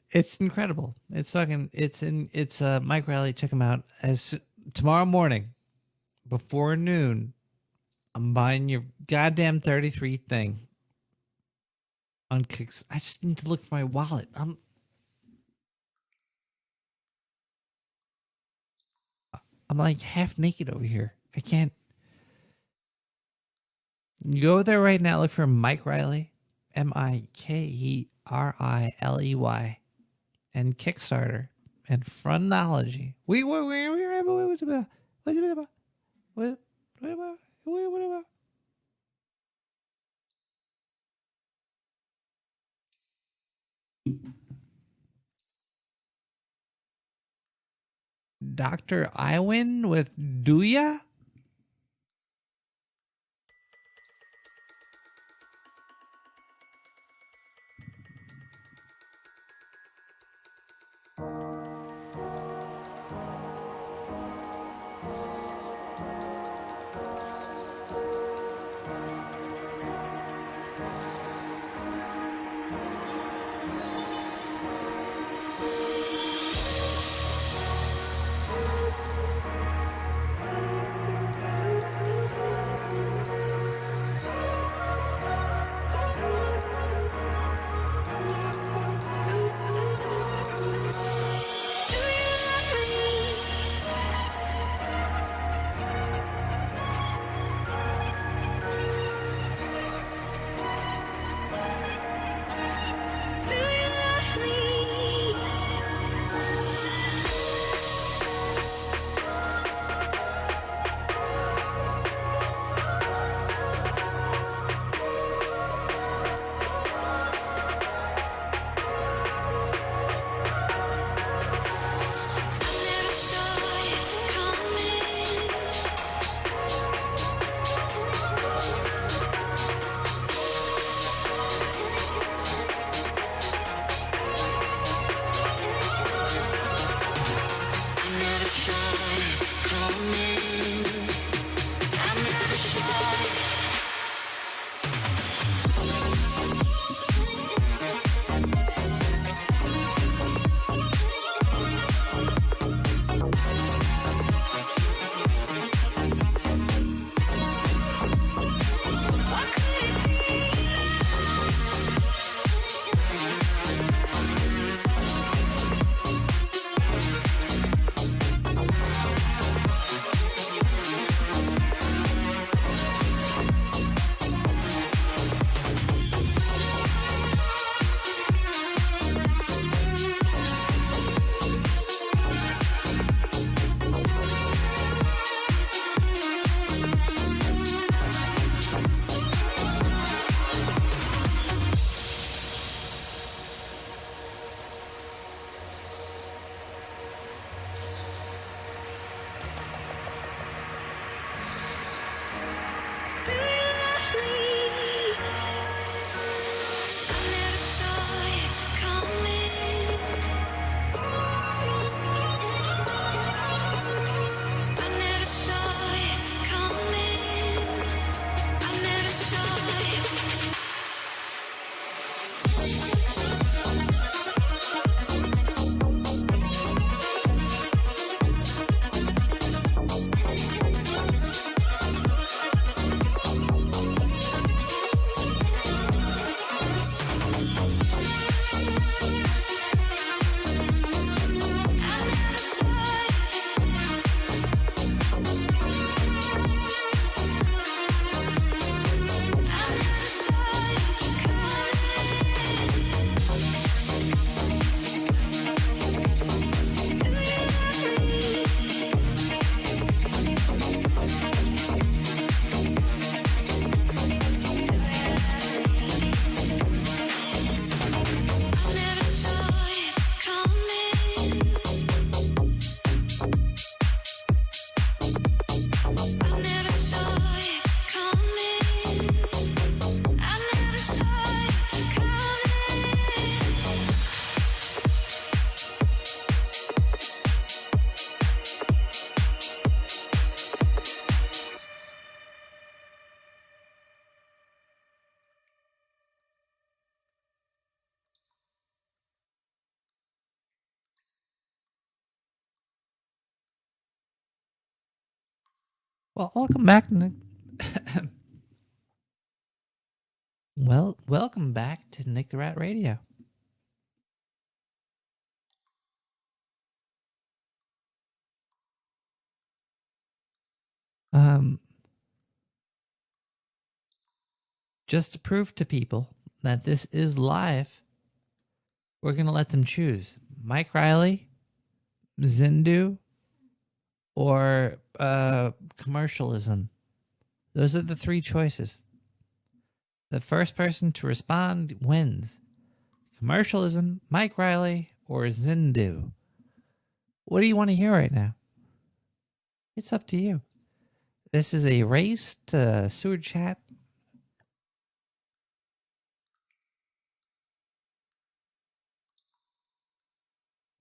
It's incredible. It's Mike Riley. Check him out. As tomorrow morning, before noon, I'm buying your goddamn 33 thing on Kicks. I just need to look for my wallet. I'm like half naked over here. I can't. You go there right now. Look for Mike Riley, Mikeriley, and Kickstarter and Phronology. Dr. Iwin with Duya? Well, welcome back to Nick. Welcome back to Nick the Rat Radio. Just to prove to people that this is live, we're going to let them choose Mike Riley, Zindu, or commercialism. Those are the three choices. The first person to respond wins. Commercialism, Mike Riley, or Zindu. What do you want to hear right now? It's up to you. This is a race to sewer chat.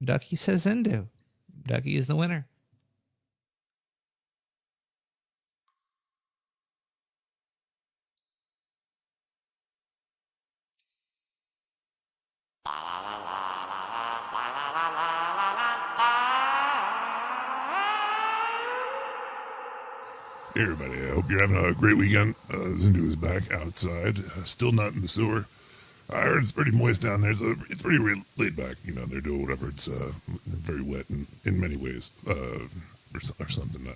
Ducky says Zindu. Ducky is the winner. Hey everybody, I hope you're having a great weekend. Zindu is back outside, still not in the sewer. I heard it's pretty moist down there, so it's pretty laid back. You know, they're doing whatever. It's very wet in many ways, or something.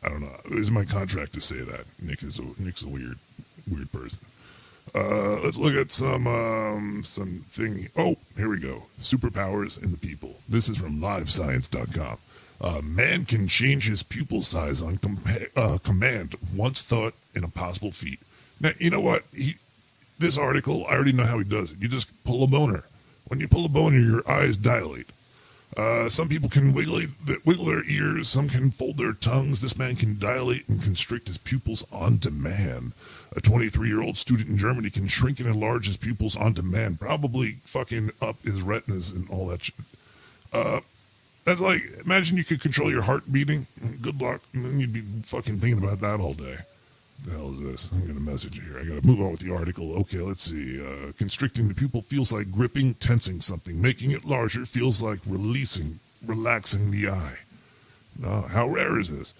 I don't know. It was my contract to say that. Nick's a weird person. Let's look at something. Oh, here we go. Superpowers in the people. This is from LiveScience.com. Man can change his pupil size on command. Once thought an impossible feat. Now, you know what? This article, I already know how he does it. You just pull a boner. When you pull a boner, your eyes dilate. Some people can wiggle their ears. Some can fold their tongues. This man can dilate and constrict his pupils on demand. A 23-year-old student in Germany can shrink and enlarge his pupils on demand, probably fucking up his retinas and all that shit. That's like, imagine you could control your heart beating. Good luck. And then you'd be fucking thinking about that all day. The hell is this? I'm going to message here. I got to move on with the article. Okay, let's see. Constricting the pupil feels like gripping, tensing something. Making it larger feels like relaxing the eye. How rare is this?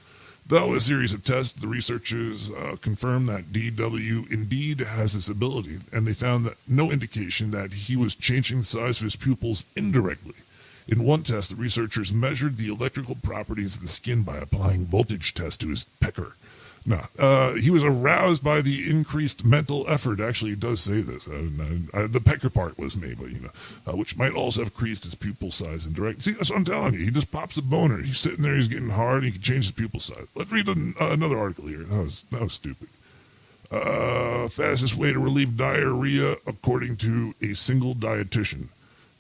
Though a series of tests, the researchers confirmed that DW indeed has this ability, and they found that no indication that he was changing the size of his pupils indirectly. In one test, the researchers measured the electrical properties of the skin by applying voltage tests to his pecker. He was aroused by the increased mental effort. Actually, it does say this. The pecker part was me, but which might also have increased his pupil size indirectly. See, that's what I'm telling you. He just pops a boner. He's sitting there. He's getting hard. He can change his pupil size. Let's read another article here. That was stupid. Fastest way to relieve diarrhea, according to a single dietitian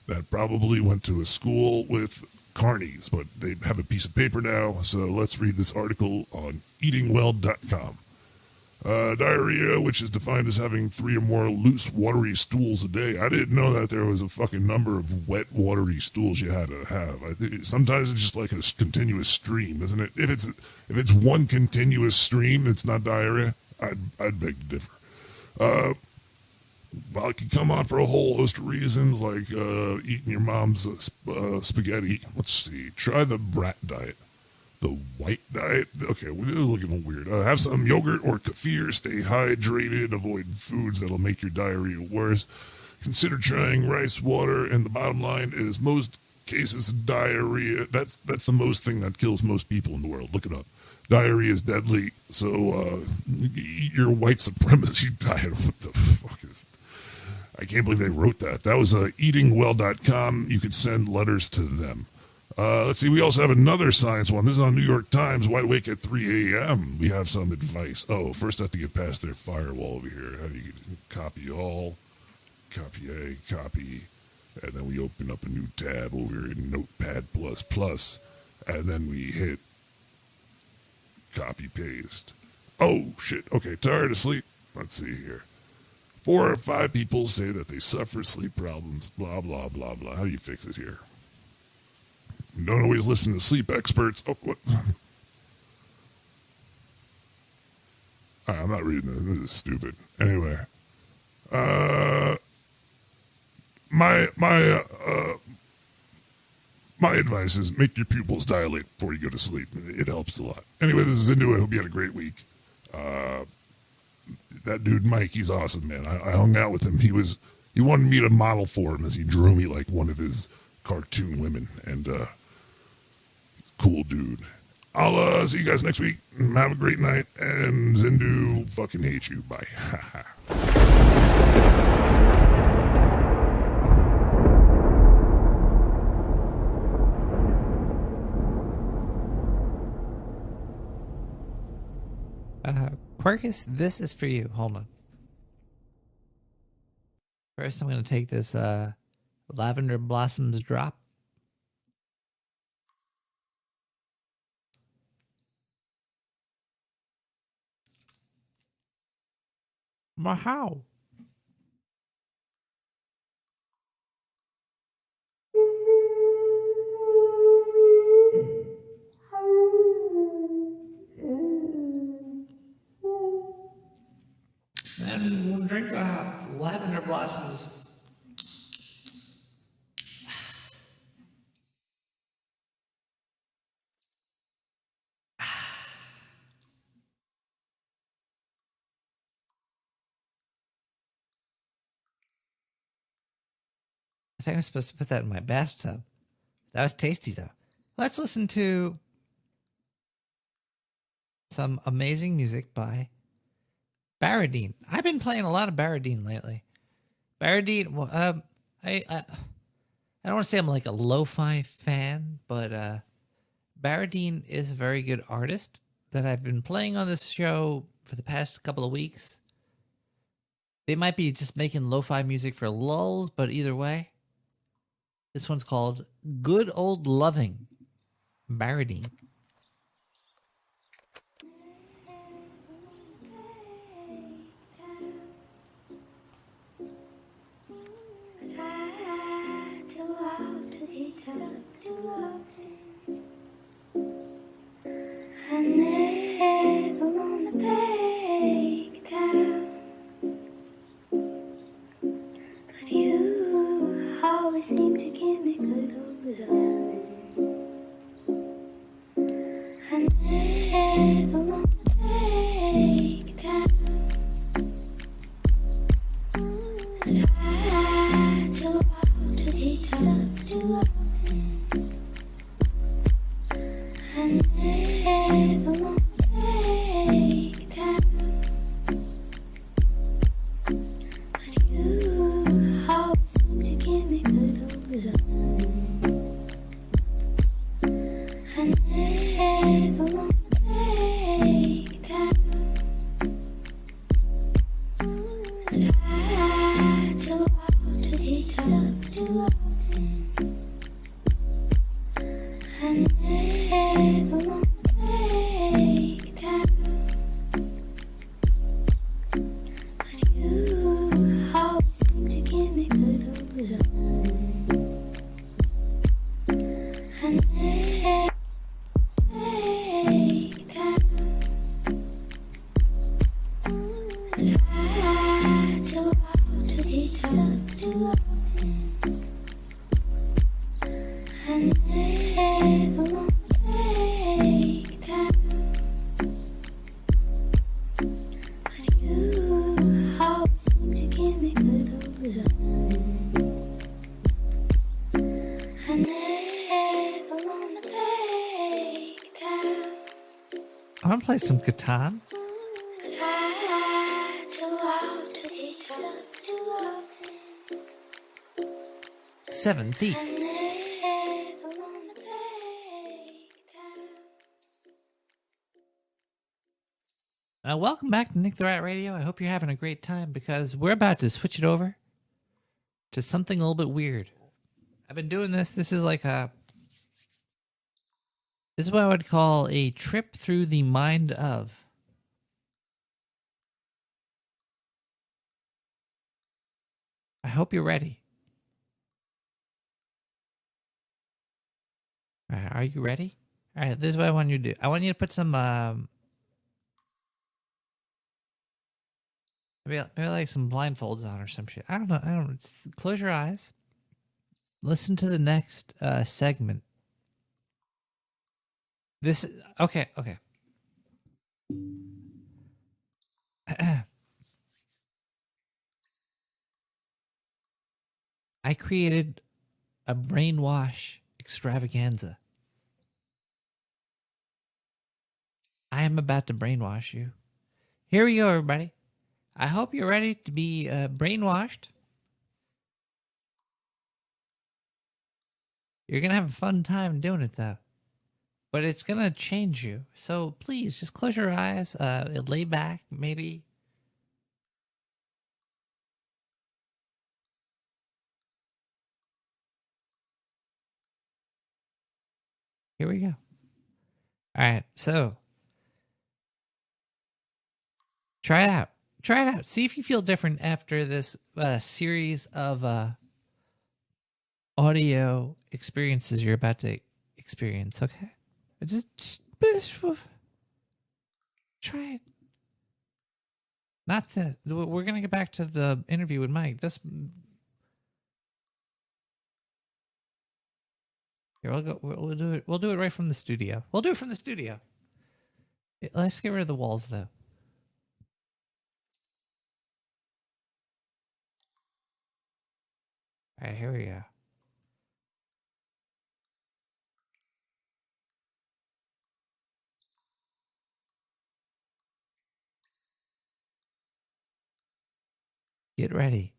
that probably went to a school with carnies, but they have a piece of paper now, so let's read this article on eatingwell.com. Diarrhea, which is defined as having 3 or more loose, watery stools a day. I didn't know that there was a fucking number of wet, watery stools you had to have. I think sometimes it's just like a continuous stream, isn't it? If it's one continuous stream that's not diarrhea, I'd beg to differ. Well, it can come on for a whole host of reasons, like eating your mom's spaghetti. Let's see. Try the brat diet. The white diet? Okay, well, this is looking weird. Have some yogurt or kefir. Stay hydrated. Avoid foods that'll make your diarrhea worse. Consider trying rice water. And the bottom line is most cases of diarrhea, that's the most thing that kills most people in the world. Look it up. Diarrhea is deadly, so eat your white supremacy diet. What the fuck is that? I can't believe they wrote that. That was eatingwell.com. You could send letters to them. Let's see. We also have another science one. This is on New York Times. Wide awake at 3 a.m. We have some advice. Oh, first I have to get past their firewall over here. How do you copy all? Copy A, copy. And then we open up a new tab over here in Notepad++. And then we hit copy paste. Oh, shit. Okay, tired of sleep? Let's see here. 4 or 5 people say that they suffer sleep problems, blah, blah, blah, blah. How do you fix it here? Don't always listen to sleep experts. Oh, what? I'm not reading this. This is stupid. Anyway. my advice is make your pupils dilate before you go to sleep. It helps a lot. Anyway, this is Into It. I hope you had a great week. That dude Mike, he's awesome, man. I hung out with him. He wanted me to model for him as he drew me like one of his cartoon women. And cool dude. I'll see you guys next week. Have a great night. And Zindu fucking hates you. Bye. Quercus, this is for you. Hold on. First, I'm going to take this Lavender Blossoms drop. Mahau. And we'll drink Lavender Blossoms. I think I'm supposed to put that in my bathtub. That was tasty, though. Let's listen to some amazing music by Baradine. I've been playing a lot of Baradine lately. Baradine, well, I don't want to say I'm like a lo-fi fan, but Baradine is a very good artist that I've been playing on this show for the past couple of weeks. They might be just making lo-fi music for lulz, but either way, this one's called Good Old Loving, Baradine. I never wanna break down, but you always seem to give me good old loving. I never wanna break down, but I too often hate love too often. I never wanna break down, but you always seem to give me good old loving. I never wanna break down, but I too often hate love too often. I never wanna break down, but you always seem to give me good old loving. I never break down, but I too often hate love too often. I never wanna break down, but you always seem to give me good old loving. I never wanna break down, I want to play some Catan. but I too often hate love too often. Seven Thief. I never wanna break down. Welcome back to Nick the Rat Radio. I hope you're having a great time because we're about to switch it over to something a little bit weird. I've been doing this. This is what I would call a trip through the mind of. I hope you're ready. All right, are you ready? All right, this is what I want you to do. I want you to put some maybe like some blindfolds on or some shit. I don't know. Close your eyes. Listen to the next segment This okay. I created a brainwash extravaganza. I am about to brainwash you. Here we go, everybody. I hope you're ready to be brainwashed. You're going to have a fun time doing it, though. But it's going to change you. So please, just close your eyes, lay back, maybe. Here we go. All right, so try it out. Try it out. See if you feel different after this series of audio experiences you're about to experience, okay? Just try it. Not the. We're gonna get back to the interview with Mike. Here, we'll go. We'll do it. We'll do it right from the studio. We'll do it from the studio. Let's get rid of the walls, though. All right, here we go. Get ready.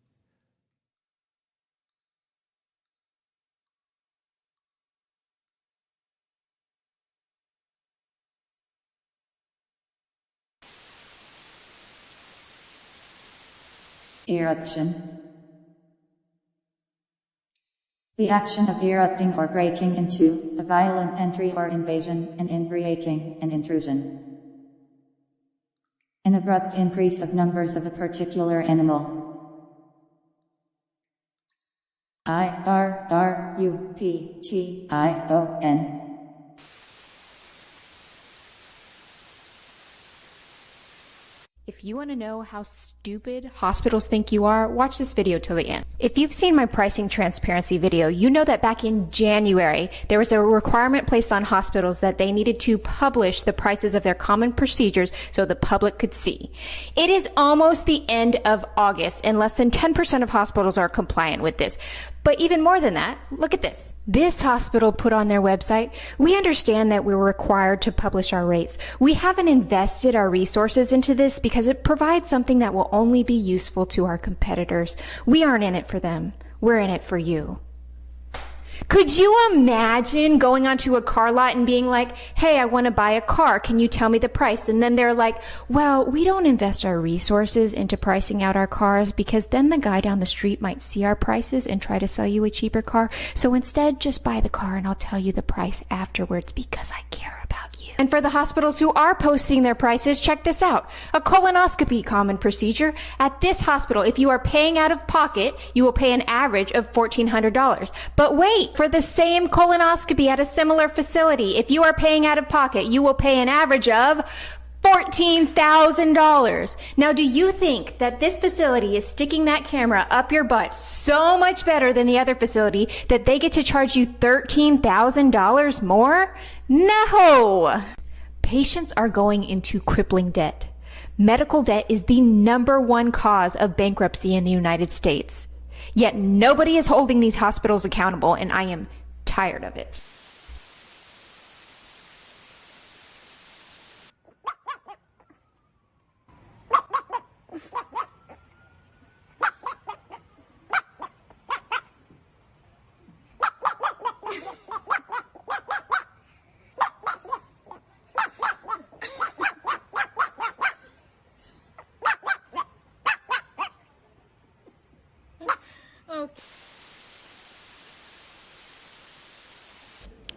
Eruption. The action of erupting or breaking into, a violent entry or invasion, an inbreaking, an intrusion. An abrupt increase of numbers of a particular animal. Irruption. If you want to know how stupid hospitals think you are, watch this video till the end. If you've seen my pricing transparency video, you know that back in January, there was a requirement placed on hospitals that they needed to publish the prices of their common procedures so the public could see. It is almost the end of August, and less than 10% of hospitals are compliant with this. But even more than that, look at this. This hospital put on their website, we understand that we're required to publish our rates. We haven't invested our resources into this because it provides something that will only be useful to our competitors. We aren't in it for them. We're in it for you. Could you imagine going onto a car lot and being like, hey, I want to buy a car. Can you tell me the price? And then they're like, well, we don't invest our resources into pricing out our cars because then the guy down the street might see our prices and try to sell you a cheaper car. So instead, just buy the car and I'll tell you the price afterwards because I care about you. And for the hospitals who are posting their prices, check this out. A colonoscopy common procedure. At this hospital, if you are paying out of pocket, you will pay an average of $1,400. But wait, for the same colonoscopy at a similar facility, if you are paying out of pocket, you will pay an average of $14,000. Now, do you think that this facility is sticking that camera up your butt so much better than the other facility that they get to charge you $13,000 more? No! Patients are going into crippling debt. Medical debt is the #1 cause of bankruptcy in the United States. Yet nobody is holding these hospitals accountable, and I am tired of it.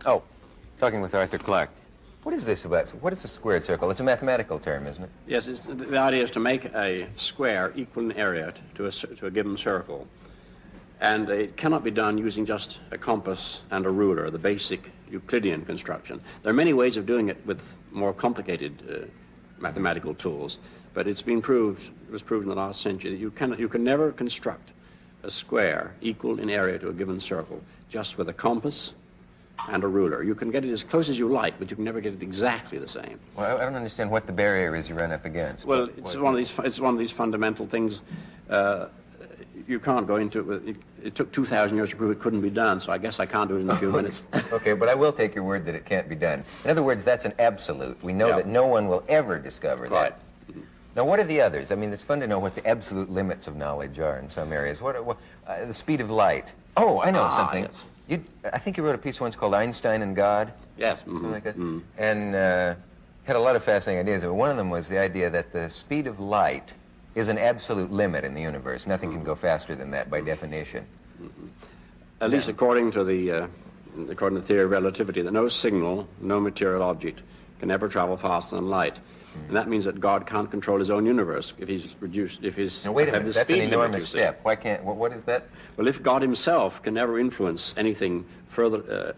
Oh, talking with Arthur Clarke. What is this about? What is a squared circle? It's a mathematical term, isn't it? Yes, the idea is to make a square equal in area to a given circle. And it cannot be done using just a compass and a ruler, the basic Euclidean construction. There are many ways of doing it with more complicated mathematical tools, but it was proved in the last century that you can never construct a square equal in area to a given circle just with a compass and a ruler. You can get it as close as you like, but you can never get it exactly the same. Well, I don't understand what the barrier is you run up against. Well, it's one of these fundamental things. You can't go into it. It took 2,000 years to prove it couldn't be done, so I guess I can't do it in a few minutes. Okay, but I will take your word that it can't be done. In other words, that's an absolute. We know that no one will ever discover that. Now, what are the others? I mean, it's fun to know what the absolute limits of knowledge are in some areas. What the speed of light? Oh, I know something. Yes. I think you wrote a piece once called Einstein and God. Yes. Something like that. And had a lot of fascinating ideas. But one of them was the idea that the speed of light is an absolute limit in the universe. Nothing can go faster than that by definition. At least according to the theory of relativity, that no signal, no material object can ever travel faster than light. And that means that God can't control his own universe if he's reduced, if he's... Now, wait a minute, that's an enormous step. Why can't... What is that? Well, if God himself can never influence anything further...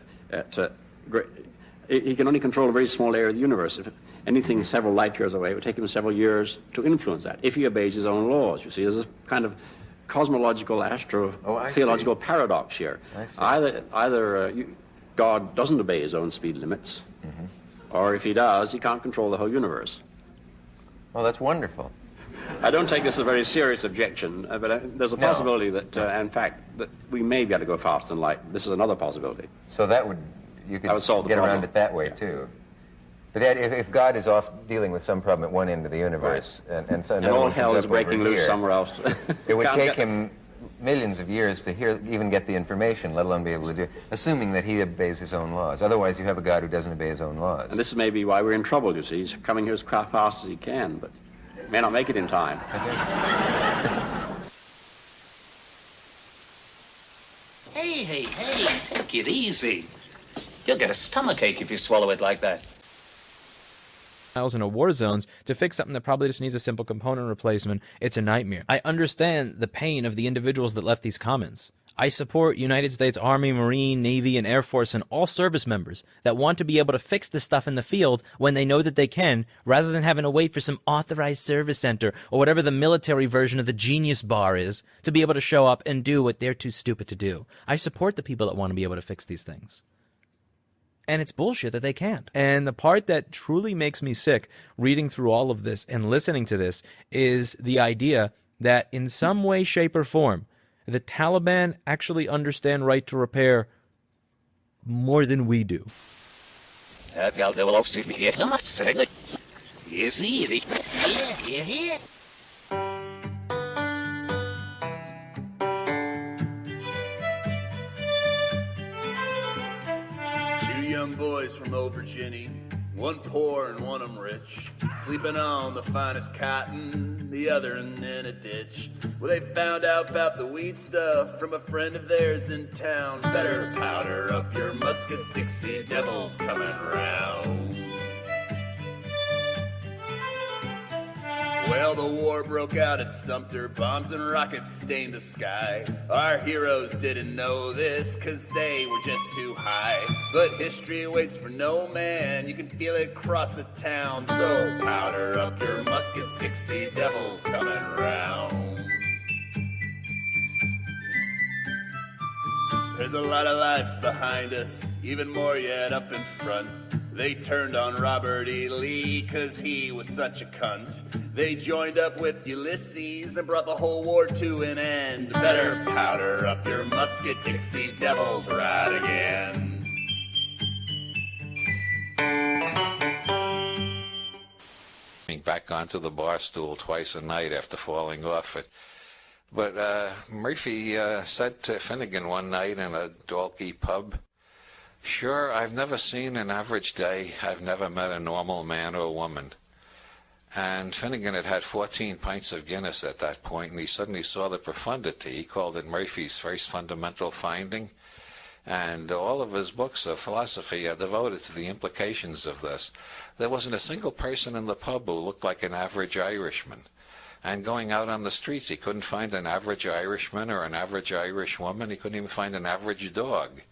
he can only control a very small area of the universe. If anything several light years away, it would take him several years to influence that, if he obeys his own laws. You see, there's a kind of cosmological, theological paradox here. Either God doesn't obey his own speed limits, or if he does, he can't control the whole universe. Well, that's wonderful. I don't take this as a very serious objection, but there's a possibility that, in fact, that we may be able to go faster than light. This is another possibility. So that would, you could get around it that way, too. But if God is off dealing with some problem at one end of the universe, and so all hell is breaking loose somewhere else, it would take him millions of years to even get the information, let alone be able to do it, assuming that he obeys his own laws. Otherwise, you have a God who doesn't obey his own laws. And this may be why we're in trouble, you see. He's coming here as fast as he can, but may not make it in time. Hey, take it easy. You'll get a stomachache if you swallow it like that. In a war zones to fix something that probably just needs a simple component replacement. It's a nightmare. I understand the pain of the individuals that left these comments. I support United States Army, Marine, Navy, and Air Force and all service members that want to be able to fix this stuff in the field when they know that they can, rather than having to wait for some authorized service center or whatever the military version of the Genius Bar is to be able to show up and do what they're too stupid to do. I support the people that want to be able to fix these things. And it's bullshit that they can't. And the part that truly makes me sick reading through all of this and listening to this is the idea that in some way, shape, or form, the Taliban actually understand right to repair more than we do. Young boys from old Virginia, one poor and one rich, sleeping on the finest cotton, the other in a ditch. Well, they found out about the weed stuff from a friend of theirs in town. Better powder up your muskets, Dixie Devil's coming round. Well, the war broke out at Sumter, bombs and rockets stained the sky. Our heroes didn't know this, 'cause they were just too high. But history waits for no man, you can feel it across the town. So powder up your muskets, Dixie Devil's coming round. There's a lot of life behind us, even more yet up in front. They turned on Robert E. Lee 'cause he was such a cunt. They joined up with Ulysses and brought the whole war to an end. Better powder up your muskets, Dixie Devils ride again. Back onto the bar stool twice a night after falling off it. But Murphy said to Finnegan one night in a Dalkey pub, "Sure, I've never seen an average day. I've never met a normal man or woman." And Finnegan had had 14 pints of Guinness at that point, and he suddenly saw the profundity. He called it Murphy's first fundamental finding. And all of his books of philosophy are devoted to the implications of this. There wasn't a single person in the pub who looked like an average Irishman. And going out on the streets, he couldn't find an average Irishman or an average Irish woman. He couldn't even find an average dog.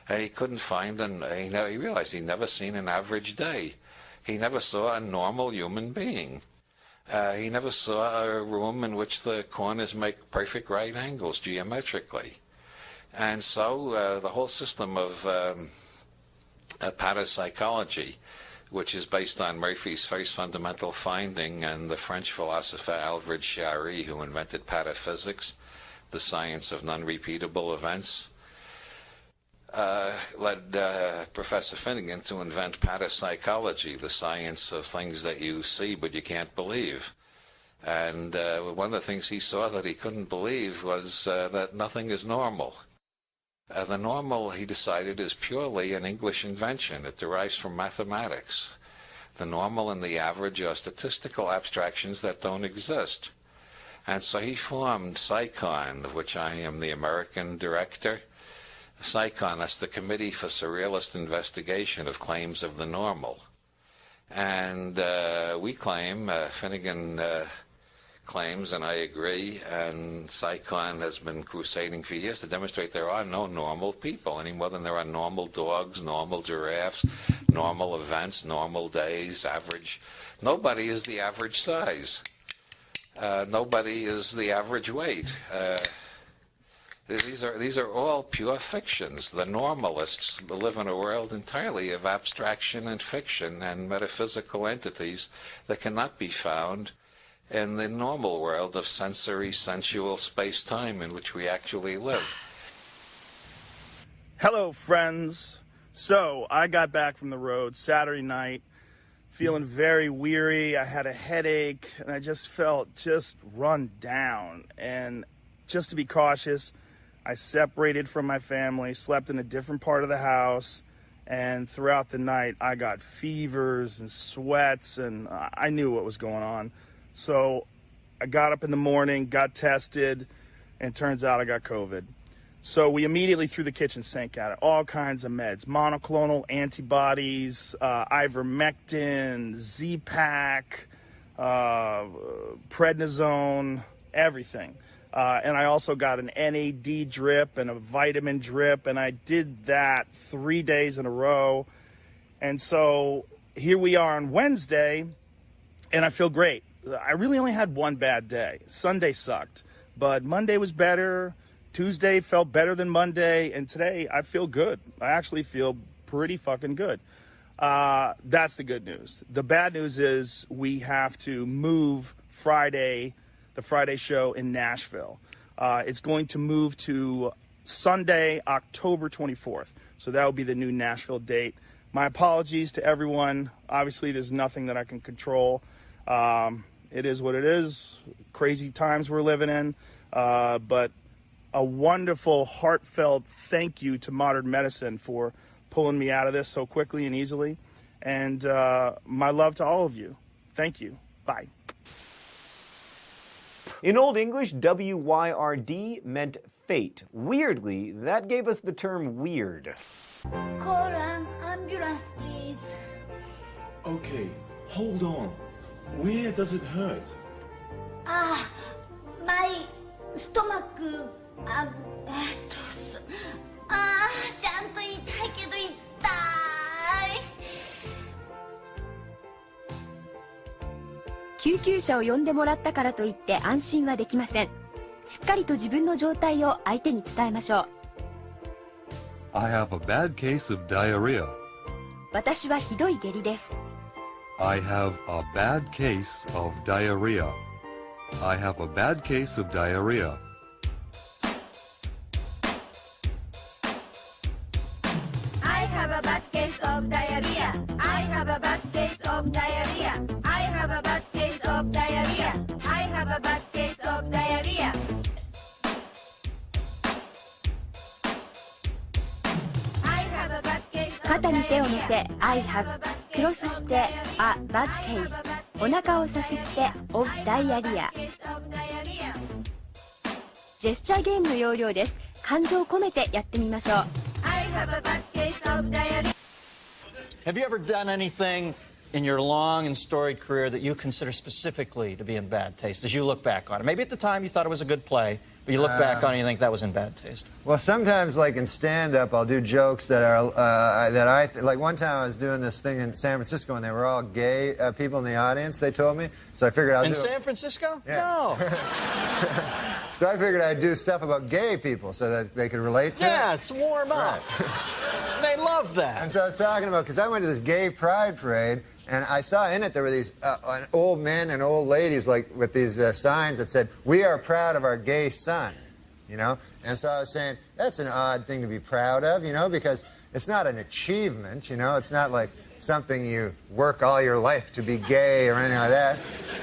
And he couldn't find he realized he'd never seen an average day. He never saw a normal human being. He never saw a room in which the corners make perfect right angles geometrically. And so the whole system of parapsychology, which is based on Murphy's first fundamental finding and the French philosopher Alfred Jarry, who invented pataphysics, the science of non-repeatable events, led Professor Finnegan to invent parapsychology, the science of things that you see but you can't believe. And one of the things he saw that he couldn't believe was that nothing is normal. The normal, he decided, is purely an English invention. It derives from mathematics. The normal and the average are statistical abstractions that don't exist. And so he formed PsyCon, of which I am the American director. PsyCon, that's the Committee for Surrealist Investigation of Claims of the Normal. And we claim, Finnegan claims, and I agree, and PsyCon has been crusading for years to demonstrate there are no normal people any more than there are normal dogs, normal giraffes, normal events, normal days, average. Nobody is the average size. Nobody is the average weight. These are all pure fictions. The normalists live in a world entirely of abstraction and fiction and metaphysical entities that cannot be found in the normal world of sensory, sensual space-time in which we actually live. Hello, friends. So, I got back from the road Saturday night, feeling very weary. I had a headache, and I just felt run down. And just to be cautious, I separated from my family, slept in a different part of the house, and throughout the night, I got fevers and sweats, and I knew what was going on. So I got up in the morning, got tested, and turns out I got COVID. So we immediately threw the kitchen sink at it. All kinds of meds, monoclonal antibodies, ivermectin, Z-Pak, prednisone, everything. And I also got an NAD drip and a vitamin drip, and I did that 3 days in a row. And so here we are on Wednesday, and I feel great. I really only had one bad day. Sunday sucked, but Monday was better. Tuesday felt better than Monday, and today I feel good. I actually feel pretty fucking good. That's the good news. The bad news is we have to move the Friday show in Nashville. It's going to move to Sunday, October 24th. So that will be the new Nashville date. My apologies to everyone. Obviously, there's nothing that I can control. It is what it is. Crazy times we're living in. But a wonderful, heartfelt thank you to modern medicine for pulling me out of this so quickly and easily. And my love to all of you. Thank you. Bye. In Old English, W-Y-R-D meant fate. Weirdly, that gave us the term weird. Call an ambulance, please. Okay, hold on. Where does it hurt? My stomach. ちゃんと痛いけど痛い。救急車を呼んでもらったからといって安心はできません。しっかりと自分の状態を相手に伝えましょう。I have a bad case of diarrhea. 私はひどい下痢です。I have a bad case of diarrhea. I have a bad case of diarrhea. I have a bad case of diarrhea. I have a bad case of diarrhea. I have a bad case of diarrhea. I have a bad case of diarrhea. 肩に手を乗せ I have クロスして A bad case お腹をさすって of diarrhea ジェスチャーゲームの要領です。感情を込めてやってみましょう。 I have a bad case of diarrhea. Have you ever done anything in your long and storied career that you consider specifically to be in bad taste as you look back on it? Maybe at the time you thought it was a good play, but you look back on it and you think that was in bad taste. Well, sometimes, like in stand-up, I'll do jokes that are, like one time I was doing this thing in San Francisco and they were all gay people in the audience, they told me. So I figured I'll do... In San Francisco? Yeah. No. So I figured I'd do stuff about gay people so that they could relate to it. Yeah, it's warm up. Right. They love that. And so I was talking about, because I went to this gay pride parade, and I saw in it there were these old men and old ladies like with these signs that said, "We are proud of our gay son," you know? And so I was saying, that's an odd thing to be proud of, you know, because it's not an achievement, you know? It's not like something you work all your life to be gay or anything like that.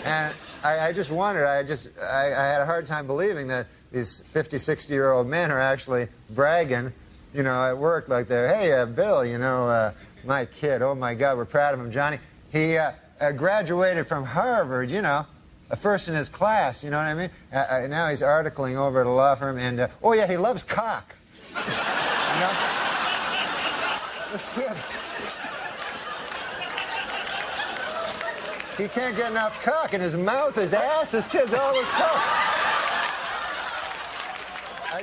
And I just wondered, I had a hard time believing that these 50, 60-year-old men are actually bragging, you know, at work like they're, "Hey, Bill, you know, my kid, oh my God, we're proud of him, Johnny. He graduated from Harvard, you know, a first in his class, you know what I mean? Now he's articling over at a law firm, and, oh yeah, he loves cock." You know? This kid. He can't get enough cock in his mouth, his ass, his kid's always cock. I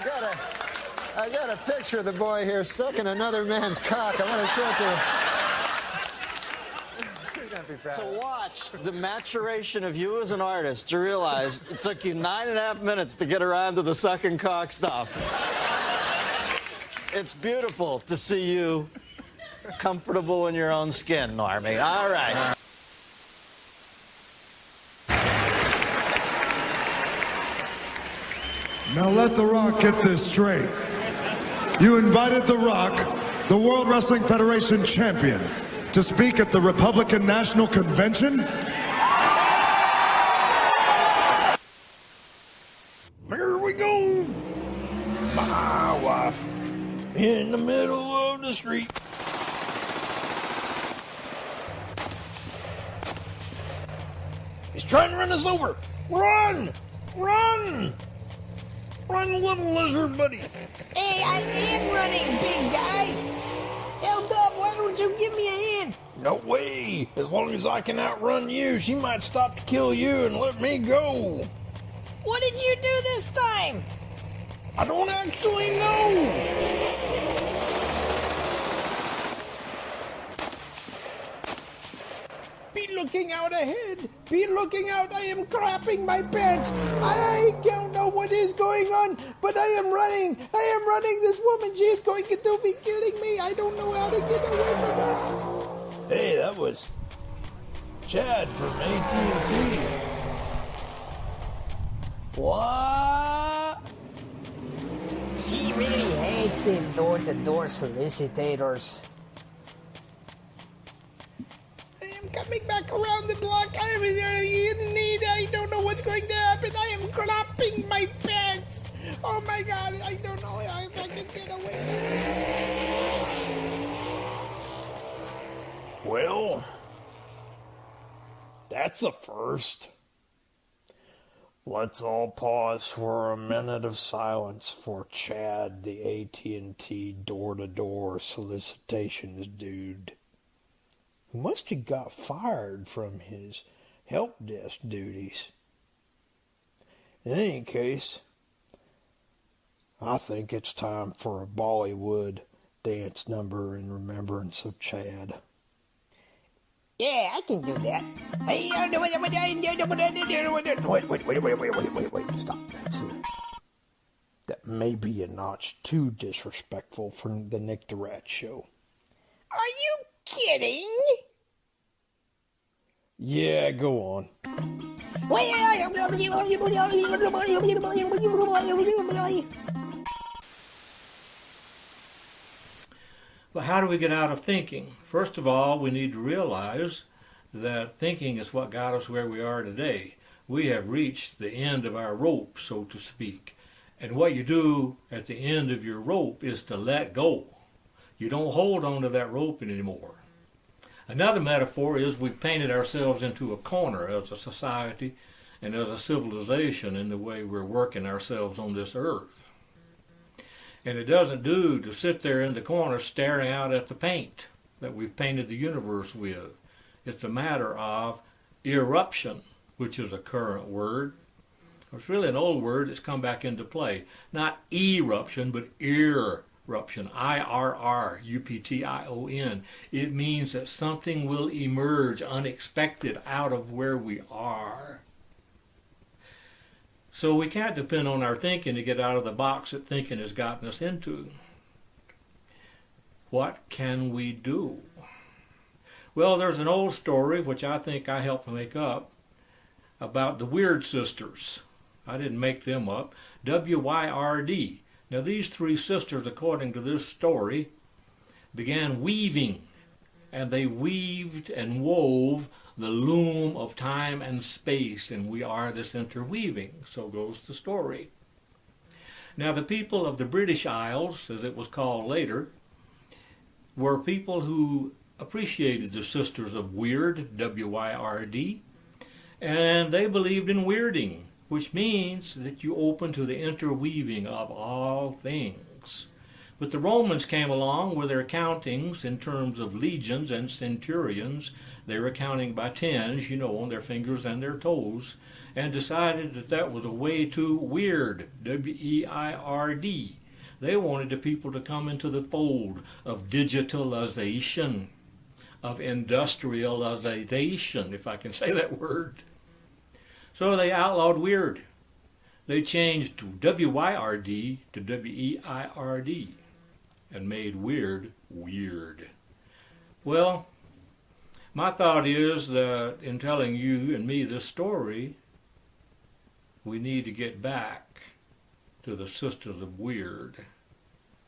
got a picture of the boy here sucking another man's cock. I want to show it to you. To watch the maturation of you as an artist, to realize it took you 9.5 minutes to get around to the sucking cock stuff. It's beautiful to see you comfortable in your own skin, Normie. All right. Now let The Rock get this straight. You invited The Rock, the World Wrestling Federation champion, to speak at the Republican National Convention? Here we go. My wife in the middle of the street. He's trying to run us over. Run! Run! Run, little lizard buddy. Hey, I am running, big guy. L-Dub, why don't you give me a hand? No way. As long as I can outrun you, she might stop to kill you and let me go. What did you do this time? I don't actually know. Be looking out ahead. Be looking out. I am crapping my pants. I don't know what is going on, but I am running. I am running. This woman, she is going to be killing me. I don't know how to get away from her. Hey, that was Chad from AT&T. What? She really hates them door-to-door solicitors. Coming back around the block. I am in need. I don't know what's going to happen. I am crapping my pants. Oh my God. I don't know if I can get away. Well, that's a first. Let's all pause for a minute of silence for Chad, the AT&T door-to-door solicitations dude. He must have got fired from his help desk duties. In any case, I think it's time for a Bollywood dance number in remembrance of Chad. Yeah, I can do that. Wait, stop. That's it. That may be a notch too disrespectful for the Nick the Rat show. Are you kidding? Yeah, go on. Well, how do we get out of thinking? First of all, we need to realize that thinking is what got us where we are today. We have reached the end of our rope, so to speak. And what you do at the end of your rope is to let go. You don't hold on to that rope anymore. Another metaphor is we've painted ourselves into a corner as a society and as a civilization in the way we're working ourselves on this earth. And it doesn't do to sit there in the corner staring out at the paint that we've painted the universe with. It's a matter of eruption, which is a current word. It's really an old word that's come back into play. Not eruption, but eruption. I-R-R-U-P-T-I-O-N. It means that something will emerge unexpected out of where we are. So we can't depend on our thinking to get out of the box that thinking has gotten us into. What can we do? Well, there's an old story, which I think I helped make up, about the Weird Sisters. I didn't make them up. W-Y-R-D. Now, these three sisters, according to this story, began weaving, and they weaved and wove the loom of time and space, and we are this interweaving. So goes the story. Now, the people of the British Isles, as it was called later, were people who appreciated the Sisters of Weird, W-Y-R-D, and they believed in weirding, which means that you open to the interweaving of all things. But the Romans came along with their countings in terms of legions and centurions. They were counting by tens, you know, on their fingers and their toes, and decided that that was a way too weird, W-E-I-R-D. They wanted the people to come into the fold of digitalization, of industrialization, if I can say that word. So they outlawed weird. They changed W-Y-R-D to W-E-I-R-D and made weird weird. Well, my thought is that in telling you and me this story, we need to get back to the Sisters of Weird.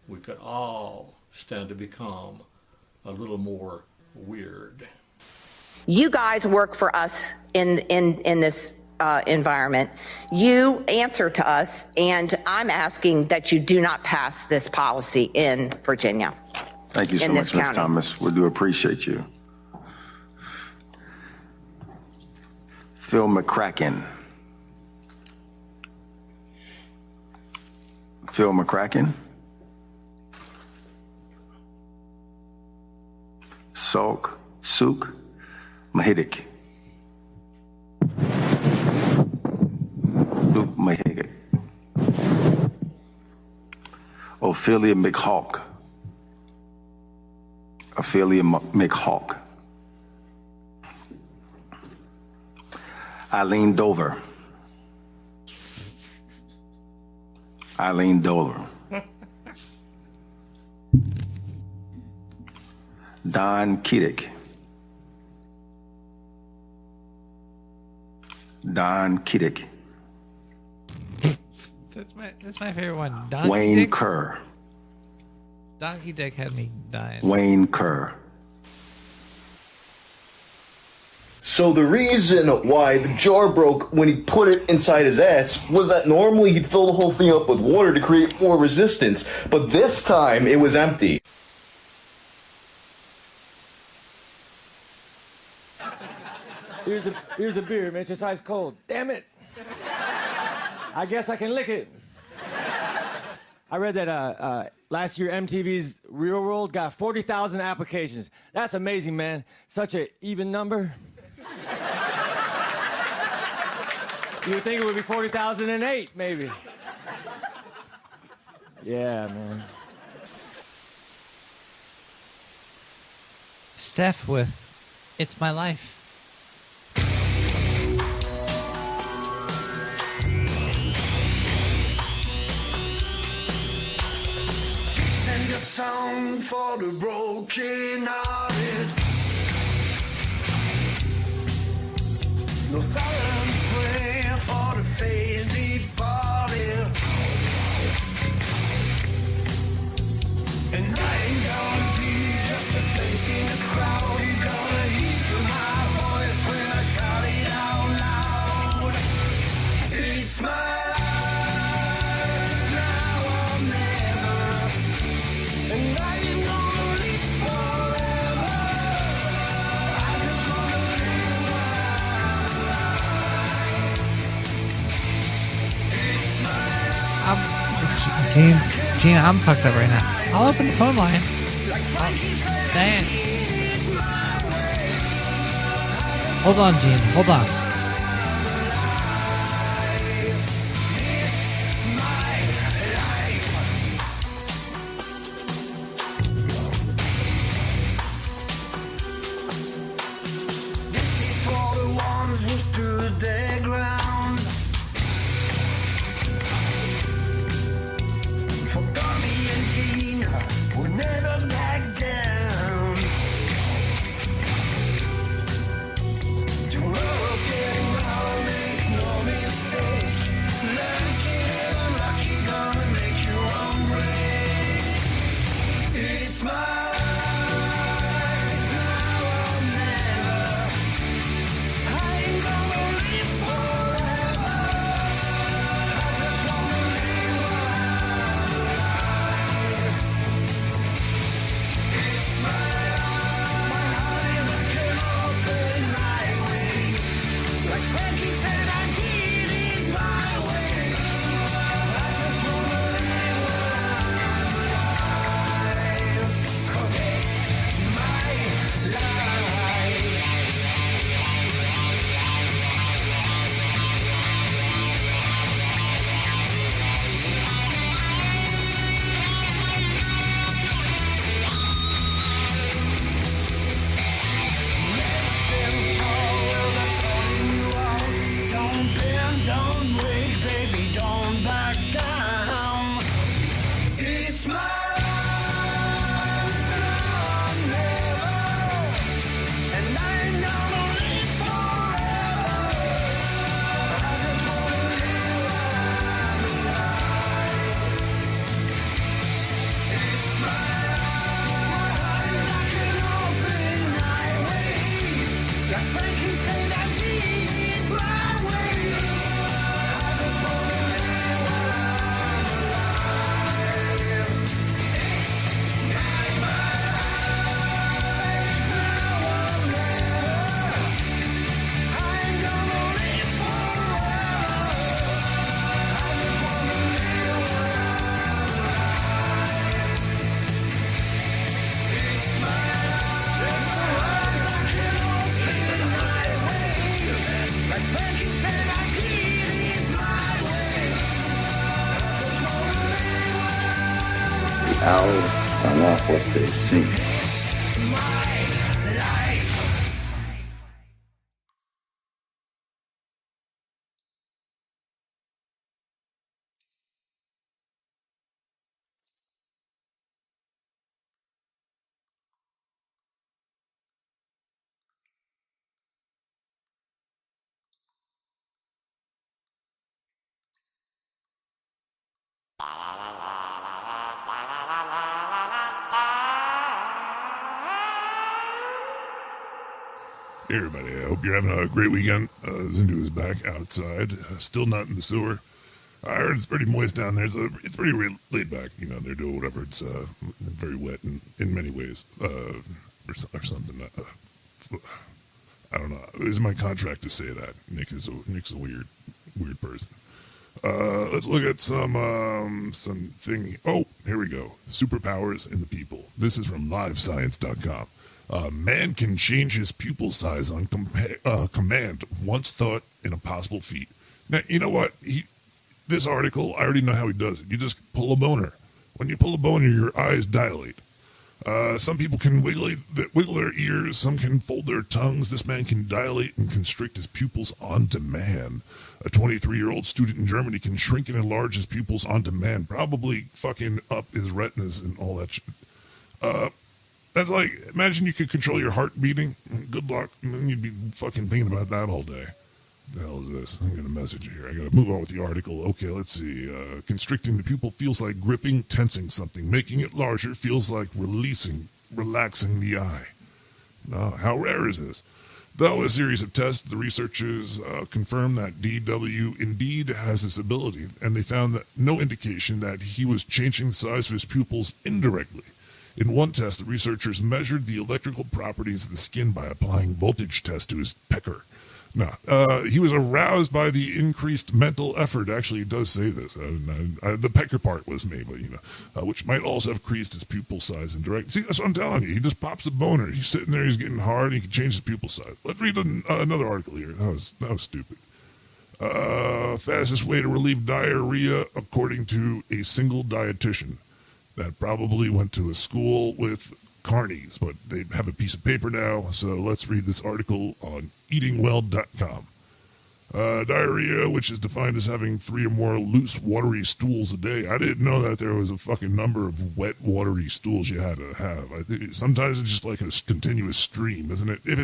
We could all stand to become a little more weird. You guys work for us in this environment. You answer to us, and I'm asking that you do not pass this policy in Virginia. Thank you so much, Ms. Thomas. We do appreciate you. Phil McCracken. Phil McCracken. Suk Mahidik. Luke Mahidik. Ophelia McHawk. Ophelia McHawk. Eileen Dover. Eileen Dover. Don Kiddick. Don Kiddick. That's my favorite one. Donkey Wayne Dick? Kerr. Donkey Dick had me dying. Wayne Kerr. So the reason why the jar broke when he put it inside his ass was that normally he'd fill the whole thing up with water to create more resistance, but this time it was empty. Here's a beer, man. It's just ice cold. Damn it. I guess I can lick it. I read that last year MTV's Real World got 40,000 applications. That's amazing, man. Such an even number. You would think it would be 40,008, maybe. Yeah, man. Steph with It's My Life. Send a song for the broken hearted. No silent prayer for the faith departed. And I ain't gonna be just a face in the crowd. You're gonna hear my voice when I shout it out loud. It's my life, now or never. And I am gonna live forever. I just wanna live my life. It's my life. Gene, I'm fucked up right now. I'll open the phone line. Dang. Hold on, Gene. Hold on. This is for the ones who stood their ground. For Tommy and Gina, who never backed al forte, sim. Hey everybody, I hope you're having a great weekend. Zindu is back outside, still not in the sewer. I heard it's pretty moist down there, so it's pretty laid back. You know, they're doing whatever. It's very wet in many ways, or something. I don't know. It was my contract to say that. Nick's a weird person. Let's look at something. Oh, here we go. Superpowers in the people. This is from LiveScience.com. Man can change his pupil size on command. Once thought an impossible feat. Now, you know what? This article, I already know how he does it. You just pull a boner. When you pull a boner, your eyes dilate. Some people can wiggle their ears. Some can fold their tongues. This man can dilate and constrict his pupils on demand. A 23-year-old student in Germany can shrink and enlarge his pupils on demand, probably fucking up his retinas and all that shit. That's like, imagine you could control your heart beating. Good luck. And then you'd be fucking thinking about that all day. The hell is this? I'm going to message here. I got to move on with the article. Okay, let's see. Constricting the pupil feels like gripping, tensing something. Making it larger feels like relaxing the eye. Now, how rare is this? Though a series of tests, the researchers confirmed that DW indeed has this ability, and they found that no indication that he was changing the size of his pupils indirectly. In one test, the researchers measured the electrical properties of the skin by applying voltage tests to his pecker. Now, he was aroused by the increased mental effort. Actually, it does say this. The pecker part was me, but which might also have increased his pupil size indirectly. See, that's what I'm telling you. He just pops a boner. He's sitting there. He's getting hard. And he can change his pupil size. Let's read another article here. That was stupid. Fastest way to relieve diarrhea, according to a single dietitian that probably went to a school with carnies, but they have a piece of paper now, so let's read this article on eatingwell.com. Diarrhea, which is defined as having 3 or more loose, watery stools a day. I didn't know that there was a fucking number of wet, watery stools you had to have. I think sometimes it's just like a continuous stream, isn't it? If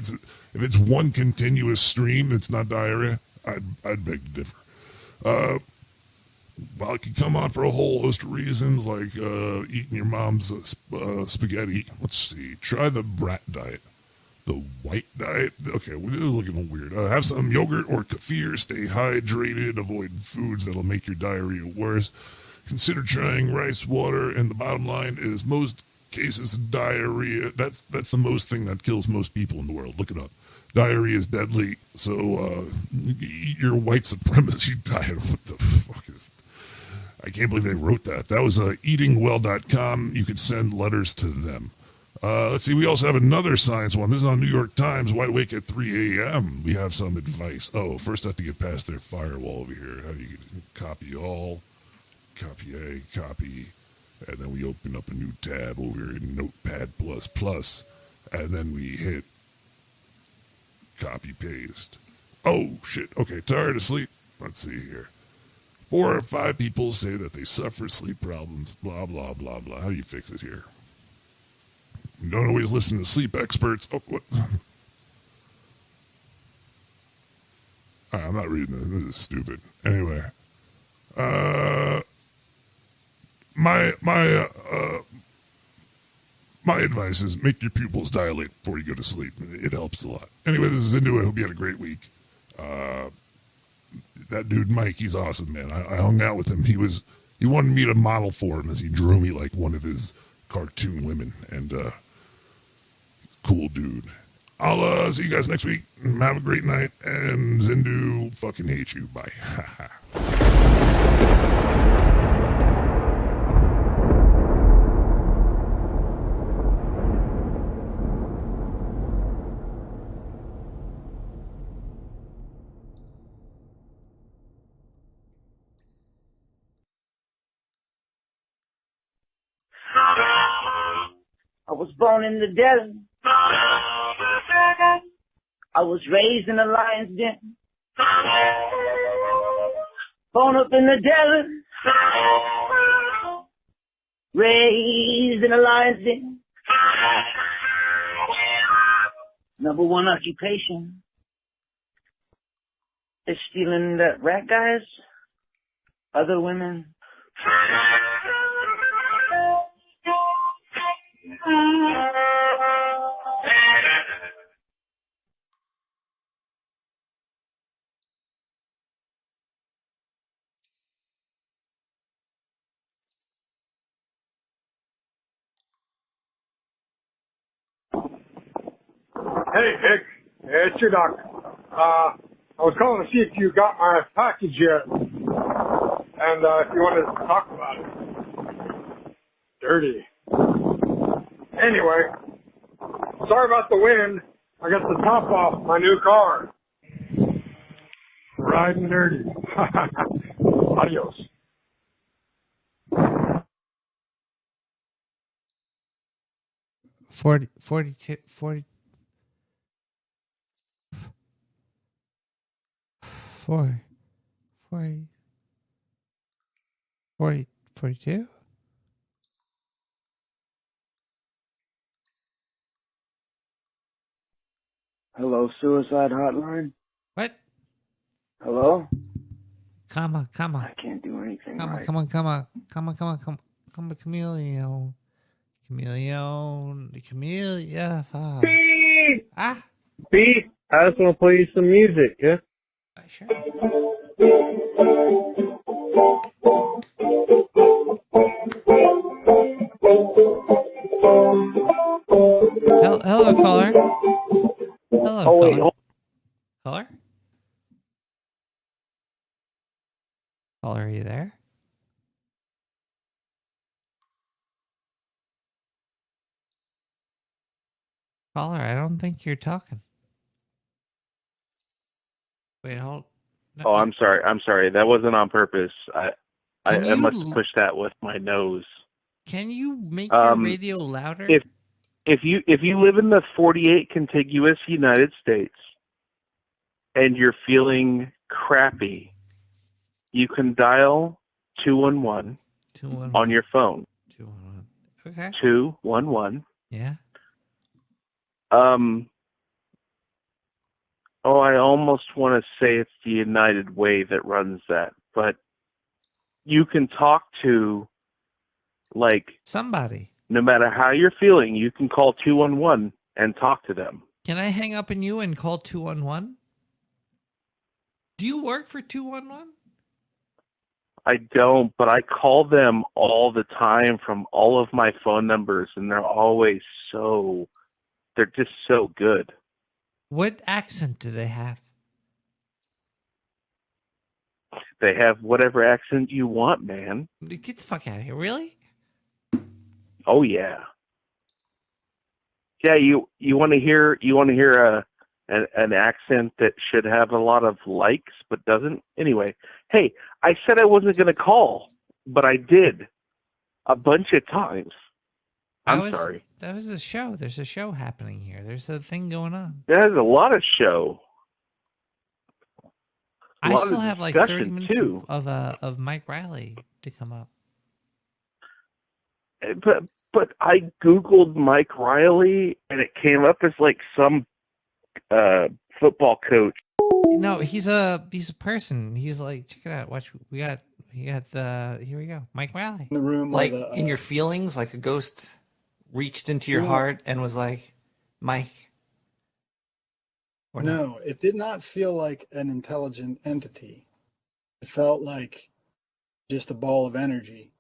it's one continuous stream that's not diarrhea, I'd beg to differ. Well, it can come on for a whole host of reasons, like eating your mom's spaghetti. Let's see. Try the brat diet. The white diet? Okay, well, this is looking weird. Have some yogurt or kefir. Stay hydrated. Avoid foods that'll make your diarrhea worse. Consider trying rice water. And the bottom line is most cases of diarrhea, that's the most thing that kills most people in the world. Look it up. Diarrhea is deadly, so eat your white supremacy diet. What the fuck is that? I can't believe they wrote that. That was eatingwell.com. You could send letters to them. Let's see. We also have another science one. This is on New York Times. Wide awake at 3 a.m. We have some advice. Oh, first I have to get past their firewall over here. How do you copy all? Copy A, copy. And then we open up a new tab over here in Notepad++. And then we hit copy paste. Oh, shit. Okay, tired of sleep? Let's see here. 4 or 5 people say that they suffer sleep problems, blah, blah, blah, blah. How do you fix it here? You don't always listen to sleep experts. Oh, what? I'm not reading this. This is stupid. Anyway. My advice is make your pupils dilate before you go to sleep. It helps a lot. Anyway, this is Into It. I hope you had a great week. That dude Mike, he's awesome, man. I hung out with him. He wanted me to model for him as he drew me like one of his cartoon women, and cool dude. I'll see you guys next week. Have a great night, and Zindu fucking hates you. Bye. I was born in the desert. I was raised in a lion's den. Born up in the desert. Raised in a lion's den. Number one occupation is stealing the rat guys, other women. Hey, Vic. It's your doctor. I was calling to see if you got my package yet, and if you wanted to talk about it. Dirty. Anyway, sorry about the wind. I got the top off my new car. Riding dirty. Adios. 42, 42? Hello, suicide hotline? What? Hello? Come on. I can't do anything right. Come on, chameleon. Chameleon. Fuck. Beep! Ah. Beep! I just want to play you some music, yeah? Sure. Hello, caller. Hello, caller. Caller? Caller, are you there? Caller, I don't think you're talking. Wait, hold. No, Oh, I'm sorry. That wasn't on purpose. I you must have pushed that with my nose. Can you make your radio louder? If you live in the 48 contiguous United States and you're feeling crappy, you can dial 211 on your phone. 211. Okay. 211. Yeah. Oh, I almost want to say it's the United Way that runs that, but you can talk to, like, somebody. No matter how you're feeling, you can call 211 and talk to them. Can I hang up on you and call 211? Do you work for 211? I don't, but I call them all the time from all of my phone numbers, and they're always they're just so good. What accent do they have? They have whatever accent you want, man. Get the fuck out of here. Really? Oh yeah. Yeah, you want to hear an accent that should have a lot of likes but doesn't. Anyway, hey, I said I wasn't going to call, but I did a bunch of times. I'm sorry. That was a show. There's a show happening here. There's a thing going on. There's a lot of show. I still have like 30 minutes of Mike Riley to come up. But I Googled Mike Riley and it came up as like some football coach. No, he's a person. He's like, check it out. Watch, here we go. Mike Riley. In the room, like in your feelings, like a ghost reached into your heart and was like, Mike. No, it did not feel like an intelligent entity. It felt like just a ball of energy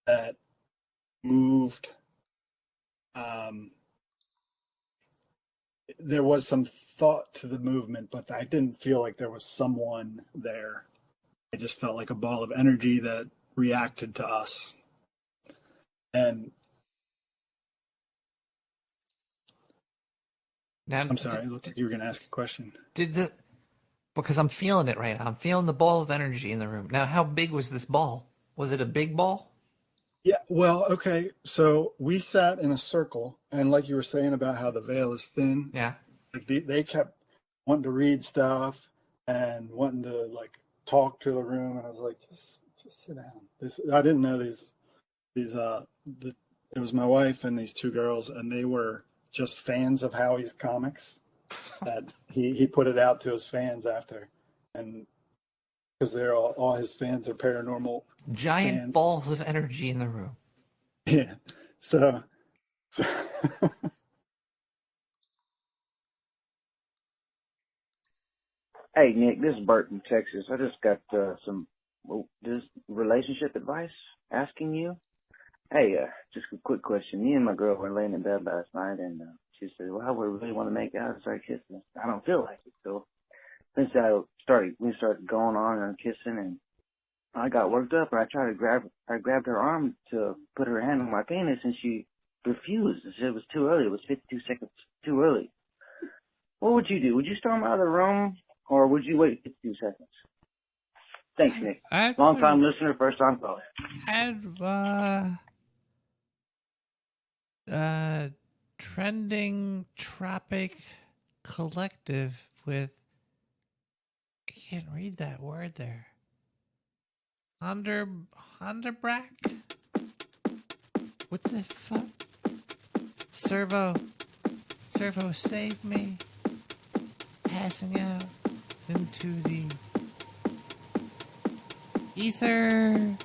that moved. There was some thought to the movement, but I didn't feel like there was someone there. I just felt like a ball of energy that reacted to us. And now, I'm sorry, it looked like you were going to ask a question. Because I'm feeling it right now. I'm feeling the ball of energy in the room. Now, how big was this ball? Was it a big ball? Yeah, well, okay. So we sat in a circle, and like you were saying about how the veil is thin, Yeah. like they kept wanting to read stuff and wanting to like talk to the room, and I was like, just sit down. I didn't know it was my wife and these two girls, and they were just fans of Howie's comics. That he put it out to his fans after, and because they're all his fans are paranormal Giant fans. balls of energy in the room. Yeah. So Hey, Nick, this is Bert from Texas. I just got some this relationship advice asking you. Hey, just a quick question. Me and my girl were laying in bed last night, and she said, well, I would really want to make out and start kissing. I don't feel like it, so since we started going on and kissing, and I got worked up, and I grabbed her arm to put her hand on my penis, and she refused. She said it was too early. It was 52 seconds too early. What would you do? Would you storm out of the room, or would you wait 52 seconds? Thanks, Nick. Long time listener, first time caller. Trending Tropic Collective with, I can't read that word there. Honderbrack? What the fuck? Servo, save me. Passing out into the ether.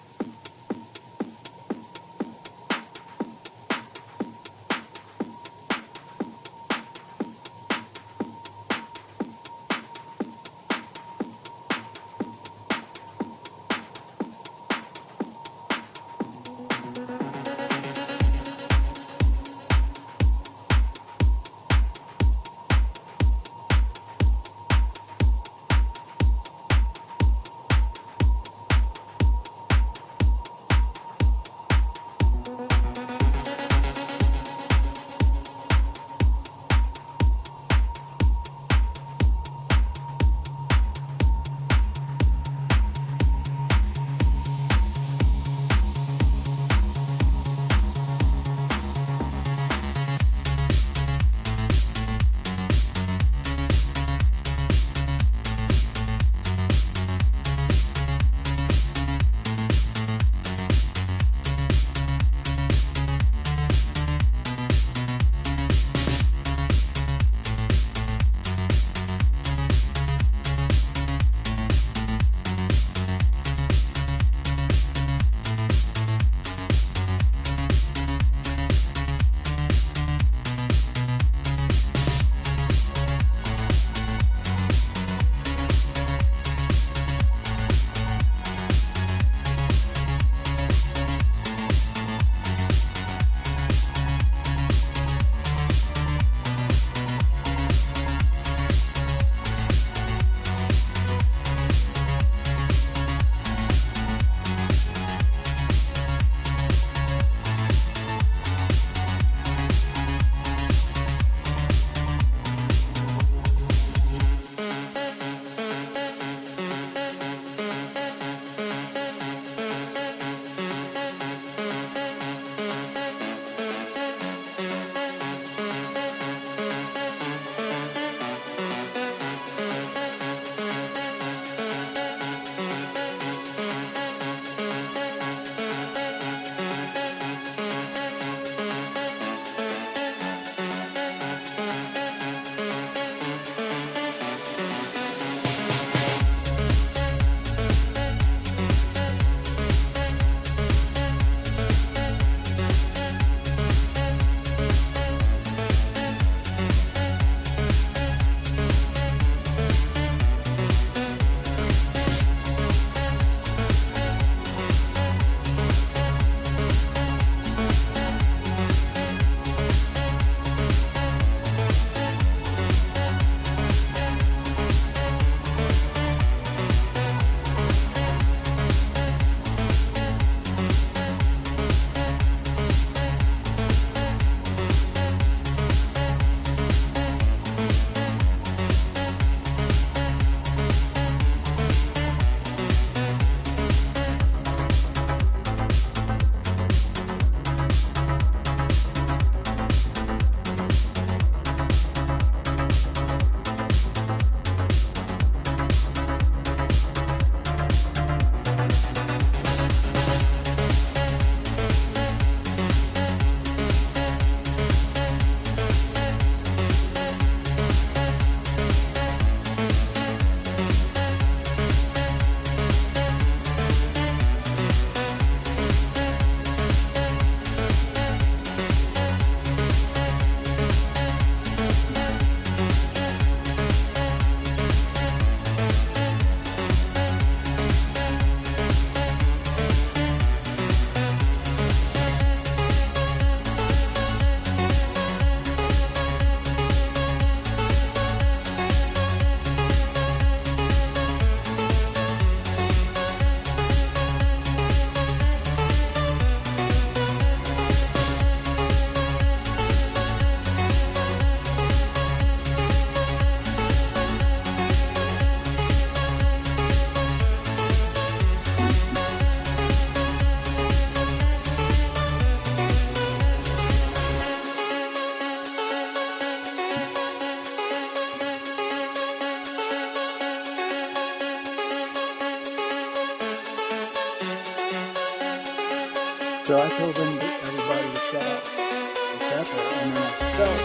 So I told them everybody to shut up. I sat there, and then I felt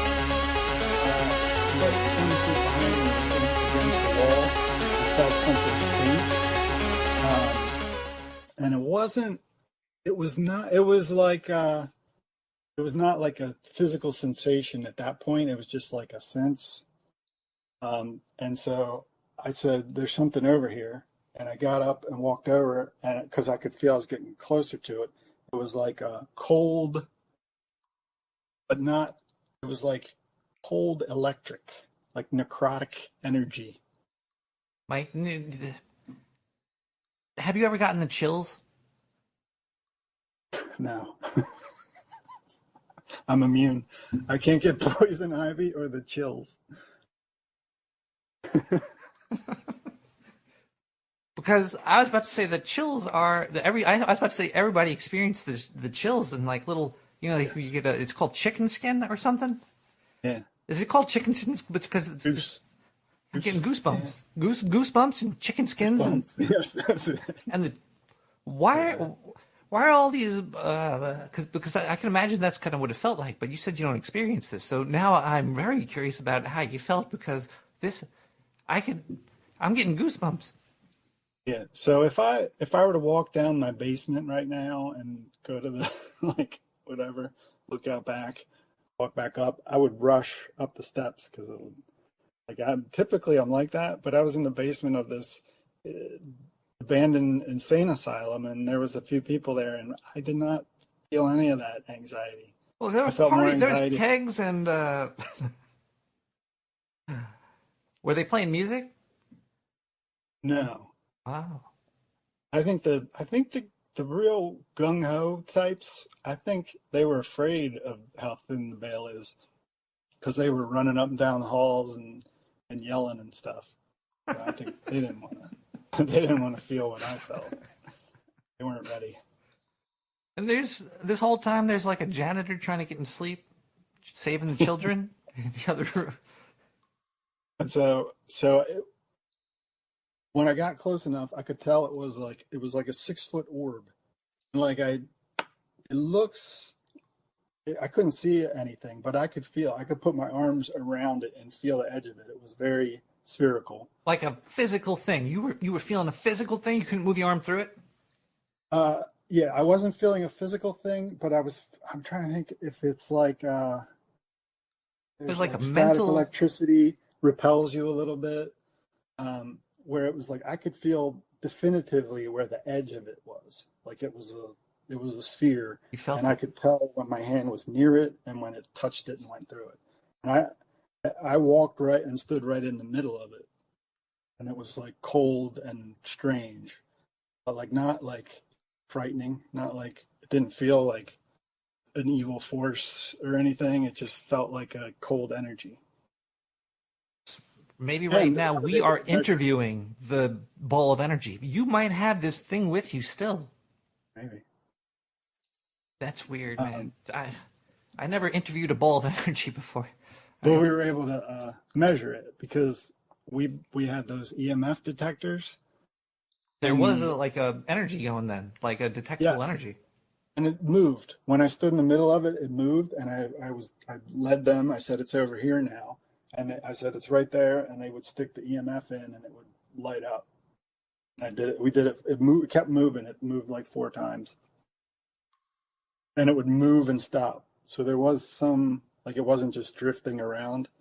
like 20 feet behind me against the wall. I felt something faint. And it was not like a physical sensation at that point. It was just like a sense. And so I said, there's something over here. And I got up and walked over, and because I could feel I was getting closer to it. It was like a cold, but not, it was like cold electric, like necrotic energy. Mike, have you ever gotten the chills? No. I'm immune. I can't get poison ivy or the chills. Because I was about to say the chills are I was about to say everybody experienced the chills and like little, you know, like you get it's called chicken skin or something. Yeah. Is it called chicken skin? Because I'm getting goosebumps, goosebumps and chicken skins. Yes, that's it. And why are all these? Because I can imagine that's kind of what it felt like. But you said you don't experience this, so now I'm very curious about how you felt because I'm getting goosebumps. Yeah. So if I were to walk down my basement right now and go to the like whatever, look out back, walk back up, I would rush up the steps because it would. Like I'm like that, but I was in the basement of this abandoned insane asylum, and there was a few people there, and I did not feel any of that anxiety. Well, there was there's kegs and were they playing music? No. Wow. I think the real gung ho types, I think they were afraid of how thin the veil is because they were running up and down the halls and yelling and stuff. So I think they didn't want to feel what I felt. They weren't ready. And there's this whole time there's like a janitor trying to get in sleep, saving the children in the other room. And so when I got close enough, I could tell it was like a 6-foot orb. And like I couldn't see anything, but I could put my arms around it and feel the edge of it. It was very spherical. Like a physical thing. You were feeling a physical thing? You couldn't move your arm through it? Yeah, I wasn't feeling a physical thing, but I'm trying to think if it's like it was like a static mental electricity repels you a little bit. Where it was like I could feel definitively where the edge of it was. Like it was a sphere. You felt and I could tell when my hand was near it and when it touched it and went through it. And I walked right and stood right in the middle of it. And it was like cold and strange. But like not like frightening, not like it didn't feel like an evil force or anything. It just felt like a cold energy. Maybe right now we are interviewing the ball of energy. You might have this thing with you still. Maybe. That's weird, man. I never interviewed a ball of energy before. Well, we were able to measure it because we had those EMF detectors. There was a energy going then, like a detectable energy. And it moved. When I stood in the middle of it, it moved, and I led them. I said, it's over here now. And I said, it's right there, and they would stick the EMF in, and it would light up. I did it. We did it. It kept moving. It moved like 4 times. And it would move and stop. So there was some, like it wasn't just drifting around. It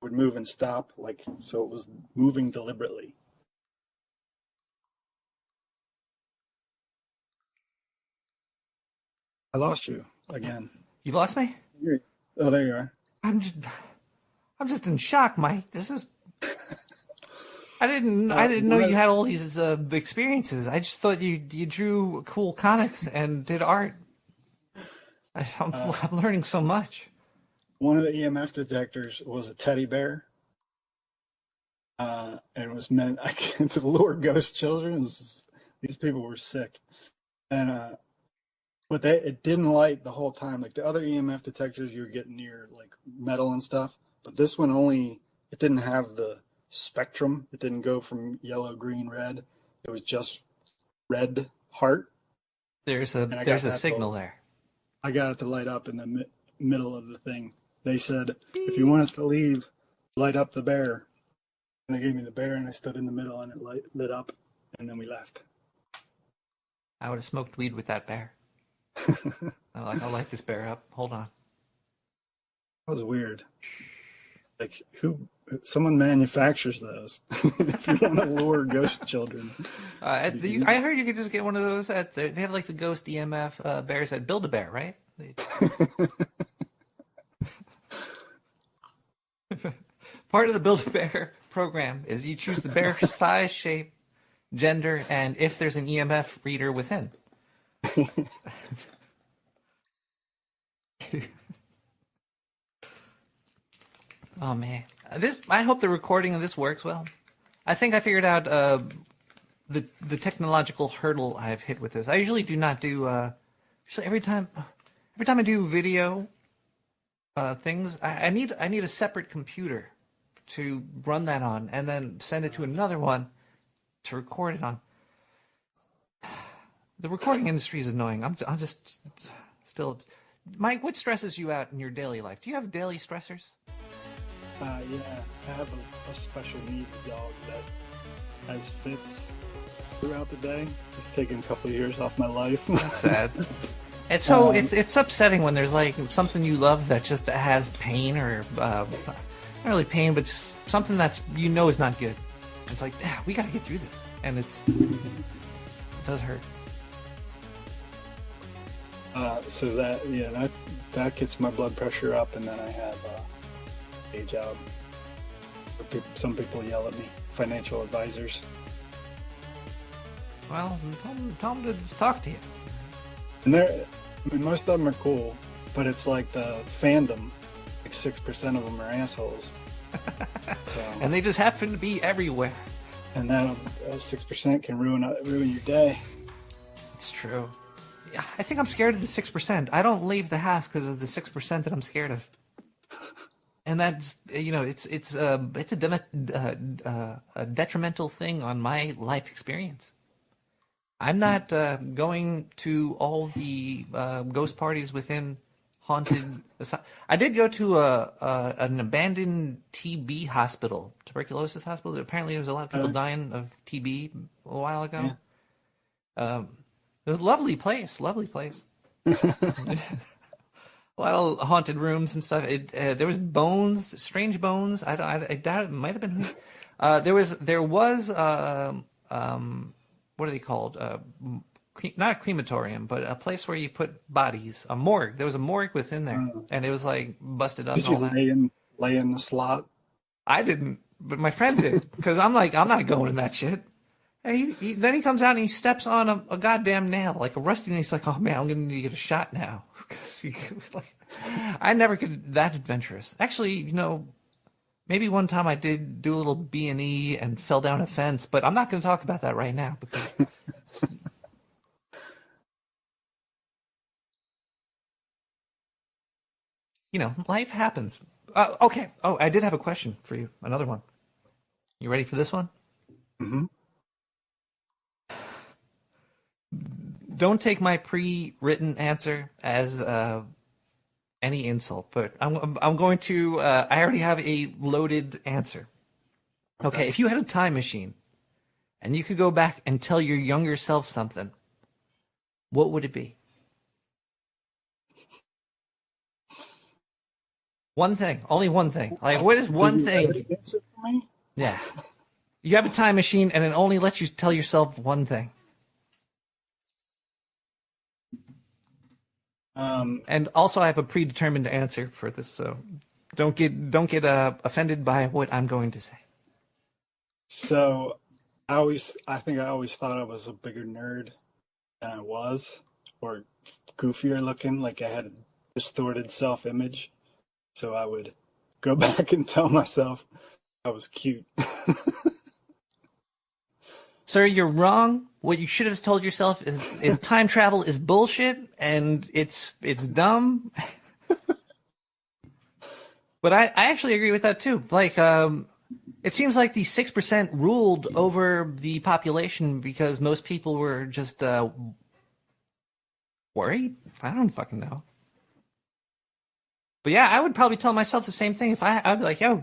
would move and stop, so it was moving deliberately. I lost you again. You lost me? Oh, there you are. I'm just in shock, Mike. This is. I didn't know you had all these experiences. I just thought you drew cool comics and did art. I'm learning so much. One of the EMF detectors was a teddy bear, and it was meant to lure ghost children. These people were sick, and but it didn't light the whole time. Like the other EMF detectors, you were getting near like metal and stuff. But this one it didn't have the spectrum. It didn't go from yellow, green, red. It was just red heart. There's a signal there. I got it to light up in the middle of the thing. They said, if you want us to leave, light up the bear. And they gave me the bear, and I stood in the middle, and it lit up, and then we left. I would have smoked weed with that bear. I'm like, I'll light this bear up. Hold on. That was weird. Like, someone manufactures those. If you want to lure ghost children. I heard you could just get one of those they have like the ghost EMF bears at Build-A-Bear, right? Part of the Build-A-Bear program is you choose the bear size, shape, gender, and if there's an EMF reader within. Oh man, I hope the recording of this works well. I think I figured out the technological hurdle I've hit with this. I usually do not do. Usually every time I do video things, I need a separate computer to run that on, and then send it to another one to record it on. The recording industry is annoying. I'm just still. Mike, what stresses you out in your daily life? Do you have daily stressors? Yeah, I have a special needs dog that has fits throughout the day. It's taken a couple of years off my life. That's sad. It's so it's upsetting when there's like something you love that just has pain or not really pain, but just something that's is not good. It's like we got to get through this, and it does hurt. So that gets my blood pressure up, and then I have a job. Some people yell at me, financial advisors. Well, tell them to talk to you. And most of them are cool, but it's like the fandom. Like 6% of them are assholes. So, and they just happen to be everywhere. And that 6% can ruin your day. It's true. Yeah, I think I'm scared of the 6%. I don't leave the house because of the 6% that I'm scared of. And that's it's a detrimental thing on my life experience. I'm not going to all the ghost parties within haunted. I did go to an abandoned TB hospital, tuberculosis hospital. Apparently, there was a lot of people dying of TB a while ago. Yeah. It was a lovely place. A lot of haunted rooms and stuff. There was bones, strange bones. I doubt it might have been. There was what are they called? Not a crematorium, but a place where you put bodies. A morgue. There was a morgue within there, and it was like busted up. Did and all you lay in the slot? I didn't, but my friend did, because I'm like, I'm not going in that shit. And then he comes out and he steps on a goddamn nail, like a rusty nail. He's like, oh man, I'm going to need to get a shot now. I never could that adventurous. Actually, maybe one time I did do a little B&E and fell down a fence, but I'm not going to talk about that right now because life happens. Okay. Oh, I did have a question for you. Another one. You ready for this one? Mm-hmm. Don't take my pre-written answer as any insult, but I'm going to. I already have a loaded answer. Okay, if you had a time machine and you could go back and tell your younger self something, what would it be? One thing, only one thing. Like, what is one thing? Answer for me? Yeah, you have a time machine and it only lets you tell yourself one thing. And also, I have a predetermined answer for this, so don't get offended by what I'm going to say. So, I think I always thought I was a bigger nerd than I was, or goofier looking, like I had a distorted self-image. So I would go back and tell myself I was cute. Sir, you're wrong. What you should have told yourself is time travel is bullshit and it's dumb. But I actually agree with that too. Like, it seems like the 6% ruled over the population because most people were just worried. I don't fucking know. But yeah, I would probably tell myself the same thing. If I'd be like, yo,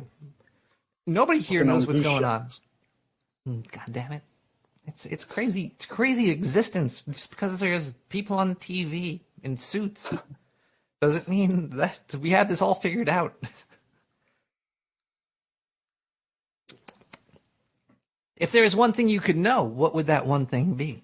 nobody here knows what's going on. God damn it. It's crazy. It's crazy existence. Just because there's people on TV in suits doesn't mean that we have this all figured out. If there is one thing you could know, what would that one thing be?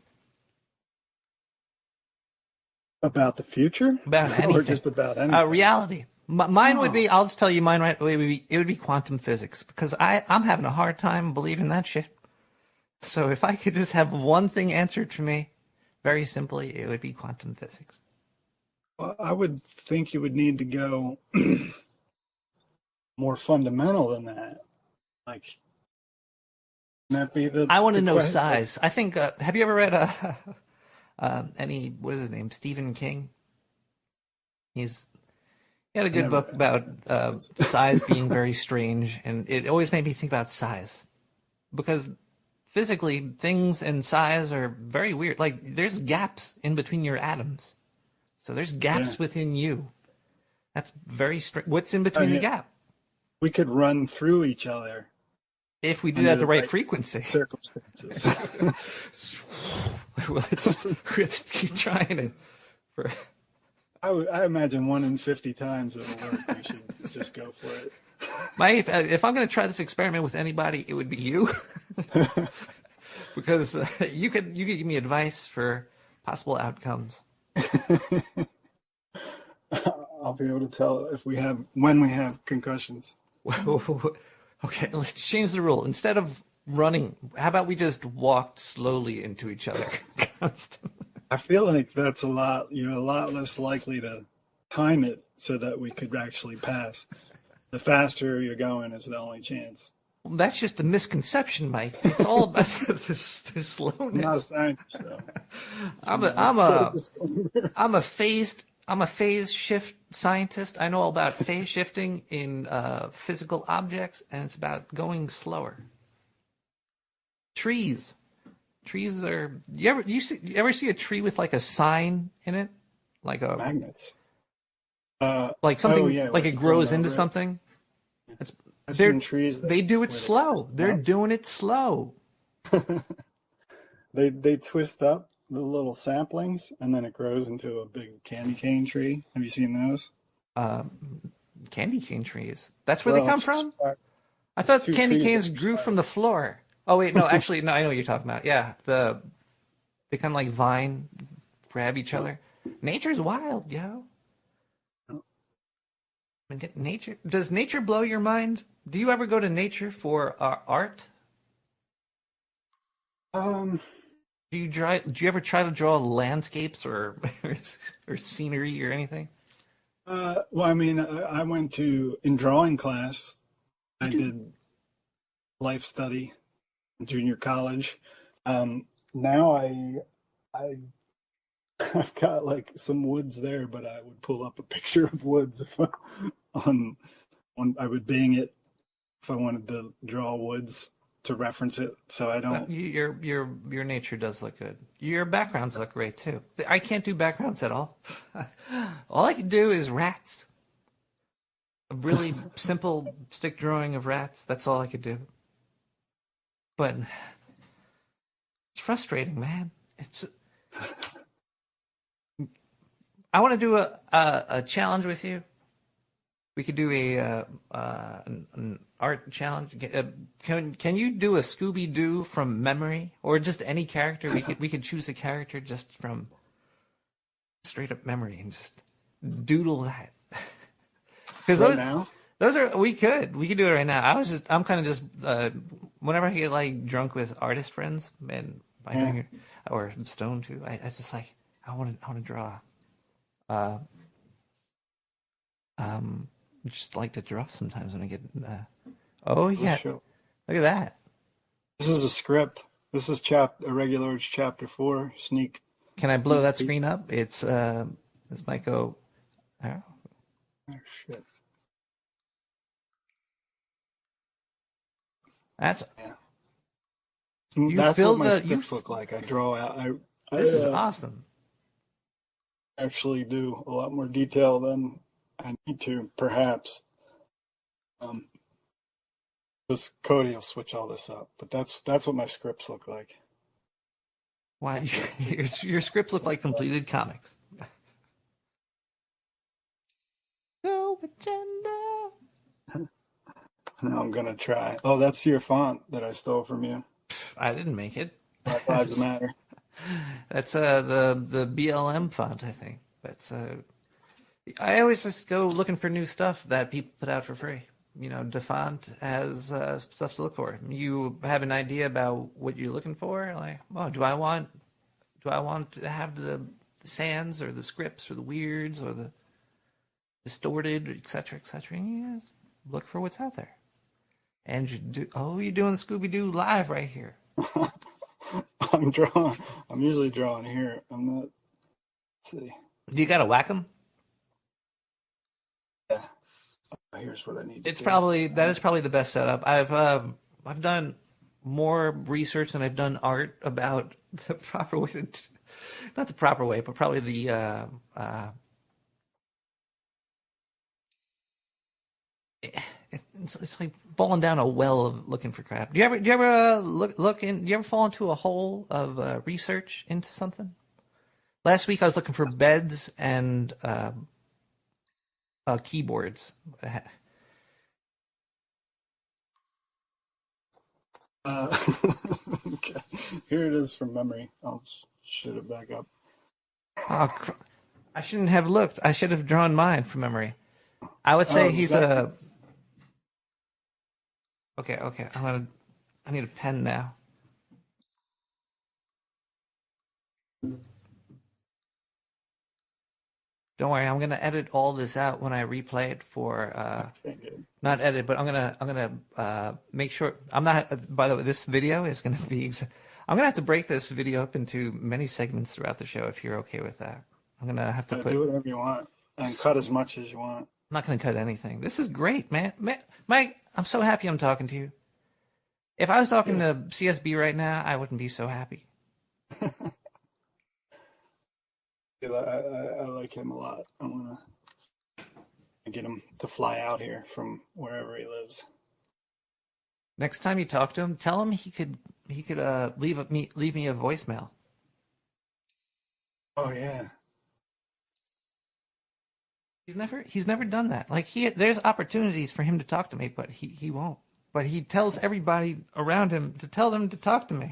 About the future? About anything. Or just about anything? Reality. Mine would be, I'll just tell you mine right away, it would be quantum physics. Because I'm having a hard time believing that shit. So if I could just have one thing answered to me, very simply, it would be quantum physics. Well, I would think you would need to go more fundamental than that. Like, that be the? I want to know question? size. I think. Have you ever read what is his name? Stephen King. He had a good book about size being very strange, and it always made me think about size, because physically things and size are very weird. Like there's gaps in between your atoms, so there's gaps within you. That's very strange. What's in between the gap? We could run through each other. If we did it at the right frequency. Circumstances. Well, let's keep trying it. I imagine 1 in 50 times it'll work. We should just go for it. If I'm going to try this experiment with anybody, it would be you. Because you could give me advice for possible outcomes. I'll be able to tell when we have concussions. Okay, let's change the rule. Instead of running, how about we just walked slowly into each other constantly? I feel like that's you're a lot less likely to time it so that we could actually pass. The faster you're going is the only chance. Well, that's just a misconception, Mike. It's all about the slowness. I'm not a scientist, though. I'm a phase shift scientist. I know all about phase shifting in physical objects, and it's about going slower. Trees are. You ever see a tree with like a sign in it, like a magnets, like something like it grows into red. something. I've seen trees. They do it slow. They're doing it slow. They twist up the little saplings, and then it grows into a big candy cane tree. Have you seen those? Candy cane trees. That's where they come from? I thought candy canes grew from the floor. Oh, wait, no, actually, no, I know what you're talking about. Yeah, they kind of like vine, grab each other. Nature's wild, yo. Does nature blow your mind? Do you ever go to nature for art? Do you ever try to draw landscapes or scenery or anything? Well, I mean, I went in drawing class. I did life study in junior college. Now I've got like some woods there, but I would pull up a picture of woods if I would bang it if I wanted to draw woods to reference it. So I don't. Your nature does look good. Your backgrounds look great too. I can't do backgrounds at all. All I can do is rats. A really simple stick drawing of rats. That's all I could do. But it's frustrating, man. I want to do a challenge with you. We could do an art challenge. Can you do a Scooby-Doo from memory, or just any character? We could choose a character just from straight up memory and just doodle that. Because we could do it right now. I'm kind of just whenever I get like drunk with artist friends and or stoned too, I just like I want to draw. Just like to draw sometimes when I get. Oh yeah, look at that. This is a script. This is a regular chapter 4 sneak. Can I blow that screen up? It's this might go. Oh shit. That's. Yeah. You That's fill what my the. scripts look like. I draw out. This is awesome. Actually, do a lot more detail than I need to, perhaps. This Cody will switch all this up, but that's what my scripts look like. Why your scripts look like completed comics. No agenda. Now I'm gonna try. Oh, that's your font that I stole from you. I didn't make it. Black Lives Matter. That's the BLM font, I think. That's I always just go looking for new stuff that people put out for free. You know, DeFont has stuff to look for. You have an idea about what you're looking for, like, oh, do I want to have the sans or the scripts or the weirds or the distorted, etc., etc. Yes, look for what's out there. And you're doing Scooby-Doo live right here. I'm drawing. I'm usually drawing here. I'm not. Let's see. Do you gotta whack them? Yeah. Here's what I need. That is probably the best setup. I've done more research than I've done art about the proper way not the proper way, but probably the it's like falling down a well of looking for crap. Do you ever fall into a hole of research into something? Last week I was looking for beds and keyboards. Okay. Here it is from memory. I'll shoot it back up. Oh, I shouldn't have looked. I should have drawn mine from memory. I would say he's a. Okay. I need a pen now. Don't worry, I'm gonna edit all this out when I replay it for not edit, but I'm gonna make sure I'm not. By the way, this video is gonna be. I'm gonna have to break this video up into many segments throughout the show. If you're okay with that, I'm gonna have to do whatever you want and cut as much as you want. I'm not gonna cut anything. This is great, man. Mike, I'm so happy I'm talking to you. If I was talking to CSB right now, I wouldn't be so happy. I like him a lot. I want to get him to fly out here from wherever he lives. Next time you talk to him, tell him he could leave me a voicemail. Oh yeah. He's never done that. Like there's opportunities for him to talk to me, but he won't. But he tells everybody around him to tell them to talk to me.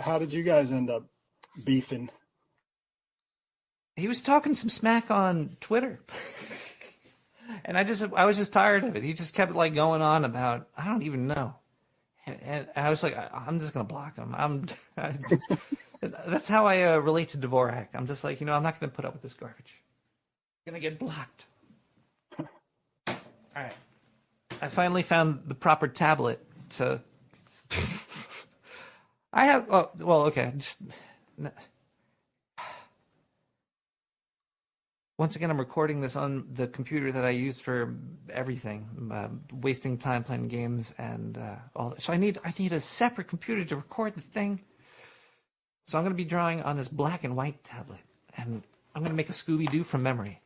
How did you guys end up beefing? He was talking some smack on Twitter. And I was just tired of it. He just kept like going on about, I don't even know. And I was like, I'm just going to block him. That's how I relate to Dvorak. I'm just like, I'm not going to put up with this garbage. I'm going to get blocked. All right. I finally found the proper tablet to... I have. Oh, well, okay. Once again, I'm recording this on the computer that I use for everything, wasting time playing games and all. So I need a separate computer to record the thing. So I'm going to be drawing on this black and white tablet, and I'm going to make a Scooby-Doo from memory.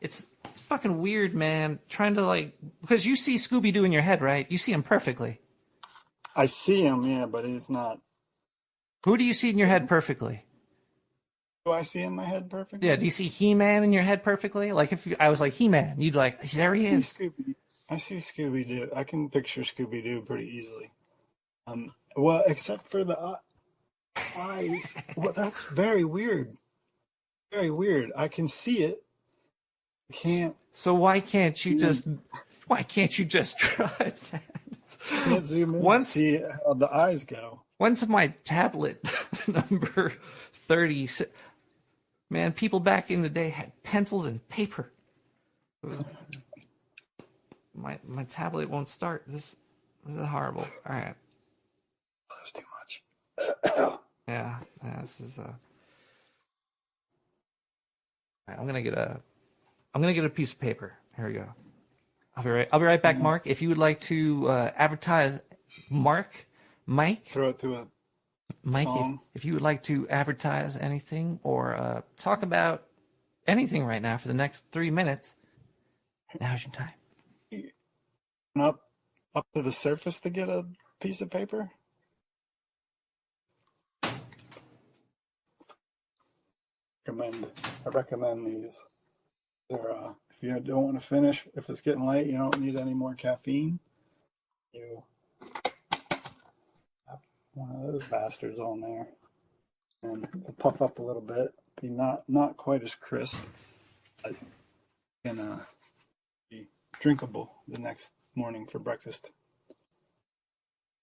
It's fucking weird, man. Trying to because you see Scooby-Doo in your head, right? You see him perfectly. I see him, yeah, but he's not. Who do you see in your head perfectly? Do I see in my head perfectly? Yeah, do you see He-Man in your head perfectly? Like if I was like He-Man, you'd like, there he is. I see Scooby-Doo. I can picture Scooby-Doo pretty easily. Well, except for the eyes. Well, that's very weird. Very weird. I can see it. I can't. So why can't you just try that? Can't zoom in and see how the eyes go. When's my tablet number 30? Man, people back in the day had pencils and paper. My tablet won't start. This is horrible. All right. That's too much. Yeah, this is All right, I'm gonna get a piece of paper. Here we go. I'll be right back, Mark. If you would like to advertise Mike. Throw it to Mike, song. if you would like to advertise anything or talk about anything right now for the next 3 minutes, now's your time. Up to the surface to get a piece of paper? I recommend these. They're, if you don't want to finish, if it's getting late, you don't need any more caffeine. You have one of those bastards on there, and it'll puff up a little bit. Be not quite as crisp, but can be drinkable the next morning for breakfast.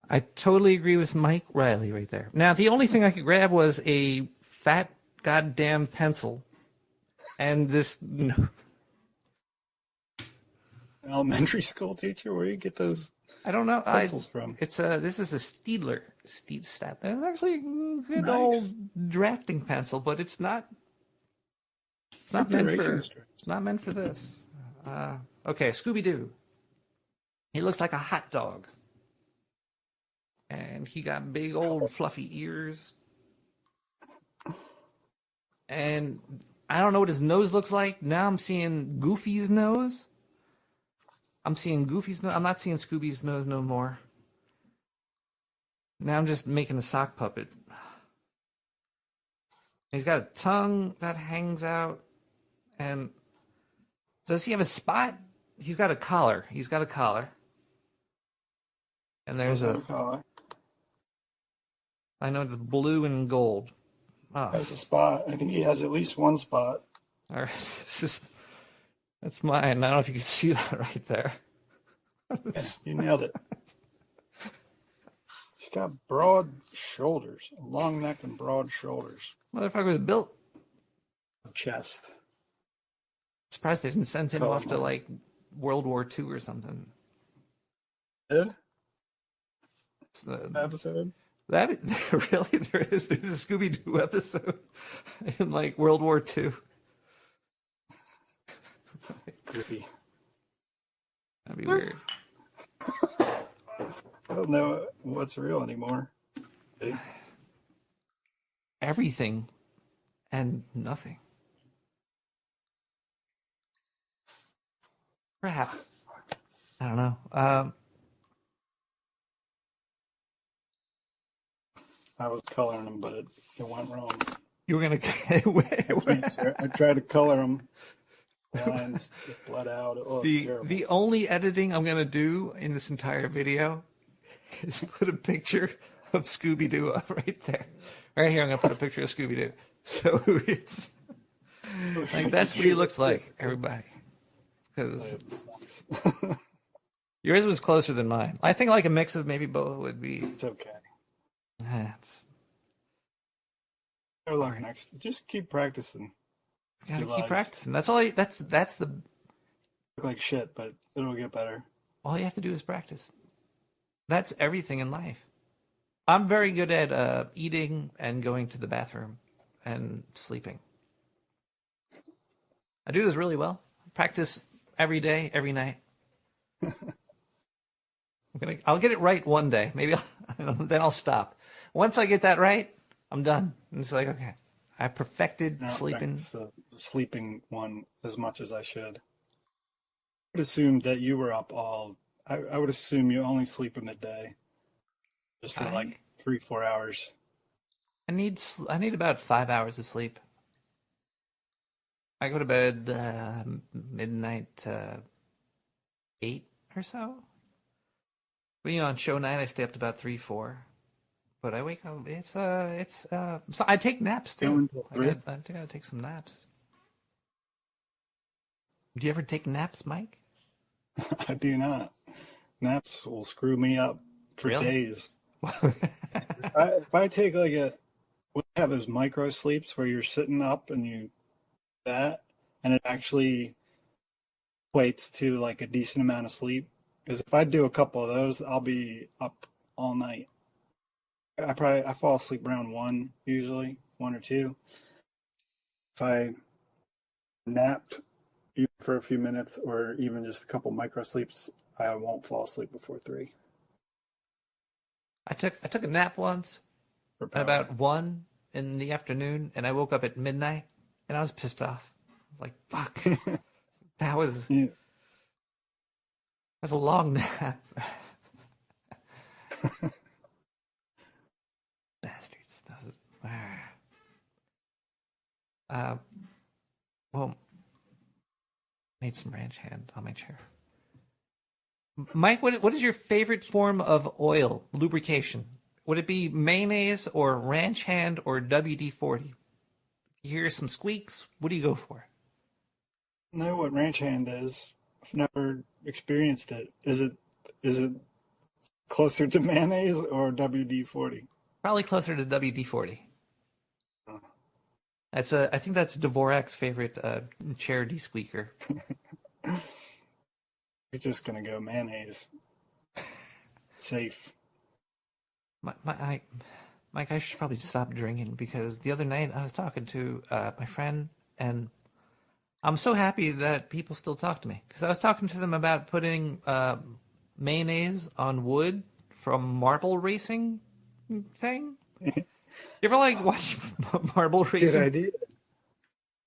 I totally agree with Mike Riley right there. Now, the only thing I could grab was a fat goddamn pencil, and this. Elementary school teacher, where you get those? I don't know. Pencils from? It's this is a Steedler. It's actually a good Nice. old drafting pencil, but it's not. It's not meant for. It's not meant for this. Okay, Scooby Doo. He looks like a hot dog, and he got big old fluffy ears. And I don't know what his nose looks like. Now I'm seeing Goofy's nose. I'm seeing Goofy's nose. I'm not seeing Scooby's nose no more. Now I'm just making a sock puppet. He's got a tongue that hangs out. And does he have a spot? He's got a collar. He's got a collar. And there's a collar. I know it's blue and gold. Oh. Has a spot. I think he has at least one spot. All right. That's mine. I don't know if you can see that right there. Yeah, you nailed it. He's got broad shoulders, a long neck and broad shoulders. Motherfucker was built. Chest. Surprised they didn't send him off to like World War II or something. Did? The episode? That really there's a Scooby-Doo episode in like World War II. Creepy. That'd be weird. I don't know what's real anymore. Hey. Everything and nothing. Perhaps. I don't know. I was coloring them, but it went wrong. You were gonna. I tried to color them. Lines bled out. Oh, the only editing I'm gonna do in this entire video is put a picture of Scooby-Doo up right there. Right here, I'm gonna put a picture of Scooby-Doo. So it's like that's what he looks like, everybody. Because yours was closer than mine. I think like a mix of maybe both would be. It's okay. That's. Good luck next. Just keep practicing. Gotta keep practicing. That's all. That's the. Look like shit, but it'll get better. All you have to do is practice. That's everything in life. I'm very good at eating and going to the bathroom and sleeping. I do this really well. Practice every day, every night. I'll get it right one day. Maybe then I'll stop. Once I get that right, I'm done. And it's like, okay, I perfected sleeping. The sleeping one as much as I should. I would assume that you were up all. I would assume you only sleep in the day, just for like 3-4 hours. I need about 5 hours of sleep. I go to bed midnight 8 or so. But on show night I stay up to about 3-4. But I wake up. So I take naps too. I gotta take some naps. Do you ever take naps, Mike? I do not. Naps will screw me up for days. If I take we have those micro sleeps where you're sitting up and and it actually equates to like a decent amount of sleep. Because if I do a couple of those, I'll be up all night. I fall asleep around 1 usually, 1 or 2. If I napped even for a few minutes or even just a couple micro sleeps, I won't fall asleep before 3. I took a nap once. at about 1 in the afternoon, and I woke up at midnight, and I was pissed off. I was like, fuck. That was a long nap. Bastards. Well, made some ranch hand on my chair. Mike, what is your favorite form of oil, lubrication? Would it be mayonnaise or ranch hand or WD-40? You hear some squeaks, what do you go for? I know what ranch hand is. I've never experienced it. Is it closer to mayonnaise or WD-40? Probably closer to WD-40. I think that's Dvorak's favorite chair de-squeaker. You're just gonna go mayonnaise. Safe. Mike, I should probably stop drinking because the other night I was talking to my friend, and I'm so happy that people still talk to me because I was talking to them about putting mayonnaise on wood from marble racing thing. You ever watch marble racing? Good idea.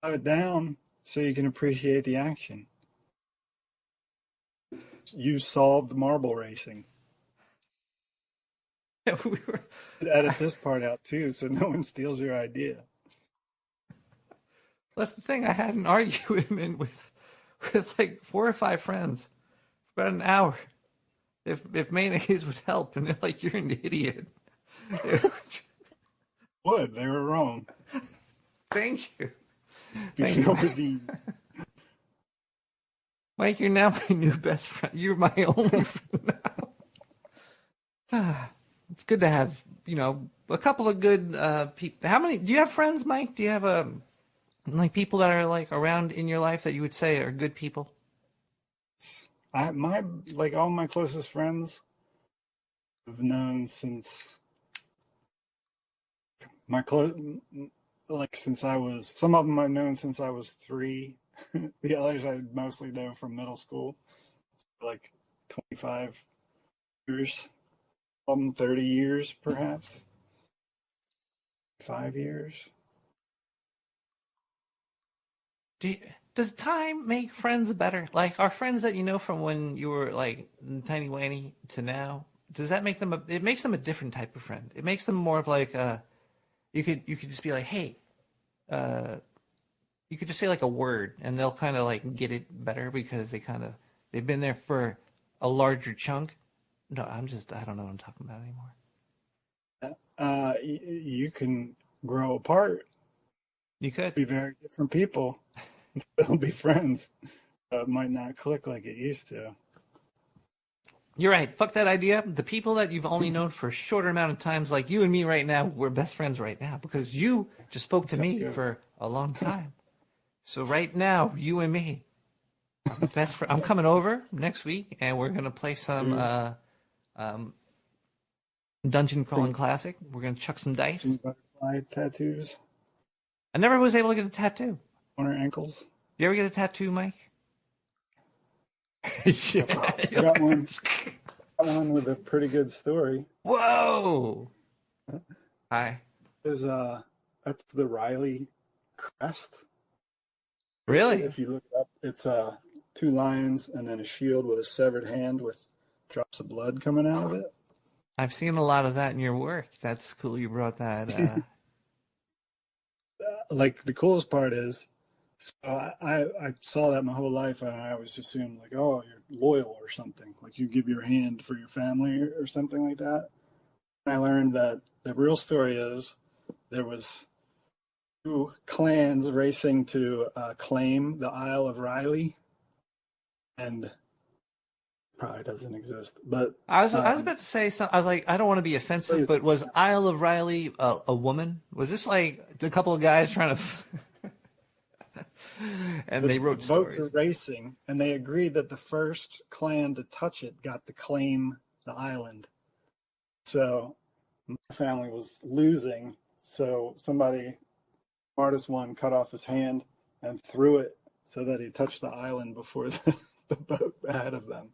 Slow it down so you can appreciate the action. You solved marble racing. Edit this part out too, so no one steals your idea. That's the thing. I had an argument with 4 or 5 friends for about an hour. If mayonnaise would help, and they're like, "You're an idiot." What? They were wrong. Thank you. Thank you. Mike, you're now my new best friend. You're my only friend now. It's good to have, a couple of good people. How many? Do you have friends, Mike? Do you have people that are around in your life that you would say are good people? All my closest friends I've known since some of them I've known since I was 3. The others I mostly know from middle school. 25 years, 30 years perhaps. 5 years. Does time make friends better? Our friends that you know from when you were tiny whiny to now, does that make them it makes them a different type of friend? It makes them more of you could just be like, hey, you could just say a word and they'll kind of get it better because they've been there for a larger chunk. No, I don't know what I'm talking about anymore. You can grow apart. You could be very different people and still be friends. It might not click like it used to. You're right. Fuck that idea. The people that you've only known for a shorter amount of times, like you and me right now, we're best friends right now because you just spoke to me for a long time. So right now, you and me are best friends. I'm coming over next week, and we're gonna play some Dungeon Crawling Classic. We're gonna chuck some dice. Butterfly tattoos. I never was able to get a tattoo. On our ankles. Did you ever get a tattoo, Mike? Yeah, I got one. Got one with a pretty good story. Whoa! Hi. That's the Riley crest. Really? If you look it up, it's 2 lions and then a shield with a severed hand with drops of blood coming out of it. I've seen a lot of that in your work. That's cool. You brought that. The coolest part is, so I saw that my whole life, and I always assumed oh, you're loyal or something, you give your hand for your family or something like that. And I learned that the real story is there was 2 clans racing to claim the Isle of Riley, and probably doesn't exist. But I was about to say something. I was like, I don't want to be offensive, but was Isle of Riley a woman? Was this a couple of guys trying to? And they wrote boats stories. are racing, and they agreed that the first clan to touch it got to claim the island. So my family was losing, so somebody, smartest one, cut off his hand and threw it so that he touched the island before the boat ahead of them.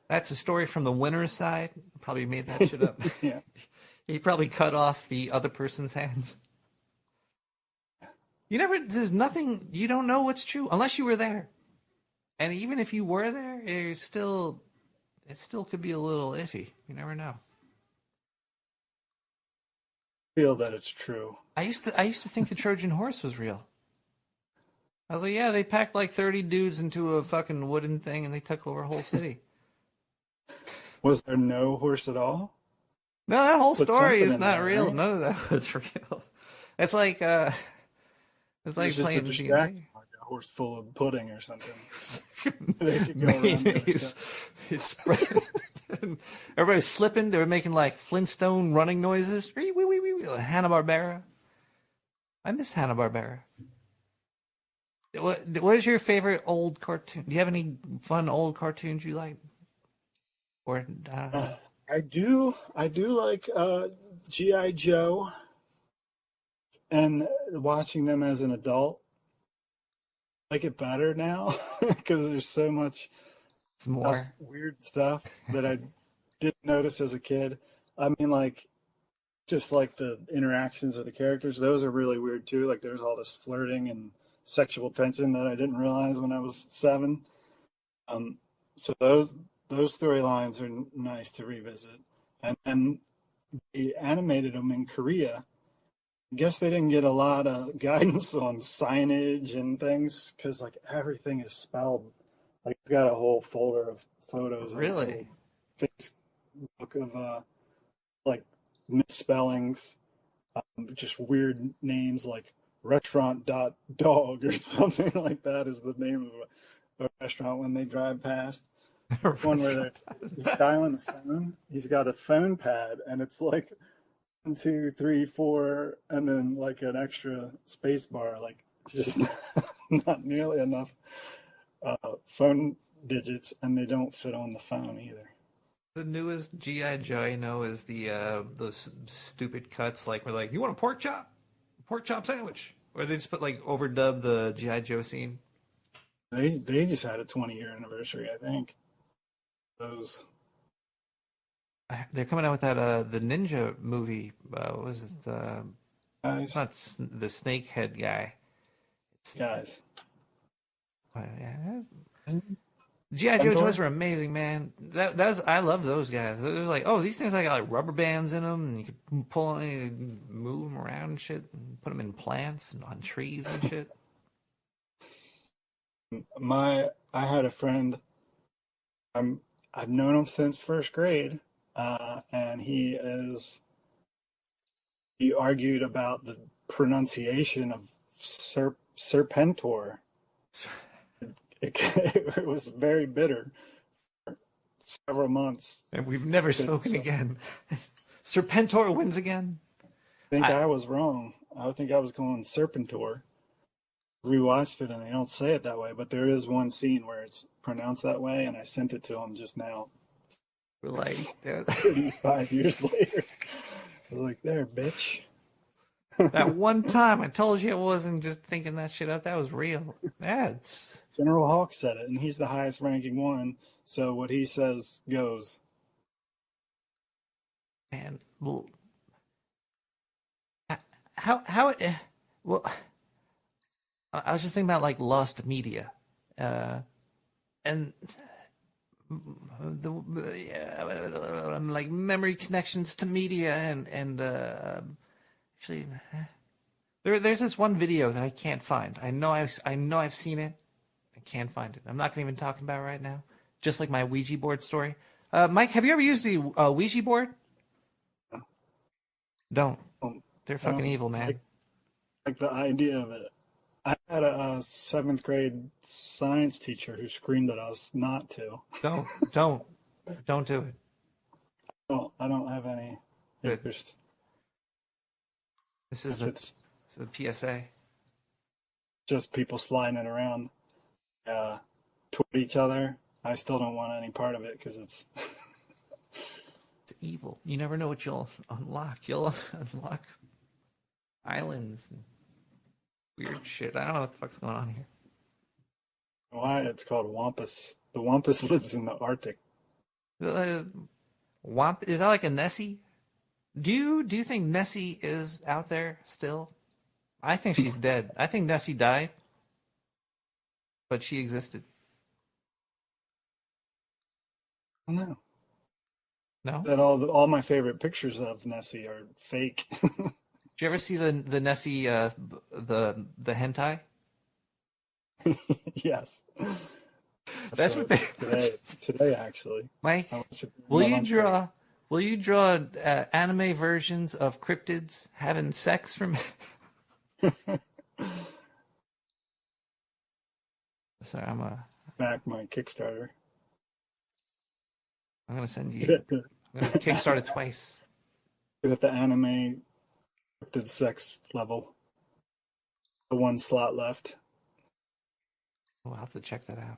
That's a story from the winner's side. Probably made that shit up. Yeah. He probably cut off the other person's hands. There's nothing, you don't know what's true unless you were there. And even if you were there, it still could be a little iffy. You never know. Feel that it's true. I used to think the Trojan horse was real. I was like, yeah, they packed like 30 dudes into a fucking wooden thing and they took over a whole city. Was there no horse at all? No, that whole Put story something is in not there, real. right? None of that was real. It's like It's like just playing a D&D. distraction, like a horse full of pudding or something. They could go around the other side. Everybody's slipping. They were making like Flintstone running noises. Hanna-Barbera. I miss Hanna-Barbera. What is your favorite old cartoon? Do you have any fun old cartoons you like? Or I do like G.I. Joe, and watching them as an adult, I like it better now because there's so much more weird stuff that I didn't notice as a kid. I mean, like, just like the interactions of the characters, those are really weird too. Like, there's all this flirting and sexual tension that I didn't realize when I was 7. So those storylines are nice to revisit. And they animated them in Korea. I guess they didn't get a lot of guidance on signage and things because, like, everything is spelled. Like, I've got a whole folder of photos. Really? Facebook of, like, misspellings, just weird names like restaurant.dog or something like that is the name of a restaurant when they drive past. One where he's dialing the phone. He's got a phone pad, and it's like 1, 2, 3, 4, and then like an extra space bar. Like, just not nearly enough phone digits, and they don't fit on the phone either. the newest G.I. Joe I know is the those stupid cuts like we're like, you want a pork chop sandwich, or they just put like overdub the G.I. Joe scene. They just had a 20-year anniversary, I think. Those. They're coming out with that the ninja movie. What was it? It's not the snakehead guy. Guys. Yeah. G.I. Joe toys were amazing, man. That was I love those guys. It was like, oh, these things got like rubber bands in them, and you could pull on it, and move them around and shit, and put them in plants and on trees and shit. I had a friend. I've known him since first grade, and he argued about the pronunciation of Serpentor. It was very bitter for several months. And we've never spoken again. Serpentor wins again? I think I was wrong. I think I was going Serpentor. Rewatched it, and they don't say it that way, but there is one scene where it's pronounced that way, and I sent it to him just now. We're like 35 years later. I was like, there, bitch. That one time I told you I wasn't just thinking that shit up. That was real. That's General Hawk said it, and he's the highest ranking one. So what he says goes. And well, well, I was just thinking about like lost media, and like memory connections to media, and actually, there's this one video that I can't find. I know I've seen it. I can't find it. I'm not going to even talk about it right now. Just like my Ouija board story. Mike, have you ever used the Ouija board? Don't. They're fucking evil, man. Like the idea of it. I had a 7th grade science teacher who screamed at us not to. Don't do it. I don't have any interest. This is a PSA. Just people sliding it around toward each other. I still don't want any part of it because it's it's evil. You never know what you'll unlock. You'll unlock islands and weird shit. I don't know what the fuck's going on here. Why it's called Wampus. The Wampus lives in the Arctic. Is that like a Nessie? Do you think Nessie is out there still? I think she's dead. I think Nessie died, but she existed. No. No? That all my favorite pictures of Nessie are fake. Did you ever see the Nessie the hentai? Yes. That's what they today actually. Mike, will you draw anime versions of cryptids having sex from? Sorry, back my Kickstarter. I'm gonna send you. I'm gonna Kickstart it twice. Get at the anime cryptid sex level. The one slot left. We'll have to check that out.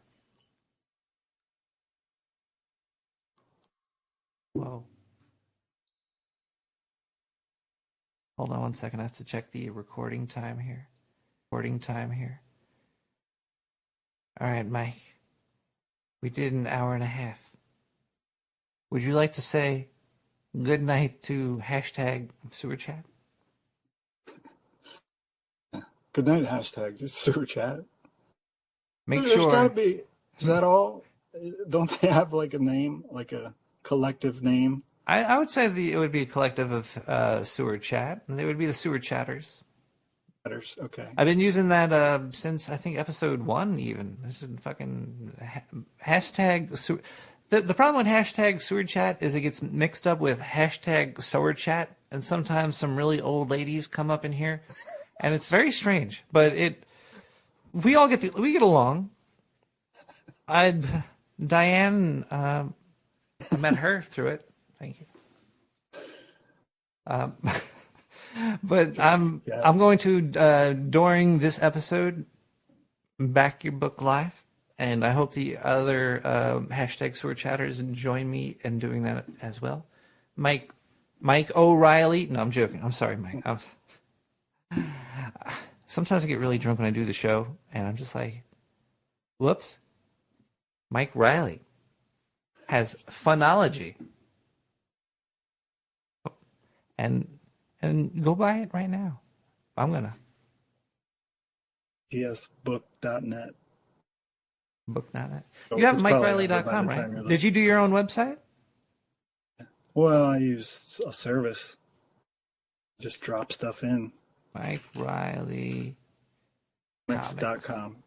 Whoa. Hold on one second. I have to check the recording time here. All right, Mike. We did an hour and a half. Would you like to say good night to hashtag sewer chat? Good night, hashtag just sewer chat. There's gotta be. Is that all? Don't they have like a name, like a collective name? I would say it would be a collective of sewer chat. They would be the sewer chatters. Okay. I've been using that since I think episode 1 even. This is fucking hashtag sewer. The problem with hashtag sewer chat is it gets mixed up with hashtag sewer chat, and sometimes some really old ladies come up in here, and it's very strange. But we get along. Diane, I met her through it. Thank you. But I'm going to during this episode back your book live, and I hope the other hashtag sewer chatters join me in doing that as well. Mike O'Reilly. No, I'm joking. I'm sorry, Mike. Sometimes I get really drunk when I do the show, and I'm just like, whoops. Mike Riley has phonology. And go buy it right now. I'm gonna. gsbook.net. Book.net. You have MikeRiley.com, right? Did you do your own website? Well, I use a service. Just drop stuff in. MikeRiley.com.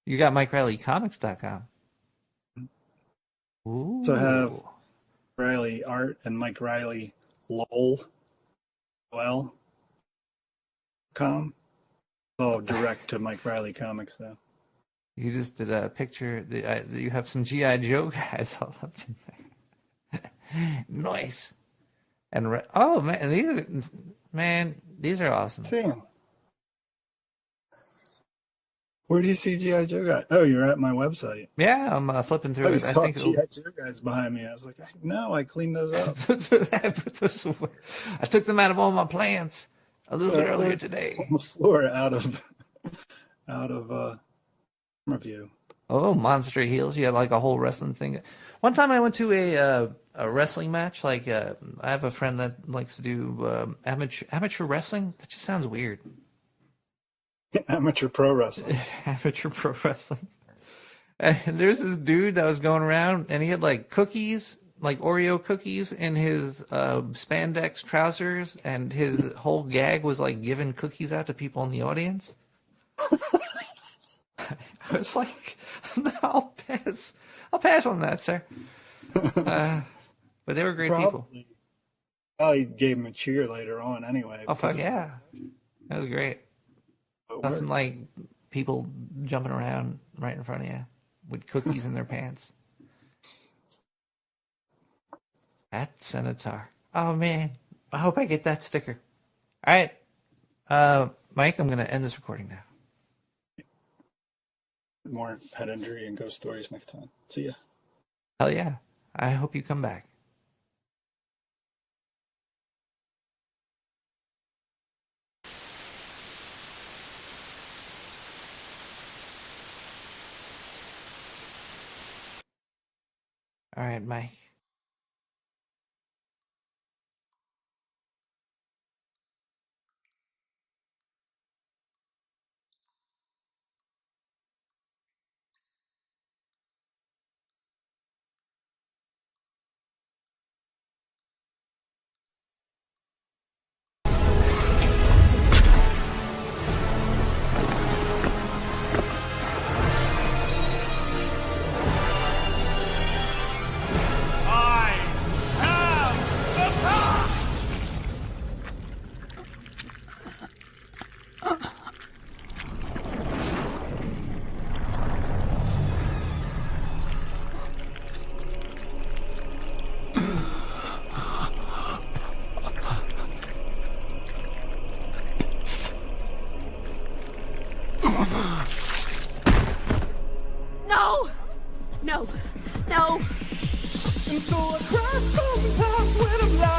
You got MikeRileyComics.com. Ooh. So I have Riley Art and Mike Riley com. Oh, direct to Mike Riley Comics though. You just did a picture. You have some G.I. Joe guys all up in there. Nice. And oh man, these are awesome. Damn. Where do you see G.I. Joe guys? Oh, you're at my website. Yeah, I'm flipping through it. I think G.I. Joe guys behind me. I was like, no, I cleaned those up. I took them out of all my plants a little bit earlier today. On the floor out of review. Oh, Monster Heels. You had like a whole wrestling thing. One time I went to a wrestling match. Like I have a friend that likes to do amateur wrestling. That just sounds weird. Amateur pro wrestling. Amateur pro wrestling. And there's this dude that was going around, and he had like cookies, like Oreo cookies, in his spandex trousers, and his whole gag was like giving cookies out to people in the audience. I was like, no, I'll pass on that, sir. But they were great people. Oh, he gave him a cheer later on anyway. Oh, fuck yeah. That was great. Nothing like people jumping around right in front of you with cookies in their pants. At Senator. Oh, man. I hope I get that sticker. All right. Mike, I'm going to end this recording now. More head injury and ghost stories next time. See ya. Hell yeah. I hope you come back. All right, Mike. No. No. And so I cry sometimes when I'm lying.